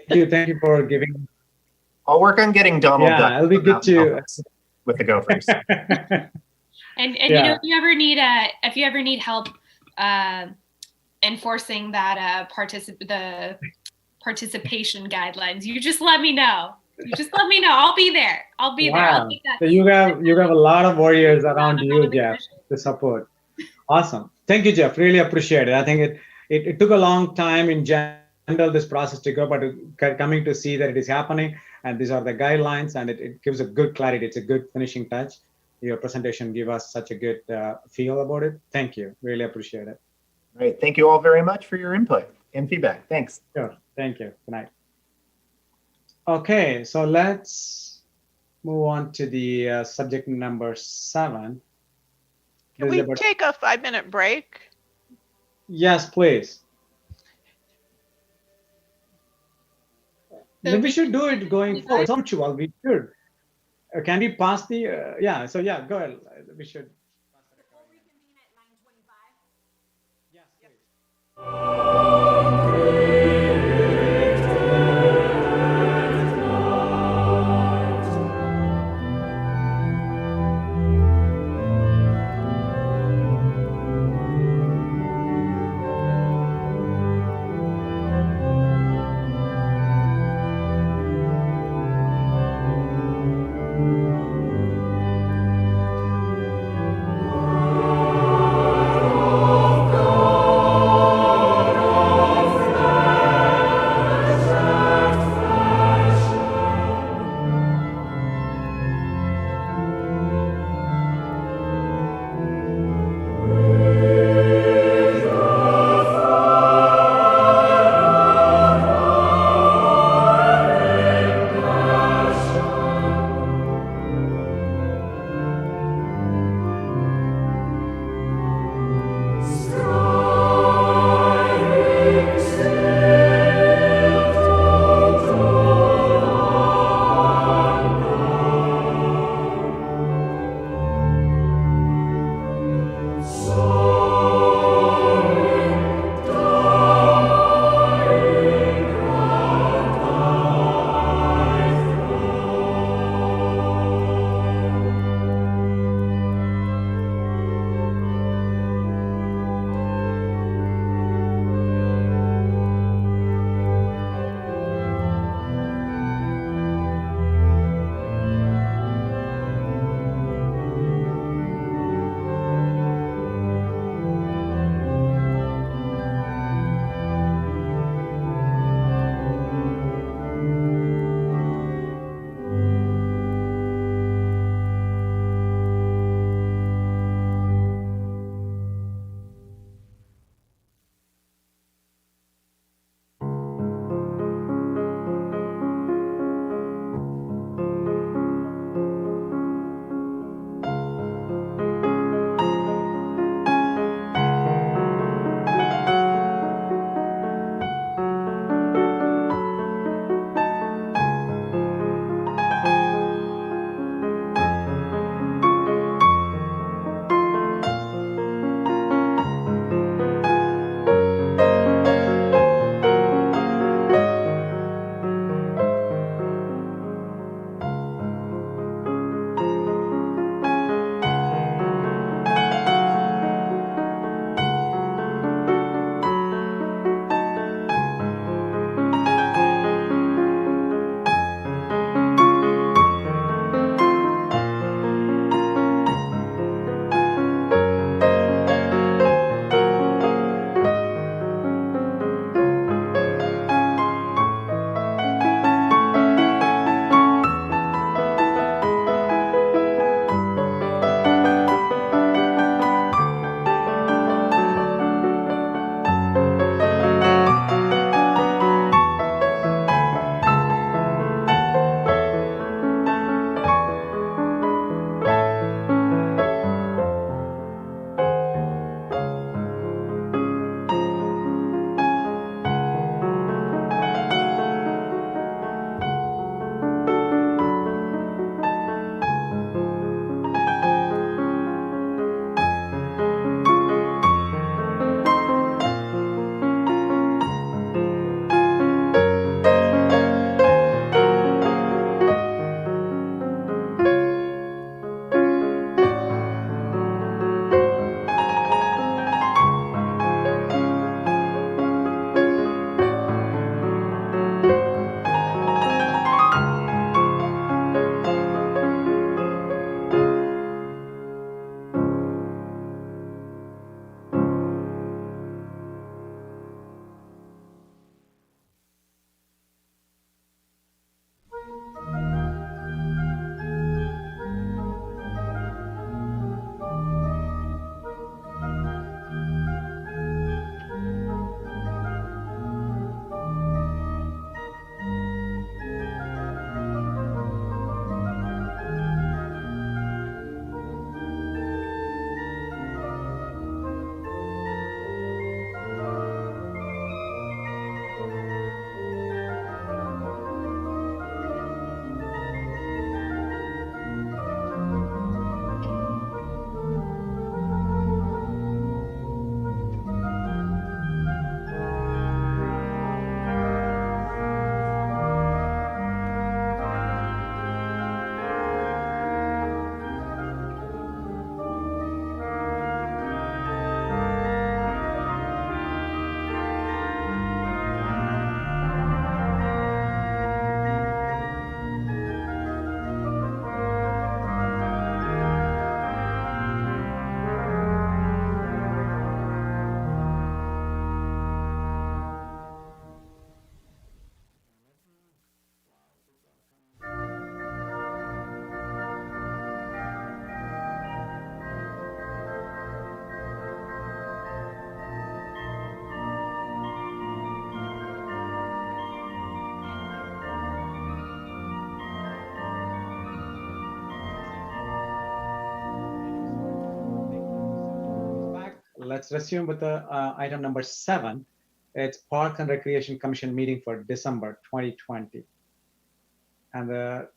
Thank you for giving. I'll work on getting Donald Duck. It'll be good to with the gophers. And you know, if you ever need help enforcing that the participation guidelines, you just let me know. You just let me know. I'll be there. I'll be there. I'll take that. So you have a lot of warriors around you, Jeff, to support. Awesome. Thank you, Jeff. Really appreciate it. I think it took a long time in general, this process to go, but coming to see that it is happening, and these are the guidelines, and it gives a good clarity. It's a good finishing touch. Your presentation gave us such a good feel about it. Thank you. Really appreciate it. Great. Thank you all very much for your input and feedback. Thanks. Sure. Thank you. Good night. Okay, so let's move on to the subject number 7. Can we take a 5-minute break? Yes, please. Then we should do it going forward. It's virtual. We should. Can we pass the? Yeah. So yeah, go ahead. We should. Before we convene at 9:25. Yes, please. God. let's resume with the item number 7. It's Park and Recreation Commission meeting for December 2020. And the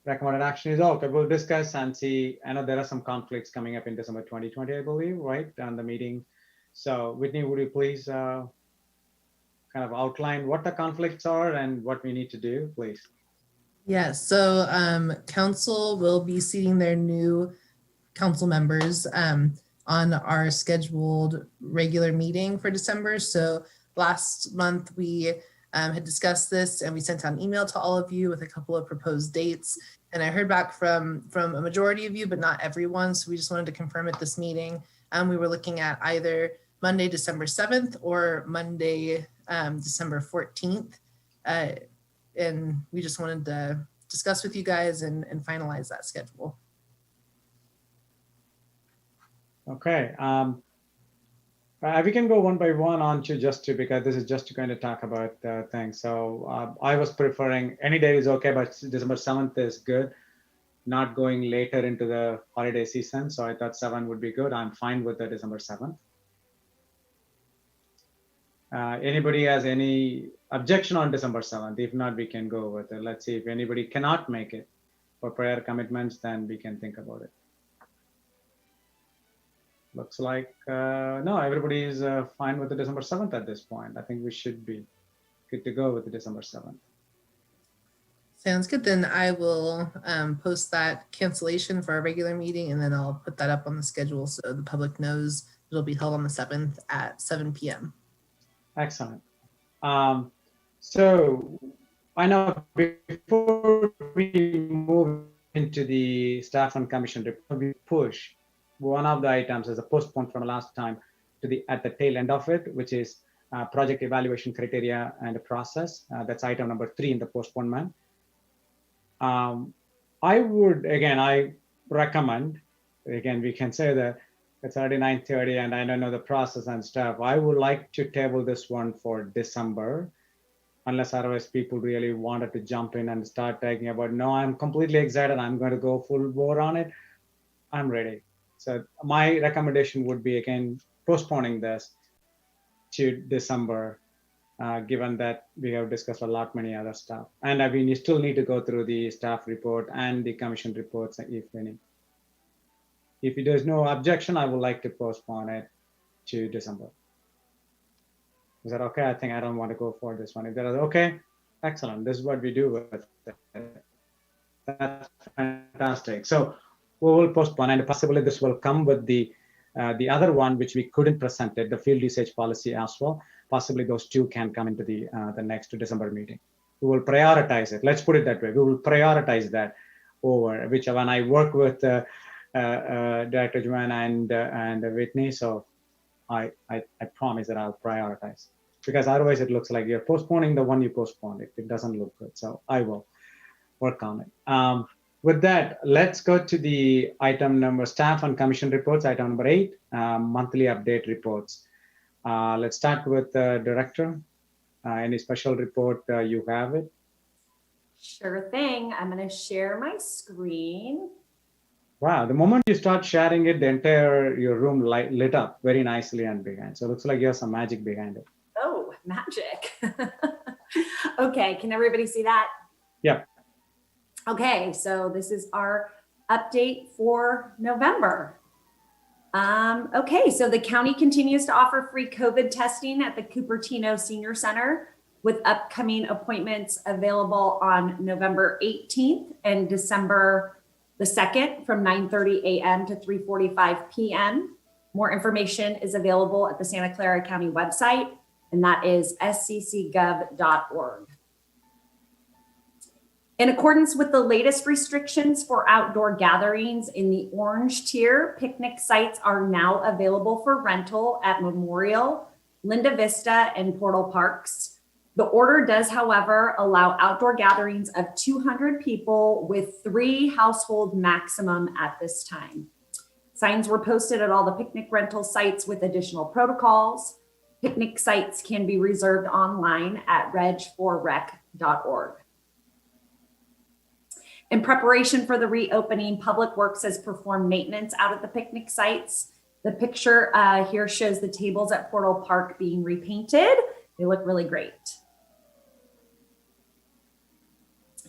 recommended action is, okay, we'll discuss and see. I know there are some conflicts coming up in December 2020, I believe, right, on the meeting. So Whitney, would you please kind of outline what the conflicts are and what we need to do, please? Yes, so council will be seating their new council members on our scheduled regular meeting for December. So last month we had discussed this and we sent out an email to all of you with a couple of proposed dates. And I heard back from a majority of you, but not everyone. So we just wanted to confirm at this meeting. We were looking at either Monday, December 7th or Monday, December 14th. And we just wanted to discuss with you guys and finalize that schedule. Okay. We can go one by one on to because this is just to kind of talk about things. So I was preferring any day is okay, but December 7th is good. Not going later into the holiday season. So I thought 7 would be good. I'm fine with the December 7th. Anybody has any objection on December 7th? If not, we can go with it. Let's see if anybody cannot make it for prior commitments, then we can think about it. Looks like, no, everybody is fine with the December 7th at this point. I think we should be good to go with the December 7th. Sounds good. Then I will post that cancellation for our regular meeting, and then I'll put that up on the schedule so the public knows it'll be held on the 7th at 7 p.m. Excellent. So I know before we move into the staff and commission report, we push one of the items as a postpone from last time to at the tail end of it, which is project evaluation criteria and the process. That's item number 3 in the postponement. I recommend, again, we can say that it's already 9:30 and I don't know the process and stuff. I would like to table this one for December, unless otherwise people really wanted to jump in and start talking about, no, I'm completely excited, I'm going to go full bore on it. I'm ready. So my recommendation would be, again, postponing this to December, given that we have discussed a lot many other stuff. And we still need to go through the staff report and the commission reports, if any. If there's no objection, I would like to postpone it to December. Is that okay? I think I don't want to go for this one. If that is okay, excellent. This is what we do with it. That's fantastic. So we will postpone, and possibly this will come with the other one, which we couldn't present it, the field usage policy as well. Possibly those two can come into the next December meeting. We will prioritize it. Let's put it that way. We will prioritize that over which when I work with Director Joanna and Whitney. So I promise that I'll prioritize, because otherwise it looks like you're postponing the one you postponed. It doesn't look good. So I will work on it. With that, let's go to the item number staff and commission reports, item number 8, monthly update reports. Let's start with the director. Any special report you have it? Sure thing. I'm going to share my screen. Wow, the moment you start sharing it, the entire your room lit up very nicely and behind. So it looks like you have some magic behind it. Oh, magic. Okay, can everybody see that? Yeah. Okay, so this is our update for November. Okay, so the county continues to offer free COVID testing at the Cupertino Senior Center, with upcoming appointments available on November 18th and December the 2nd from 9:30 a.m. to 3:45 p.m. More information is available at the Santa Clara County website, and that is sccgov.org. In accordance with the latest restrictions for outdoor gatherings in the orange tier, picnic sites are now available for rental at Memorial, Linda Vista, and Portal Parks. The order does, however, allow outdoor gatherings of 200 people with 3 household maximum at this time. Signs were posted at all the picnic rental sites with additional protocols. Picnic sites can be reserved online at reg4rec.org. In preparation for the reopening, Public Works has performed maintenance out at the picnic sites. The picture here shows the tables at Portal Park being repainted. They look really great.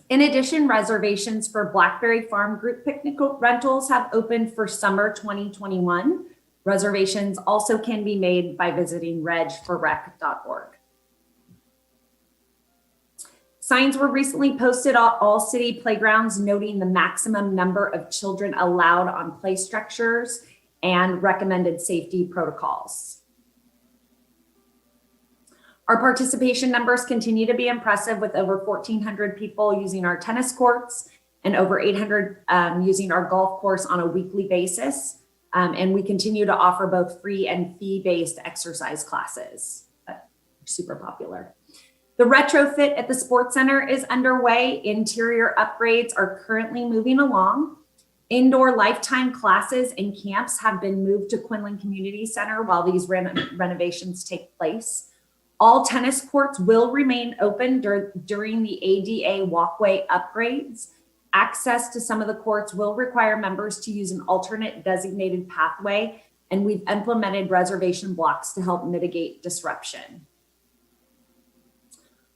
In addition, reservations for Blackberry Farm group picnic rentals have opened for summer 2021. Reservations also can be made by visiting regforrec.org. Signs were recently posted on all city playgrounds noting the maximum number of children allowed on play structures and recommended safety protocols. Our participation numbers continue to be impressive, with over 1,400 people using our tennis courts and over 800 using our golf course on a weekly basis. And we continue to offer both free and fee-based exercise classes. Super popular. The retrofit at the Sports Center is underway. Interior upgrades are currently moving along. Indoor lifetime classes and camps have been moved to Quinlan Community Center while these renovations take place. All tennis courts will remain open during the ADA walkway upgrades. Access to some of the courts will require members to use an alternate designated pathway, and we've implemented reservation blocks to help mitigate disruption.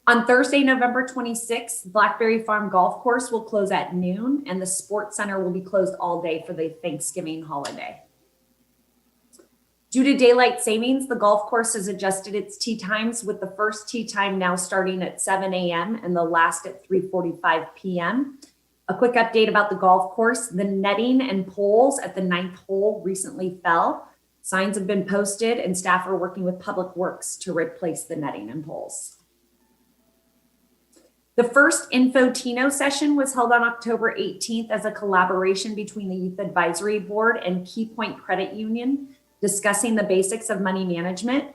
On Thursday, November 26th, Blackberry Farm Golf Course will close at noon, and the Sports Center will be closed all day for the Thanksgiving holiday. Due to daylight savings, the golf course has adjusted its tee times, with the first tee time now starting at 7 a.m. and the last at 3:45 p.m. A quick update about the golf course: the netting and poles at the 9th hole recently fell. Signs have been posted, and staff are working with Public Works to replace the netting and poles. The first Infotino session was held on October 18th as a collaboration between the Youth Advisory Board and Key Point Credit Union, discussing the basics of money management.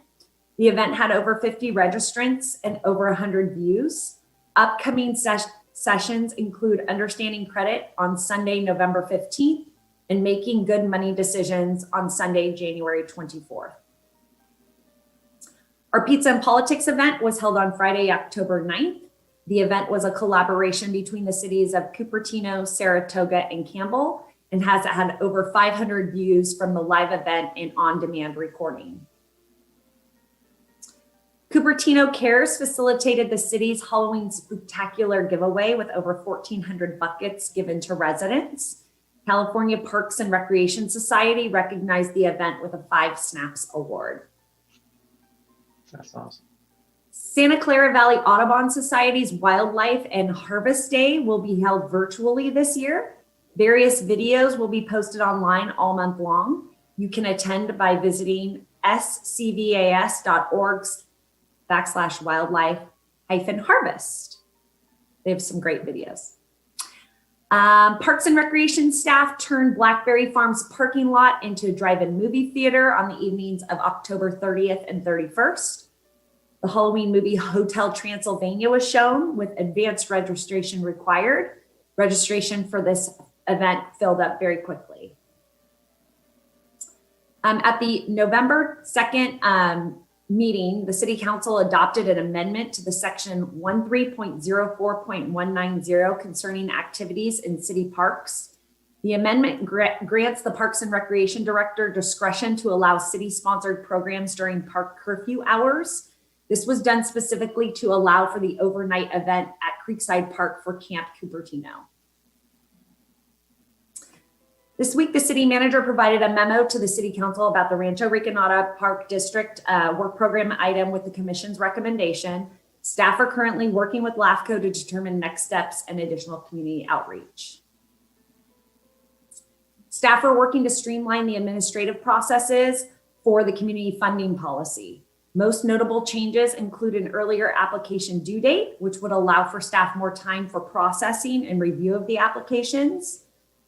The event had over 50 registrants and over 100 views. Upcoming sessions include Understanding Credit on Sunday, November 15th, and Making Good Money Decisions on Sunday, January 24th. Our Pizza and Politics event was held on Friday, October 9th. The event was a collaboration between the cities of Cupertino, Saratoga, and Campbell, and has had over 500 views from the live event and on-demand recording. Cupertino Cares facilitated the city's Halloween Spooktacular giveaway with over 1,400 buckets given to residents. California Parks and Recreation Society recognized the event with a 5 Snaps Award. That's awesome. Santa Clara Valley Audubon Society's Wildlife and Harvest Day will be held virtually this year. Various videos will be posted online all month long. You can attend by visiting scvas.org/wildlife-harvest. They have some great videos. Parks and Recreation staff turned Blackberry Farm's parking lot into a drive-in movie theater on the evenings of October 30th and 31st. The Halloween movie Hotel Transylvania was shown with advanced registration required. Registration for this event filled up very quickly. At the November 2nd meeting, the City Council adopted an amendment to the section 13.04.190 concerning activities in city parks. The amendment grants the Parks and Recreation Director discretion to allow city-sponsored programs during park curfew hours. This was done specifically to allow for the overnight event at Creekside Park for Camp Cupertino. This week, the city manager provided a memo to the City Council about the Rancho Recanata Park District work program item with the Commission's recommendation. Staff are currently working with LAFCO to determine next steps and additional community outreach. Staff are working to streamline the administrative processes for the community funding policy. Most notable changes include an earlier application due date, which would allow for staff more time for processing and review of the applications.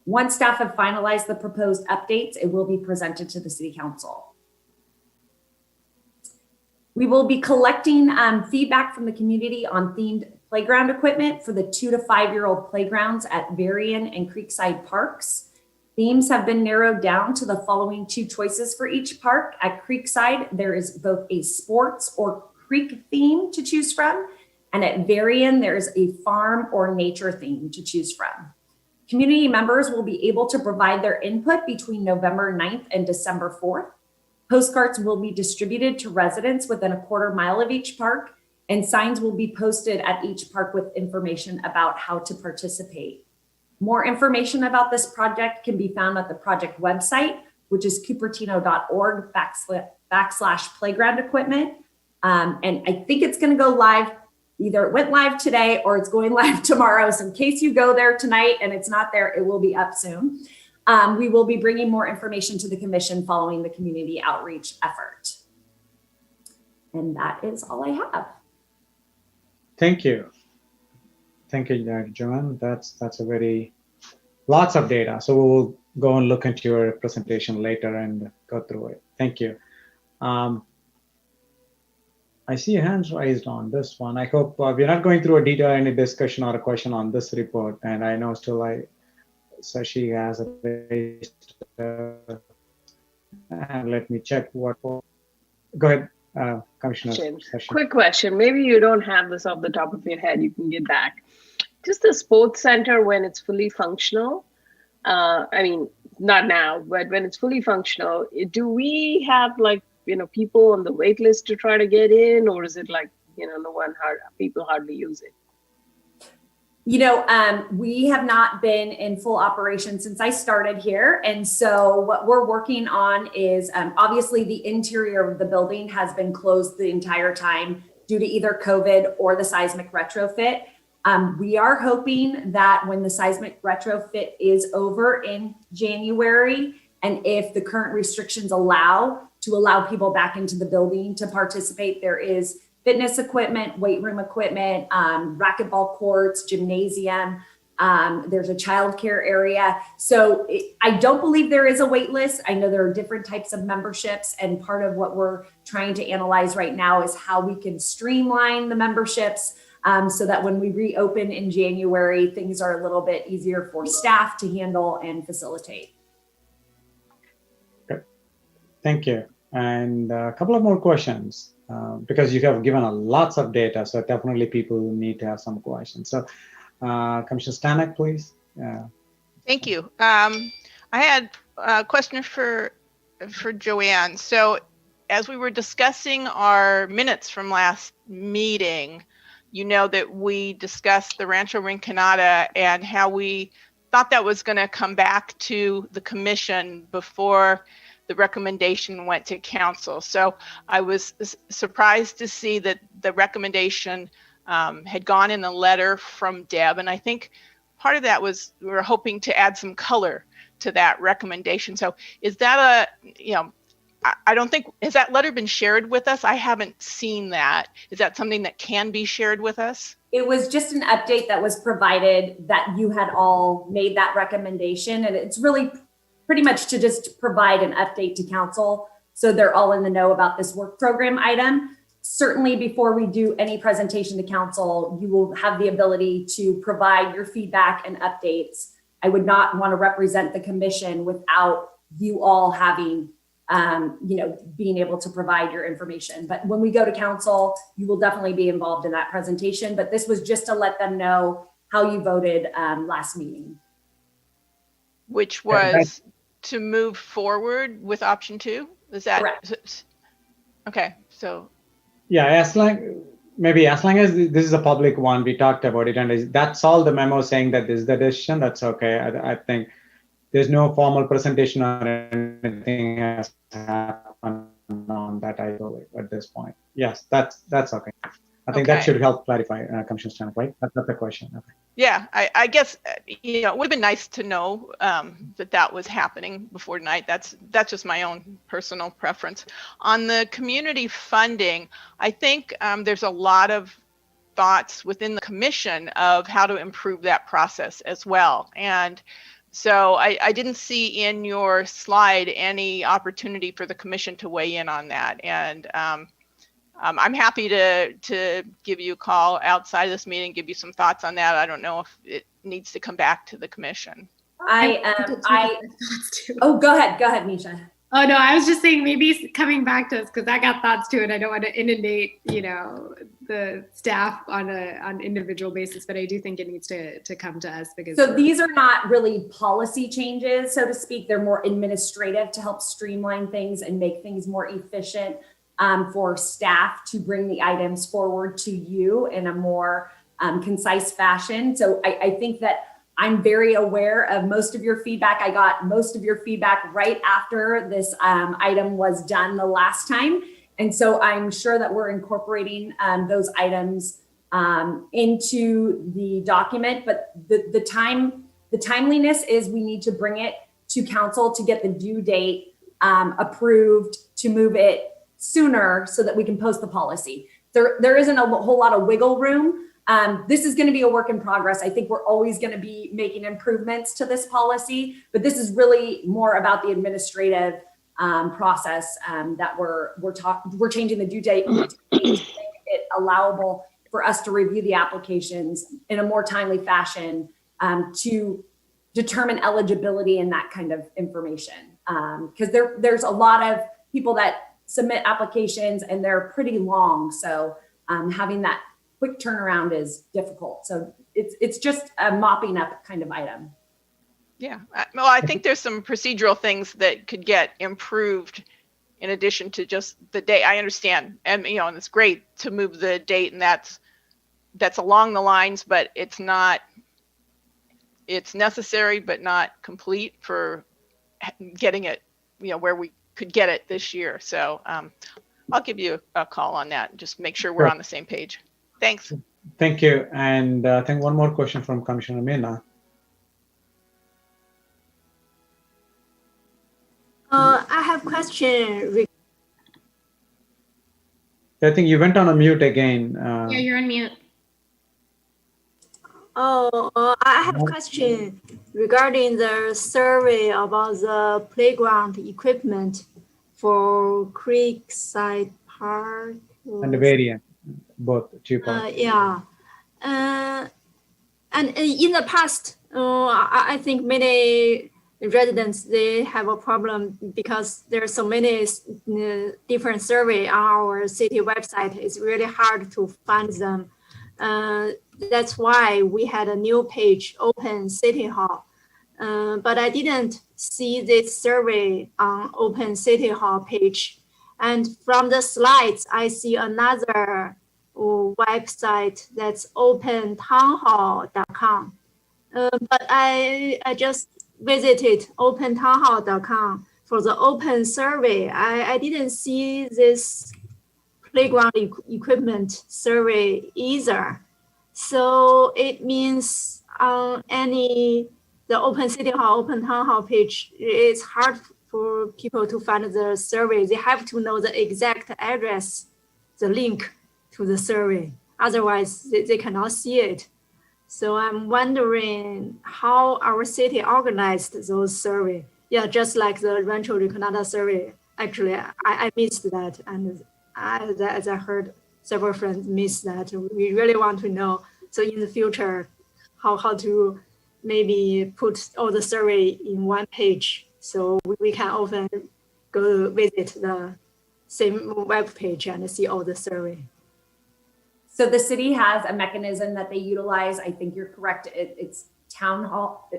Once staff have finalized the proposed updates, it will be presented to the City Council. We will be collecting feedback from the community on themed playground equipment for the 2 to 5-year-old playgrounds at Varian and Creekside Parks. Themes have been narrowed down to the following 2 choices for each park. At Creekside, there is both a sports or creek theme to choose from, and at Varian, there is a farm or nature theme to choose from. Community members will be able to provide their input between November 9th and December 4th. Postcards will be distributed to residents within a quarter mile of each park, and signs will be posted at each park with information about how to participate. More information about this project can be found at the project website, which is cupertino.org/playground equipment. And I think it's going to go live. Either it went live today or it's going live tomorrow. So in case you go there tonight and it's not there, it will be up soon. We will be bringing more information to the commission following the community outreach effort. And that is all I have. Thank you. Thank you, Joanne. That's lots of data. So we'll go and look into your presentation later and go through it. Thank you. I see hands raised on this one. I hope we're not going through a detailed discussion or a question on this report. And I know still Sashi has raised. And let me check what. Go ahead, Commissioner Sashi. Quick question. Maybe you don't have this off the top of your head. You can get back. Just the sports center when it's fully functional. I mean, not now, but when it's fully functional, do we have people on the wait list to try to get in, or is it people hardly use it? We have not been in full operation since I started here. And so what we're working on is obviously the interior of the building has been closed the entire time due to either COVID or the seismic retrofit. We are hoping that when the seismic retrofit is over in January, and if the current restrictions allow people back into the building to participate, there is fitness equipment, weight room equipment, racquetball courts, gymnasium. There's a childcare area. So I don't believe there is a wait list. I know there are different types of memberships, and part of what we're trying to analyze right now is how we can streamline the memberships so that when we reopen in January, things are a little bit easier for staff to handle and facilitate. Okay. Thank you. And a couple of more questions because you have given lots of data, so definitely people need to have some questions. So Commissioner Stanek, please. Thank you. I had a question for Joanne. So as we were discussing our minutes from last meeting, you know that we discussed the Rancho Rinconada and how we thought that was going to come back to the commission before the recommendation went to council. So I was surprised to see that the recommendation had gone in a letter from Deb. And I think part of that was we were hoping to add some color to that recommendation. So is that I don't think, has that letter been shared with us? I haven't seen that. Is that something that can be shared with us? It was just an update that was provided that you had all made that recommendation. And it's really pretty much to just provide an update to council so they're all in the know about this work program item. Certainly before we do any presentation to council, you will have the ability to provide your feedback and updates. I would not want to represent the commission without you all having being able to provide your information. But when we go to council, you will definitely be involved in that presentation. But this was just to let them know how you voted last meeting. Which was to move forward with option 2? Is that correct? Okay, so. Yeah, as long as this is a public one, we talked about it, and that's all the memo saying that this is the decision, that's okay. I think there's no formal presentation or anything has happened on that, I believe, at this point. Yes, that's okay. I think that should help clarify, Commissioner Stanek, right? That's the question. Okay. Yeah, I guess, it would have been nice to know that was happening before tonight. That's just my own personal preference. On the community funding, I think there's a lot of thoughts within the commission of how to improve that process as well. And so I didn't see in your slide any opportunity for the commission to weigh in on that. And I'm happy to give you a call outside of this meeting, give you some thoughts on that. I don't know if it needs to come back to the commission. Oh, go ahead, Misha. Oh no, I was just saying maybe coming back to us because I got thoughts too, and I don't want to inundate, the staff on an individual basis, but I do think it needs to come to us because. So these are not really policy changes, so to speak. They're more administrative to help streamline things and make things more efficient for staff to bring the items forward to you in a more concise fashion. So I think that I'm very aware of most of your feedback. I got most of your feedback right after this item was done the last time. And so I'm sure that we're incorporating those items into the document, but the timeliness is we need to bring it to council to get the due date approved to move it sooner so that we can post the policy. There isn't a whole lot of wiggle room. This is going to be a work in progress. I think we're always going to be making improvements to this policy, but this is really more about the administrative process that we're changing the due date to make it allowable for us to review the applications in a more timely fashion to determine eligibility and that kind of information. Because there's a lot of people that submit applications and they're pretty long. So having that quick turnaround is difficult. So it's just a mopping up kind of item. Yeah, well, I think there's some procedural things that could get improved in addition to just the date. I understand, and and it's great to move the date, and that's along the lines, but it's necessary but not complete for getting it, where we could get it this year. So I'll give you a call on that. Just make sure we're on the same page. Thanks. Thank you. And I think one more question from Commissioner Mena. I have a question. I think you went on a mute again. Yeah, you're on mute. I have a question regarding the survey about the playground equipment for Creekside Park. And the variant, both cheaper. Yeah. And in the past, I think many residents, they have a problem because there are so many different surveys on our city website. It's really hard to find them. That's why we had a new page, Open City Hall. But I didn't see this survey on Open City Hall page. And from the slides, I see another website that's opentownhall.com. But I just visited opentownhall.com for the open survey. I didn't see this playground equipment survey either. So it means on the Open City Hall, Open Town Hall page, it's hard for people to find the survey. They have to know the exact address, the link to the survey. Otherwise, they cannot see it. So I'm wondering how our city organized those survey. Yeah, just like the Rancho Riconada survey. Actually, I missed that. And as I heard several friends miss that. We really want to know. So in the future, how to maybe put all the survey in one page so we can often go visit the same web page and see all the survey. So the city has a mechanism that they utilize. I think you're correct. It's town hall.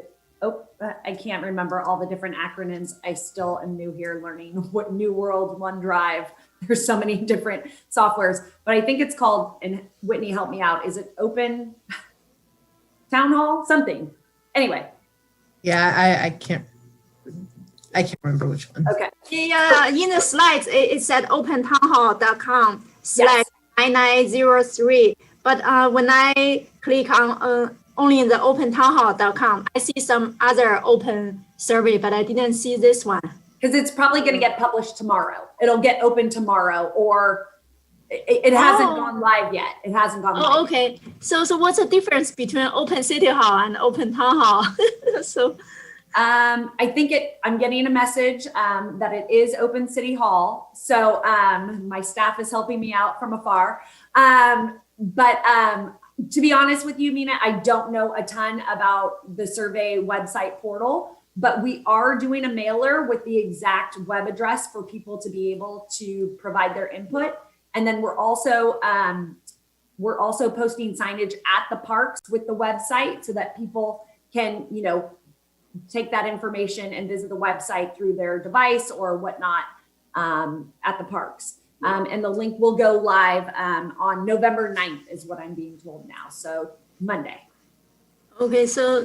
I can't remember all the different acronyms. I still am new here learning what New World, OneDrive. There's so many different softwares, but I think it's called, and Whitney, help me out. Is it Open Town Hall? Something. Anyway. Yeah, I can't remember which one. Okay. Yeah, in the slides, it said opentownhall.com/9903. But when I click on only the opentownhall.com, I see some other open survey, but I didn't see this one. Because it's probably going to get published tomorrow. It'll get open tomorrow, or it hasn't gone live yet. It hasn't gone live. Oh, okay. So what's the difference between Open City Hall and Open Town Hall? I think I'm getting a message that it is Open City Hall. So my staff is helping me out from afar. But to be honest with you, Mina, I don't know a ton about the survey website portal. But we are doing a mailer with the exact web address for people to be able to provide their input. And then we're also posting signage at the parks with the website so that people can, take that information and visit the website through their device or whatnot at the parks. And the link will go live on November 9th is what I'm being told now. So Monday. Okay, so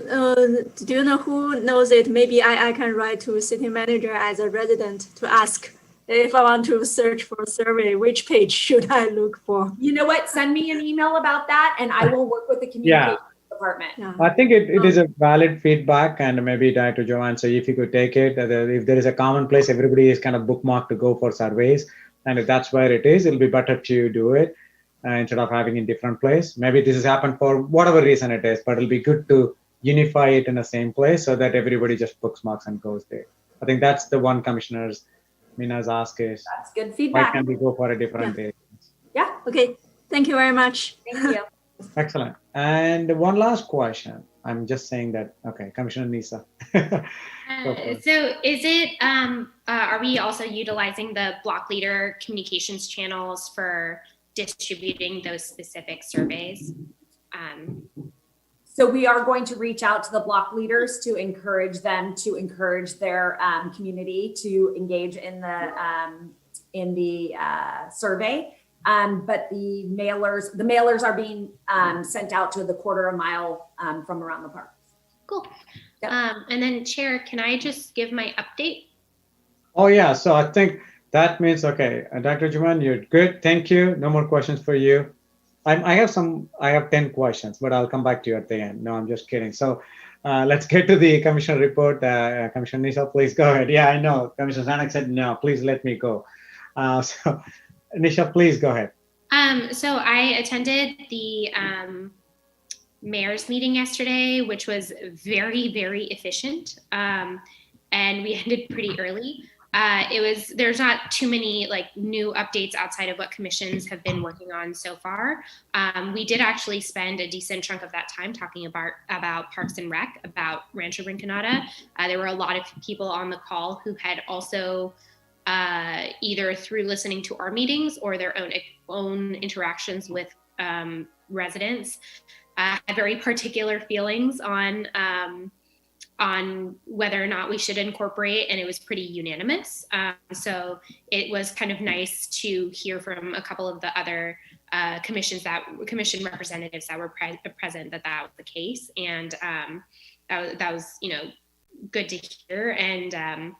do you know who knows it? Maybe I can write to city manager as a resident to ask if I want to search for a survey, which page should I look for? You know what? Send me an email about that and I will work with the communications department. Yeah. I think it is a valid feedback, and maybe Dr. Joanne, so if you could take it, if there is a common place, everybody is kind of bookmarked to go for surveys, and if that's where it is, it'll be better to do it instead of having in different place. Maybe this has happened for whatever reason it is, but it'll be good to unify it in the same place so that everybody just bookmarks and goes there. I think that's the one Commissioner's Mina's ask is, that's good feedback. Why can't we go for a different day? Yeah. Okay. Thank you very much. Thank you. Excellent. And one last question. I'm just saying that, okay, Commissioner Nisa. So is it, are we also utilizing the block leader communications channels for distributing those specific surveys? So we are going to reach out to the block leaders to encourage them to encourage their community to engage in the survey. But the mailers are being sent out to the quarter of a mile from around the park. Cool. Yep. And then Chair, can I just give my update? Oh yeah, so I think that means, okay, Dr. Juman, you're good. Thank you. No more questions for you. I have 10 questions, but I'll come back to you at the end. No, I'm just kidding. So let's get to the Commissioner report. Commissioner Nisa, please go ahead. Yeah, I know. Commissioner Zanuck said, no, please let me go. So Nisha, please go ahead. So I attended the mayor's meeting yesterday, which was very, very efficient. And we ended pretty early. There's not too many new updates outside of what commissions have been working on so far. We did actually spend a decent chunk of that time talking about Parks and Rec, about Rancho Rinconada. There were a lot of people on the call who had also either through listening to our meetings or their own interactions with residents, had very particular feelings on whether or not we should incorporate, and it was pretty unanimous. So it was kind of nice to hear from a couple of the other commission representatives that were present that was the case, and that was good to hear. And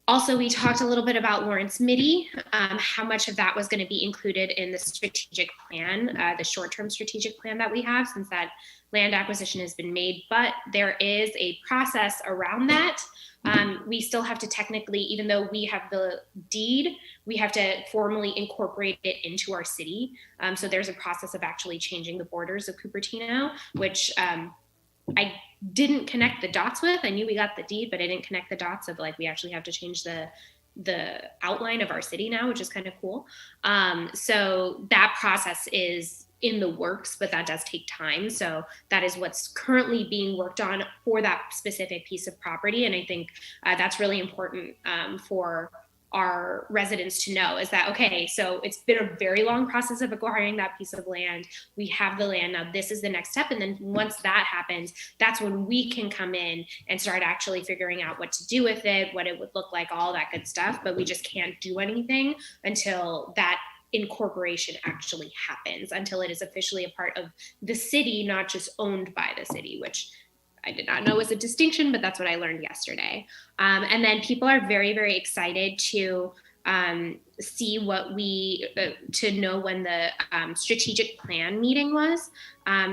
also, we talked a little bit about Lawrence Mitty, how much of that was going to be included in the strategic plan, the short-term strategic plan that we have, since that land acquisition has been made. But there is a process around that. We still have to technically, even though we have the deed, we have to formally incorporate it into our city. So there's a process of actually changing the borders of Cupertino, which I didn't connect the dots with. I knew we got the deed, but I didn't connect the dots of we actually have to change the outline of our city now, which is kind of cool. So that process is in the works, but that does take time. So that is what's currently being worked on for that specific piece of property. And I think that's really important for our residents to know, is that, okay, so it's been a very long process of acquiring that piece of land. We have the land now, this is the next step. And then once that happens, that's when we can come in and start actually figuring out what to do with it, what it would look like, all that good stuff. But we just can't do anything until that incorporation actually happens, until it is officially a part of the city, not just owned by the city, which I did not know was a distinction, but that's what I learned yesterday. And then people are very, very excited to see to know when the strategic plan meeting was.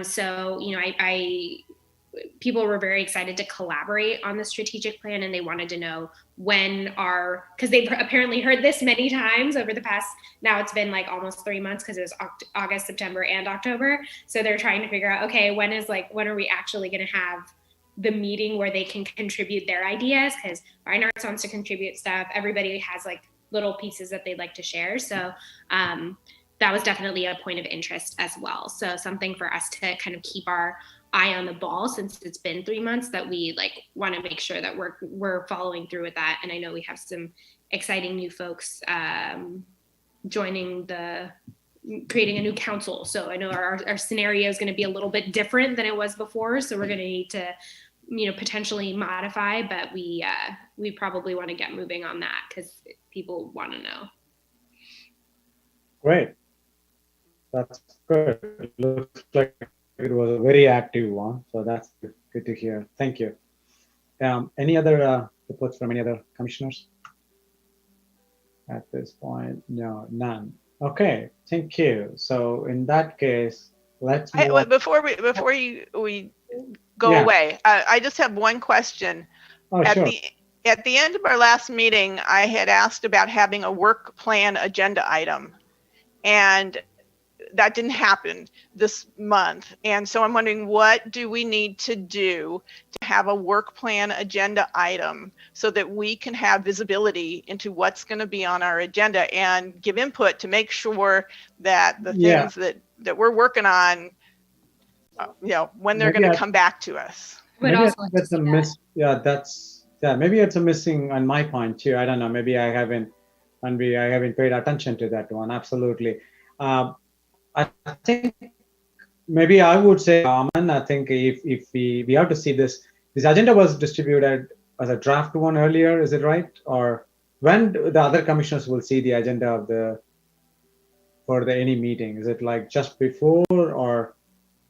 So, people were very excited to collaborate on the strategic plan, and they wanted to know because they've apparently heard this many times over the past, now it's been almost 3 months, because it was August, September, and October. So they're trying to figure out, okay, when are we actually going to have the meeting where they can contribute their ideas, because Fine Arts wants to contribute stuff. Everybody has little pieces that they'd like to share. So that was definitely a point of interest as well. So something for us to kind of keep our eye on the ball since it's been 3 months, that we like want to make sure that we're following through with that. And I know we have some exciting new folks joining creating a new council. So I know our scenario is going to be a little bit different than it was before. So we're going to need to, potentially modify, but we probably want to get moving on that because people want to know. Great. That's good. It looks like it was a very active one. So that's good to hear. Thank you. Any other reports from any other commissioners? At this point, no, none. Okay, thank you. So in that case, let's move on. Before we go away, I just have one question. Oh, sure. At the end of our last meeting, I had asked about having a work plan agenda item, and that didn't happen this month. And so I'm wondering, what do we need to do to have a work plan agenda item so that we can have visibility into what's going to be on our agenda and give input to make sure that the things that we're working on, when they're going to come back to us. Maybe that's a miss. Maybe it's a missing on my point too. I don't know. Maybe I haven't paid attention to that one. Absolutely. I think maybe I would say, Aman, I think if we have to see this agenda was distributed as a draft one earlier, is it right? Or when the other commissioners will see the agenda for any meeting? Is it like just before or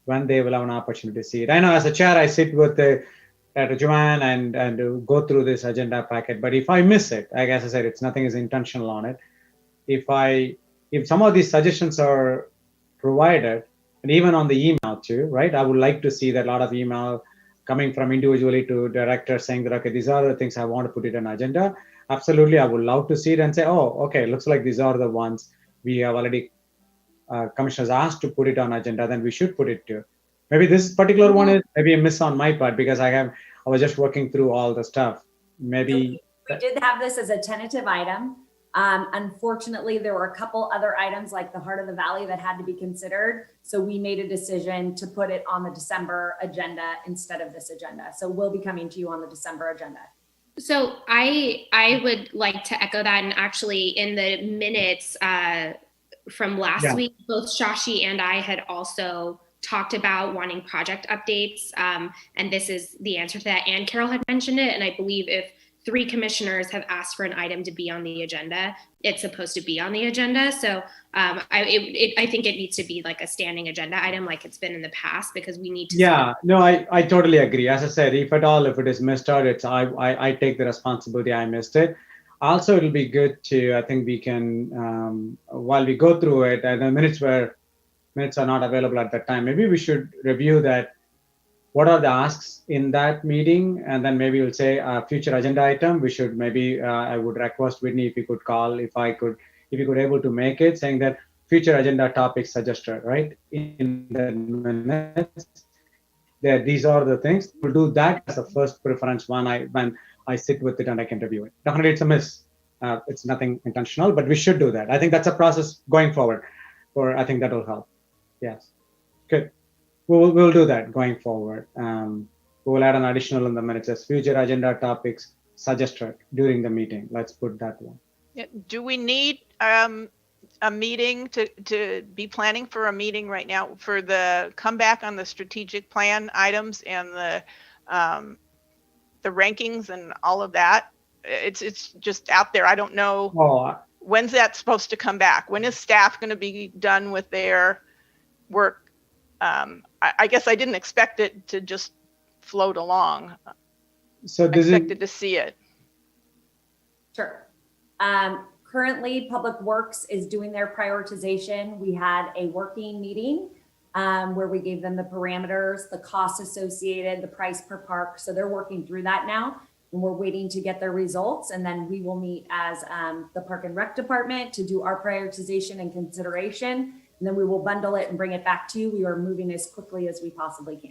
when they will have an opportunity to see it? I know as a chair, I sit with Joanne and go through this agenda packet, but if I miss it, like as I said, nothing is intentional on it. If some of these suggestions are provided, and even on the email too, right? I would like to see that a lot of email coming from individually to directors saying that, okay, these are the things I want to put it on agenda. Absolutely, I would love to see it and say, oh, okay, looks like these are the ones we have already commissioners asked to put it on agenda, then we should put it to. Maybe this particular one is maybe a miss on my part because I was just working through all the stuff. Maybe we did have this as a tentative item. Unfortunately, there were a couple other items like the Heart of the Valley that had to be considered. So we made a decision to put it on the December agenda instead of this agenda. So we'll be coming to you on the December agenda. So I would like to echo that. And actually in the minutes from last week, both Shashi and I had also talked about wanting project updates. And this is the answer to that. And Carol had mentioned it. And I believe if 3 commissioners have asked for an item to be on the agenda, it's supposed to be on the agenda. So I think it needs to be like a standing agenda item like it's been in the past because we need to. Yeah, no, I totally agree. As I said, if it is missed out, I take the responsibility I missed it. Also, it'll be good to, I think we can, while we go through it, and the minutes are not available at that time, maybe we should review that. What are the asks in that meeting? And then maybe we'll say a future agenda item. We should maybe, I would request Whitney if you could call, if you could able to make it, saying that future agenda topics suggested, right? In the minutes, these are the things. We'll do that as a first preference when I sit with it and I can review it. Definitely it's a miss. It's nothing intentional, but we should do that. I think that's a process going forward. I think that will help. Yes, good. We'll do that going forward. We'll add an additional in the minutes as future agenda topics suggested during the meeting. Let's put that one. Yeah. Do we need a meeting to be planning for a meeting right now for the comeback on the strategic plan items and the rankings and all of that? It's just out there. I don't know. When's that supposed to come back? When is staff going to be done with their work? I guess I didn't expect it to just float along. So I expected to see it. Sure. Currently, Public Works is doing their prioritization. We had a working meeting where we gave them the parameters, the costs associated, the price per park. So they're working through that now. And we're waiting to get their results. And then we will meet as the Park and Rec Department to do our prioritization and consideration. And then we will bundle it and bring it back to you. We are moving as quickly as we possibly can.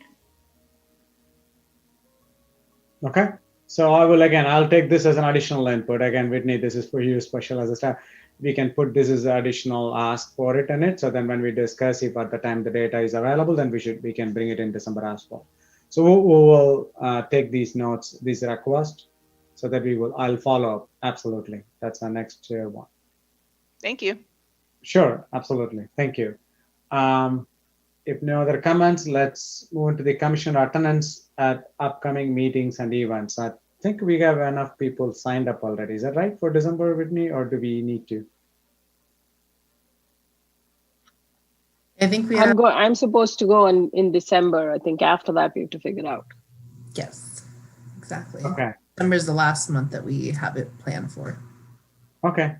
Okay, So I'll take this as an additional input. Again, Whitney, this is for you, special as a staff. We can put this as additional ask for it in it. So then when we discuss, if at the time the data is available, then we can bring it in December as well. So we will take these notes, these requests, so that I'll follow up. Absolutely. That's our next one. Thank you. Sure, absolutely. Thank you. If no other comments, let's move into the commission attendance at upcoming meetings and events. I think we have enough people signed up already. Is that right for December, Whitney, or do we need to? I think we have. I'm supposed to go in December. I think after that we have to figure it out. Yes, exactly. Okay. December is the last month that we have it planned for. Okay.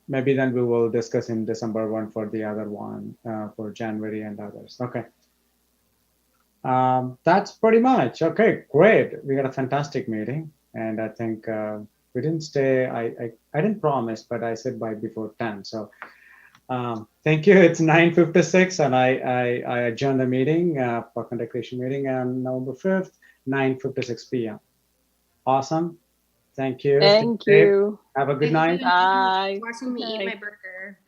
Maybe then we will discuss in December one for the other one for January and others. Okay. That's pretty much. Okay, great. We got a fantastic meeting. And I think we didn't stay, I didn't promise, but I said by before 10. So thank you. It's 9:56 and I adjourn the meeting, Park and Recreation meeting on November 5th, 9:56 p.m. Awesome. Thank you. Thank you. Have a good night. Bye. Watching me eat my burger.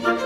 Bye.